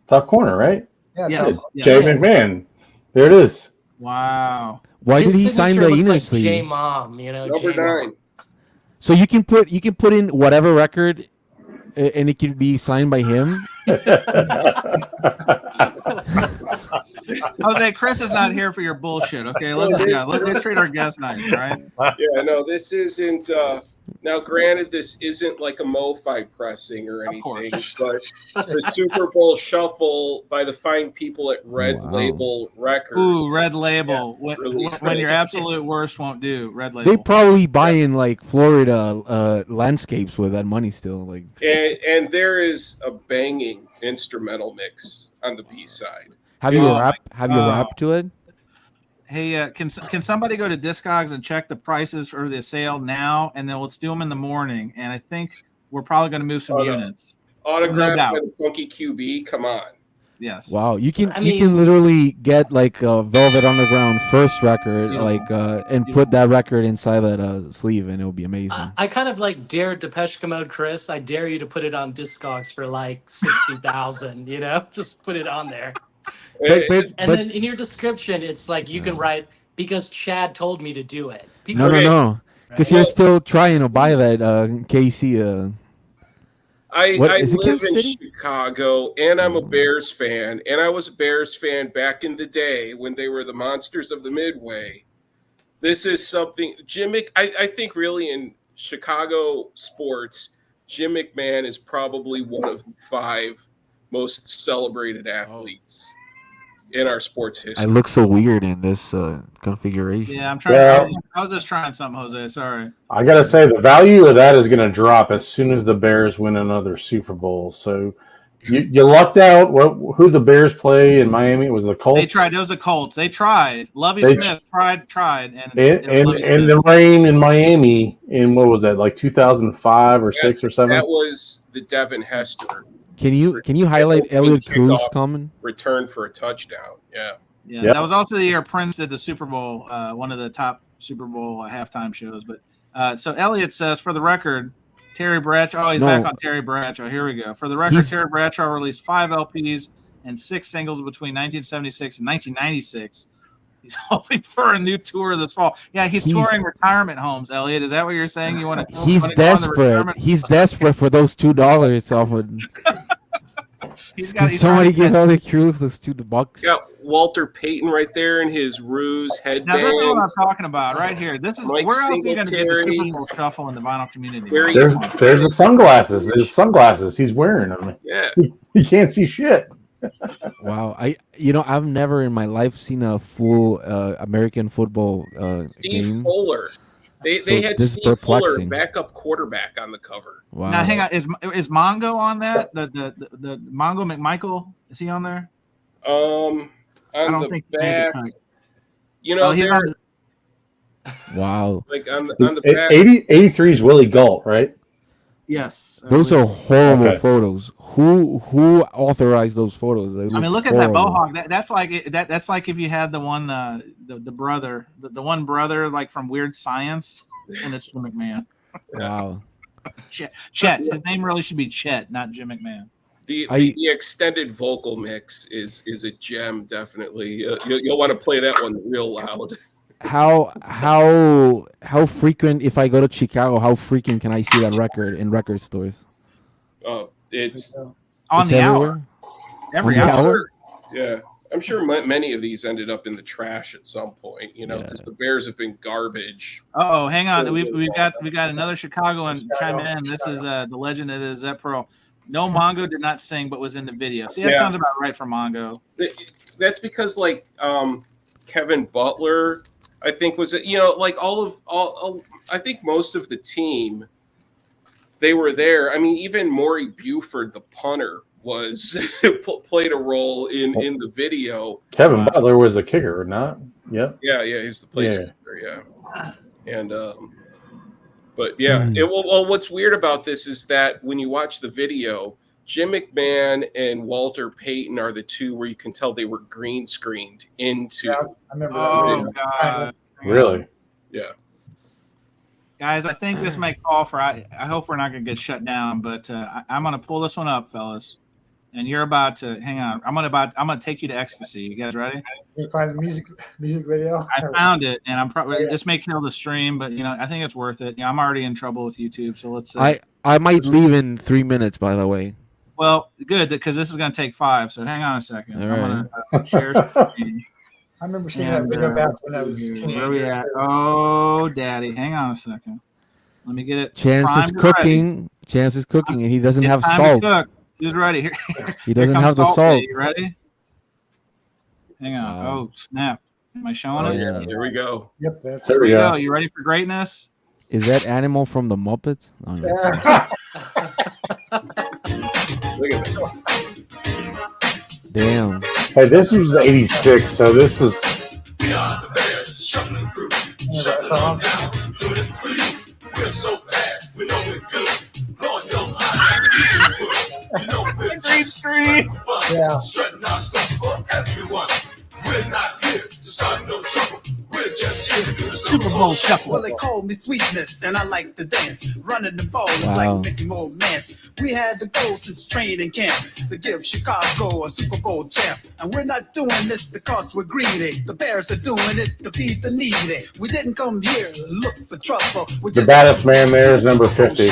Top corner, right? Yeah. Yes. Jay McMahon. There it is. Wow. Why His did he sign the signature looks inner like sleeve? J-Mom, Number J-Mom. 9. So you can put in whatever record, and it can be signed by him. Jose, Chris is not here for your bullshit. Okay, let's treat our guests nice, right? Yeah, no, this isn't. Now, granted, this isn't like a MoFi pressing or anything, but the Super Bowl Shuffle by the fine people at Red Label Records. Ooh, Red Label. Yeah. When your absolute worst won't do, Red Label. They probably buy in like Florida landscapes with that money still. Like, and there is a banging instrumental mix on the B side. have you rap to it? Hey, can somebody go to Discogs and check the prices for the sale now, and then let's do them in the morning. And I think we're probably going to move some units. Autographed No by the Funky QB. Come on. Yes. Wow, you can literally get like a Velvet Underground first record, and put that record inside that sleeve, and it will be amazing. I kind of like dare Depeche Mode, Chris. I dare you to put it on Discogs for like 60,000. Just put it on there. And then in your description, it's like you can write because Chad told me to do it. No. Because you're still trying to buy that KC. I Is it live Kansas in City? Chicago, and I'm a Bears fan, and I was a Bears fan back in the day when they were the monsters of the Midway. This is something I think really in Chicago sports, Jim McMahon is probably one of the 5 most celebrated athletes in our sports history. I look so weird in this configuration. Yeah, I'm trying. I was just trying something, Jose. Sorry. I gotta say the value of that is going to drop as soon as the Bears win another Super Bowl. So you lucked out. Who the Bears play in Miami? It was the Colts. They tried. It was the Colts. They tried. Lovie Smith tried, and the rain in Miami in what was that, like 2005 or 6 or 7? That was the Devin Hester. Can you highlight Elliot Cruz coming? Return for a touchdown. Yeah. Yeah. That was also the year Prince did the Super Bowl, one of the top Super Bowl halftime shows. But so Elliot says, for the record, Terry Bradshaw. Oh, he's back on Terry Bradshaw. Here we go. For the record, Terry Bradshaw released 5 LPs and 6 singles between 1976 and 1996. He's hoping for a new tour this fall. Yeah, he's touring retirement homes. Elliot, is that what you're saying? You want to? He's desperate. He's desperate for those $2 off of. Somebody give Elliot Cruz those $2. Got Walter Payton right there in his ruse headband. Now, this is what I'm talking about right here. This is where else are you going to get the Super Bowl shuffle in the vinyl community? There's the sunglasses. There's sunglasses. He's wearing them. Yeah, he can't see shit. Wow, I've never in my life seen a full American football Steve game. Fuller. They had Steve Fuller, backup quarterback, on the cover. Wow. Now hang on, is Mongo on that? The Mongo McMichael, is he on there? On the back, wow. Like on the back. 83 is Willie Gault, right? Yes. Those are horrible photos. Who authorized those photos? I mean, look at that mohawk. That's like if you had the one the brother, the one brother like from Weird Science, and it's Jim McMahon. Wow. Chet. His name really should be Chet, not Jim McMahon. The extended vocal mix is a gem, definitely. You'll want to play that one real loud. How frequent, if I go to Chicago, how frequent can I see that record in record stores? Oh, it's on the hour. Every hour. Yeah, I'm sure many of these ended up in the trash at some point. Because the Bears have been garbage. Oh, hang on. We got another Chicagoan chime in. This is the legend that is Zep Pearl. No, Mongo did not sing, but was in the video. See, that sounds about right for Mongo. That's because Kevin Butler, I think, was all I think most of the team, they were there. I mean, even Maury Buford, the punter, was played a role in the video. Kevin Butler was the kicker, or not? Yeah. Yeah, he's the place kicker. Yeah, and but yeah, what's weird about this is that when you watch the video, Jim McMahon and Walter Payton are the two where you can tell they were green screened into. Yeah, I remember that. Oh, God. Really? Yeah. Guys, I think this may call for. I hope we're not going to get shut down, but I'm going to pull this one up, fellas. And you're about to hang on. I'm going to take you to ecstasy. You guys ready? You find the music video. I found it, and I'm probably this may kill the stream, but I think it's worth it. I'm already in trouble with YouTube, so let's. I might leave in 3 minutes. By the way. Well, good, because this is going to take 5. So hang on a second. All I'm going to share screen. I remember seeing that video back when I was a teenager. Where we at? Oh, daddy. Hang on a second. Let me get it. Chance is cooking. Chance is cooking, and he doesn't have salt. He's ready. Here. He doesn't have the salt. You ready? Hang on. Wow. Oh, snap. Am I showing it? Yeah. Here we go. Yep, that's There we go. You ready for greatness? Is that animal from the Muppets? Oh, no. Look at that. Damn. Hey, this was 86, so this is. We're so bad, we know we're good. Blowing your mind. Green screen. Yeah. Strutting our stuff for everyone. We're not here to start no trouble. We're Super Bowl shuffle. Well, they call me Sweetness, and I like to dance. Running the ball is like Mickey Moore Mance. We had the goal since training camp to give Chicago a Super Bowl champ. And we're not doing this because we're greedy. The Bears are doing it to feed the needy. We didn't come here to look for trouble. The baddest man there is number 50.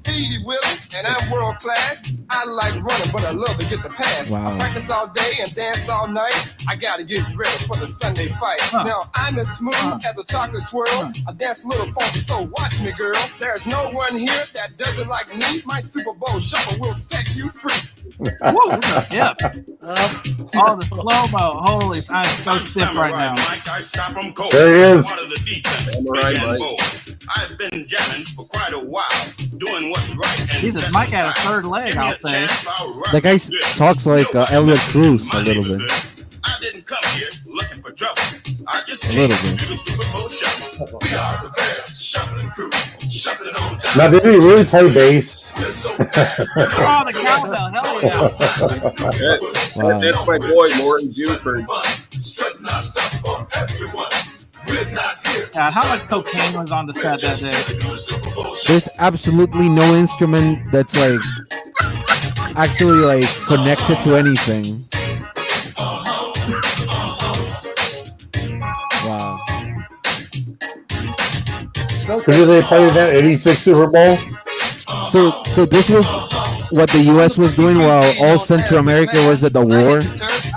Speedy Willie, and I'm world class. I like running, but I love to get the pass. Wow. I practice all day and dance all night. I gotta get ready for the Sunday fight. Now I'm as smooth as a chocolate swirl. I dance a little funky, so watch me, girl. There's no one here that does it like me. My Super Bowl shuffle will set you free. Woo, yeah. Oh, the slow-mo. Holy, I'm so stiff right now. There he is. I've been jamming for quite a while, doing what's right. Jesus, Mike had a third leg, I'll say. That guy talks like Elliot Cruz a little bit. I didn't come here looking for trouble. I just A came little to bit. do the Super Bowl shuffle. We are the Bears, shuffling crew, shuffling on down. Now, did he really play bass? Oh, the cowbell. Hell yeah. That's my boy, Morton Buford. Strutting our stuff for everyone. We're not here. God, how much cocaine was on the set that day? There's absolutely no instrument that's like actually like connected to anything. Wow. Who did they play that 86 Super Bowl? So this was what the U.S. was doing while all Central America was at the war.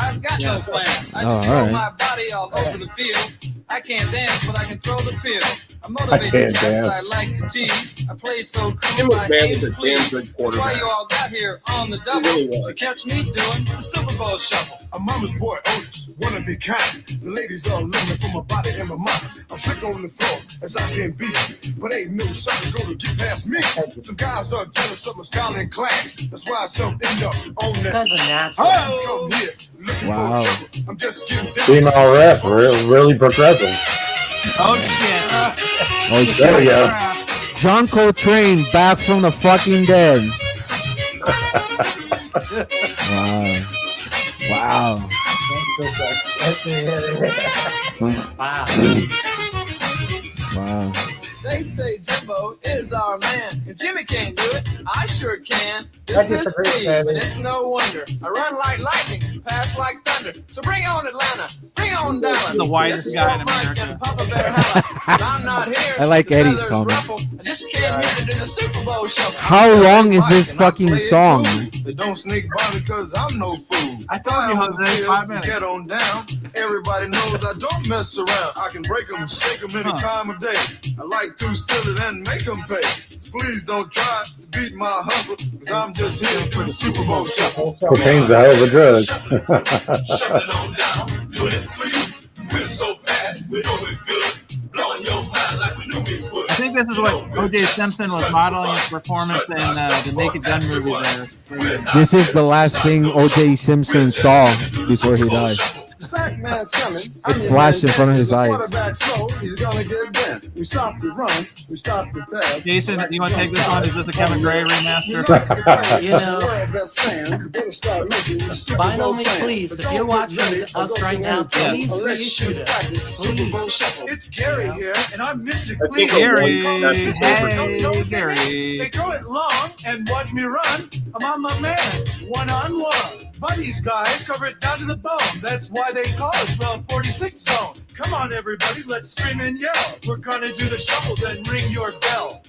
I've got no plan. I Oh, just all throw right. my body all over the field. I can't dance, but I can throw the field. I'm I motivated, can't guys. dance. I like to tease. I play so cool. Jim I McMahon aim is a to damn please. good That's why quarterback. you all got here on the double really was. to catch me doing the Super Bowl shuffle. A mama's boy, Otis, wanna be kind. The ladies all looking for my body and my mind. I'm slick on the floor as I can be, but ain't no sucker gonna get past me. Some guys are jealous of my style and class. That's why some end up on that. That's a natural. Come here, looking Wow. for trouble. I'm just getting down. Female rep, really progressive. Oh, shit. Oh, There we go. John Coltrane back from the fucking dead. Wow. Wow. Wow. Wow. They say Jimbo is our man. If Jimmy can't do it, I sure can. I This is disagree, Steve, Sandy. and it's no wonder. I run like lightning, pass like thunder. So bring on Atlanta, bring on Dallas. The whitest This is guy for in Mike America. and Papa Bear Holla. 'Cause I'm not here. I like to Eddie's feathers comment. ruffle. I just came here to do the Super Bowl shuffle. How long is this fucking song? They don't sneak by because I'm no fool. I told you, Jose, 5 minutes. Get on down. Everybody knows I don't mess around. I can break them, shake them any time of day. I like to steal it and make them pay. So please don't try to beat my hustle, because I'm just here for the Super Bowl shuffle. Cocaine's a hell of a drug. Shuffling on down, doing it for you. We're so bad, we know we're good. Blowing your mind like we knew we would. I think this is what O.J. Simpson was modeling his performance in the Naked Gun movie there. This is the last thing O.J. Simpson saw before he died. The sack man's coming. It flashed in front of his eyes. Quarterback slow, he's gonna get bent. We stop the run, we stop the pass. Jason, do you want to take this one? Is this a Kevin Gray remaster? You know, by no means, please, if you're watching us right now, please reissue this. Please. It's Gary here, and I'm Mr. I think Gary, Gary. hey, Gary. They throw it long and watch me run. I'm on my man, one-on-one. Buddies, guys, cover it down to the bone. That's why they call us the 46 zone. Come on, everybody, let's scream and yell. We're gonna do the shuffle, then ring your bell.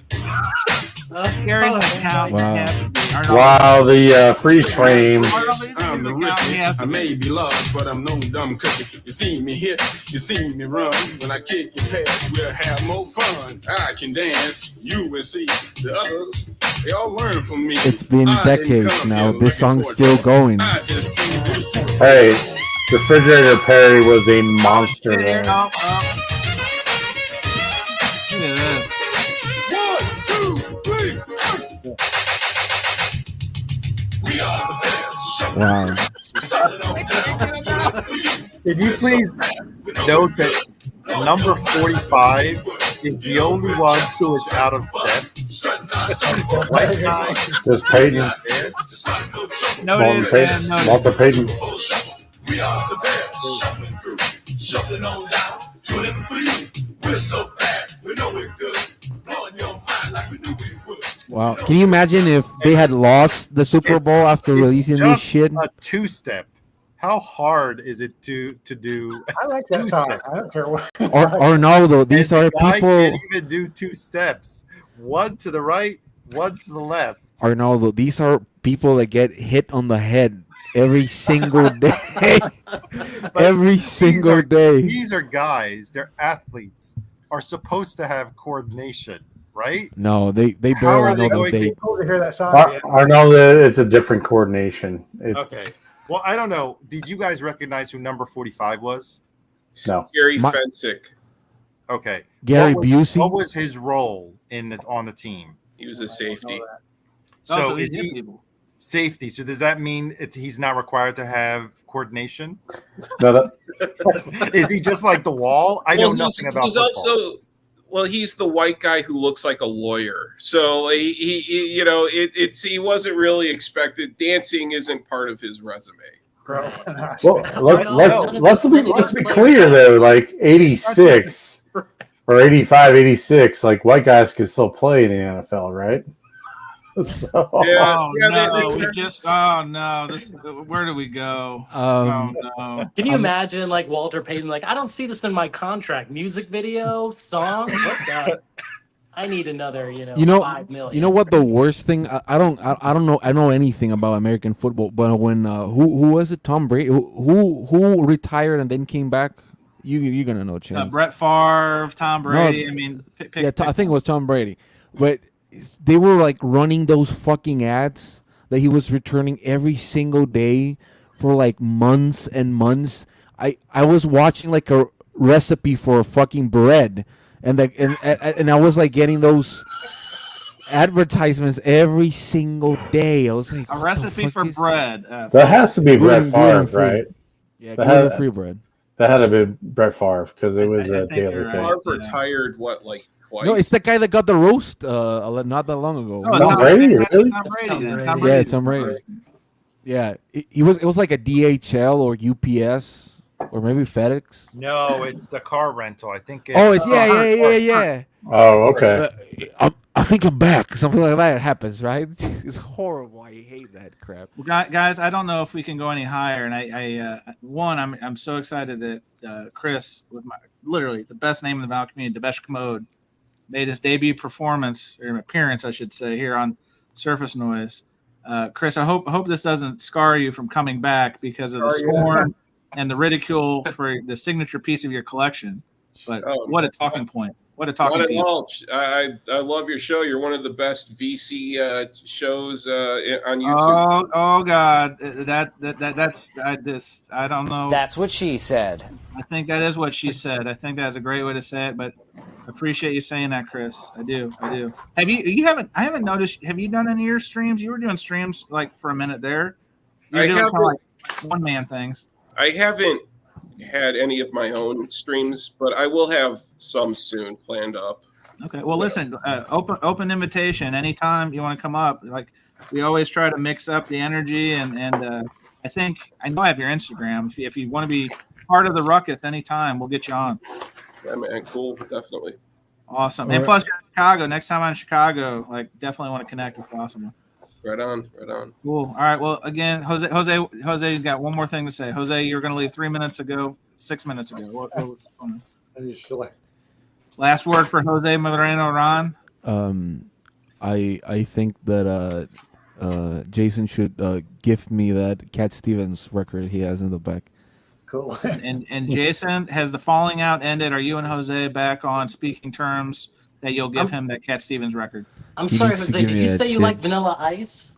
Gary's an account. Wow. Wow, the freeze frame. I'm the Ricky. I may be large, but I'm no dumb cookie. You see me hit, you see me run. When I kick your pass, we'll have more fun. I can dance, you will see. The others, they all learn from me. It's been decades now. This song's still going. Hey, Refrigerator Perry was a monster. Here, Man. Look at this. 1, 2, 3. We are the best. Wow. Could you please note that number 45 is the only one who is out of step? White guy. There's Peyton. Noted and noted. Walter Payton. We are the best. Shuffling through, shuffling on down. We're so bad, we know we're good. Blowing your mind like we knew we would. Wow. Can you imagine if they had lost the Super Bowl after releasing this shit? A two-step. How hard is it to do? I like that song. I don't care what. Or Arnaldo, these are I people. can't even do two steps. One to the right, one to the left. Arnaldo, these are people that get hit on the head every single day. Every single day. These are guys. They're athletes. Are supposed to have coordination, right? No, they How are barely they know those going days. to hear that song. I know that it's a different coordination. It's, Okay. Well, I don't know. Did you guys recognize who number 45 was? No. Gary Fensick. Okay. Gary What Busey? What was his role on the team? He was a safety. So is he safety? So does that mean he's not required to have coordination? No, Is he just like the wall? I know nothing about He's football. also he's the white guy who looks like a lawyer. So he you know, he wasn't really expected. Dancing isn't part of his resume. well, let's be clear though. Like 86 or 85, 86, like white guys can still play in the NFL, right? So, Where do we go? No. Can you imagine like Walter Payton? Like, I don't see this in my contract. Music video, song. What the? I need another. You know, 5 million. you know what the worst thing? I don't know. I don't know anything about American football. But when who was it? Tom Brady who retired and then came back. You're gonna know, Chance. Brett Favre, Tom Brady. No, I mean, I think it was Tom Brady, but they were like running those fucking ads that he was returning every single day for like months and months. I was watching like a recipe for fucking bread, and I was like getting those advertisements every single day. I was like, a recipe for bread. that has to be Brett Favre, right? Yeah, gluten-free bread. That had to be Brett Favre because it was a daily thing. Favre retired like twice. No, it's the guy that got the roast not that long ago. No, Tom Brady, really? Tom Brady. Yeah, Tom Brady. Yeah, it was like a DHL or UPS or maybe FedEx. No, it's the car rental. I think. It's yeah. Oh, okay. I think I'm back. Something like that happens, right? It's horrible. I hate that crap. Well, guys, I don't know if we can go any higher. And I'm so excited that Chris, with literally the best name in the Val community, Debesh Commode, made his debut performance or appearance, I should say, here on Surface Noise. Chris, I hope this doesn't scar you from coming back because of the scorn and the ridicule for the signature piece of your collection. But what a talking point. What a talking piece. I love your show. You're one of the best VC shows on YouTube. Oh God, I don't know. That's what she said. I think that is what she said. I think that's a great way to say it. But I appreciate you saying that, Chris. I do. Have you? I haven't noticed. Have you done any of your streams? You were doing streams like for a minute there. You're doing kind of like one man things. I haven't had any of my own streams, but I will have some soon planned up. Okay. Well, listen, open invitation. Anytime you want to come up, like we always try to mix up the energy and I know I have your Instagram. If you want to be part of the ruckus anytime, we'll get you on. Yeah, man. Cool. Definitely. Awesome. And plus you're in Chicago. Next time I'm in Chicago, like definitely want to connect if possible. Right on. Cool. All right. Well, again, Jose's got one more thing to say. Jose, you were going to leave 3 minutes ago, 6 minutes ago. What was going on? Last word for Jose Moreno Ron. I think that Jason should gift me that Cat Stevens record he has in the back. Cool. And Jason, has the falling out ended? Are you and Jose back on speaking terms that you'll give him that Cat Stevens record? I'm sorry, Jose. Did you say you like Vanilla Ice?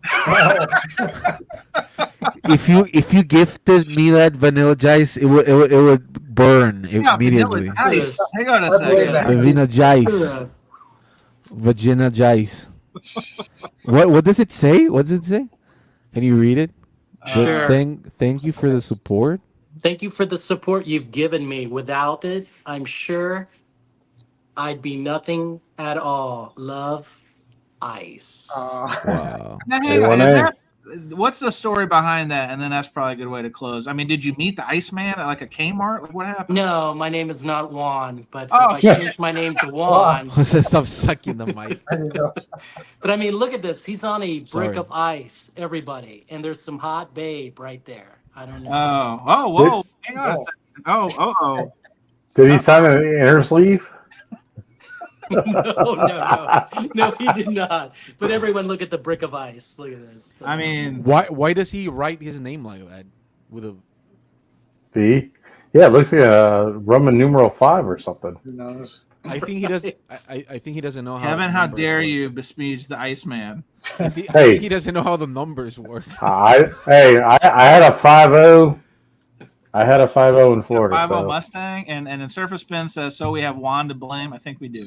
If you gifted me that Vanilla Ice, it would burn immediately. Vanilla Ice. Hang on a second. Vanilla Ice. Vagina Ice. What does it say? What does it say? Can you read it? Sure. Thank you for the support. Thank you for the support you've given me. Without it, I'm sure I'd be nothing at all. Love, Ice. Wow. Now, hang on. what's the story behind that? And then that's probably a good way to close. I mean, did you meet the Iceman at like a Kmart? Like, what happened? No, my name is not Juan, but Oh, if I change my name to Juan. Stop sucking the mic. But I mean, look at this. He's on a brick Sorry. of ice, everybody. And there's some hot babe right there. I don't know. Whoa. Hang on a second. Oh. Did he sign an inner sleeve? No, he did not. But everyone look at the brick of ice. Look at this. I mean, why does he write his name like that with a V? Yeah, it looks like a Roman numeral 5 or something. Who knows? I think he does. I think he doesn't know how. Kevin, how numbers dare work. you bespeak the Iceman? I think he doesn't know how the numbers work. I had a 5.0. I had a 5.0 in Florida. 5.0 So. Mustang, and then Surface Spin says, so we have Juan to blame. I think we do.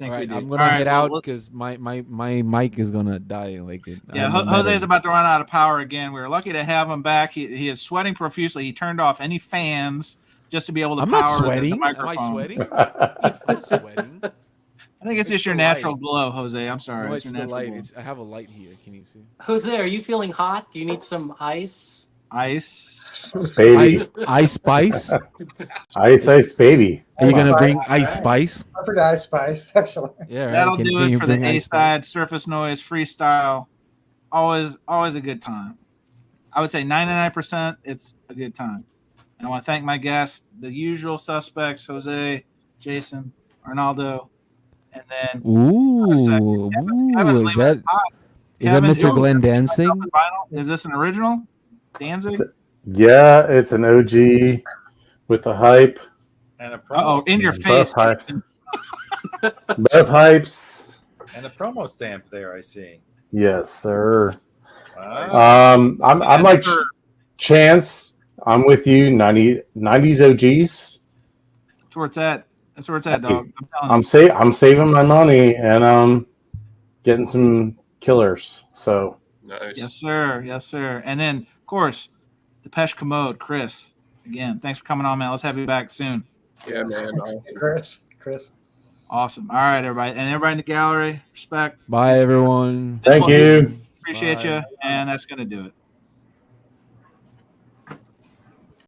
All right, I'm gonna head out because my mic is gonna die. Like it. Yeah, Jose is about to run out of power again. We were lucky to have him back. He is sweating profusely. He turned off any fans just to be able to I'm power not sweating. the microphone. Am I sweating? I'm not sweating. I think it's just your natural glow, Jose. I'm sorry. No, it's it's your the natural light. glow. I have a light here. Can you see? Jose, are you feeling hot? Do you need some ice? Ice. Baby. Ice spice? Ice, baby. Are you going to bring ice spice? I forgot ice spice, actually. Yeah, right. That'll Can do it you for the bring A ice spice? side surface noise freestyle. Always a good time. I would say 99% it's a good time. And I want to thank my guests, the usual suspects, Jose, Jason, Arnaldo, and then Ooh, Kevin's is leaving that us hot. is that Kevin's Mr. Glenn dancing? Is this an original? Danzig? Yeah, it's an OG with the hype. And a promo in your stamp. face. Both hypes. Both hypes. And a promo stamp there, I see. Yes, sir. Wow. I'm like Chance. I'm with you. 90s OGs. That's where it's at. That's where it's at, dog. I'm saving my money and getting some killers. So Nice. Yes, sir. Yes, sir. And then, of course, Depeche Commode, Chris. Again, thanks for coming on, man. Let's have you back soon. Yeah, man. Awesome. Chris. Awesome. All right, everybody. And everybody in the gallery, respect. Bye, everyone. Thank you. Appreciate Bye. you. And that's going to do it.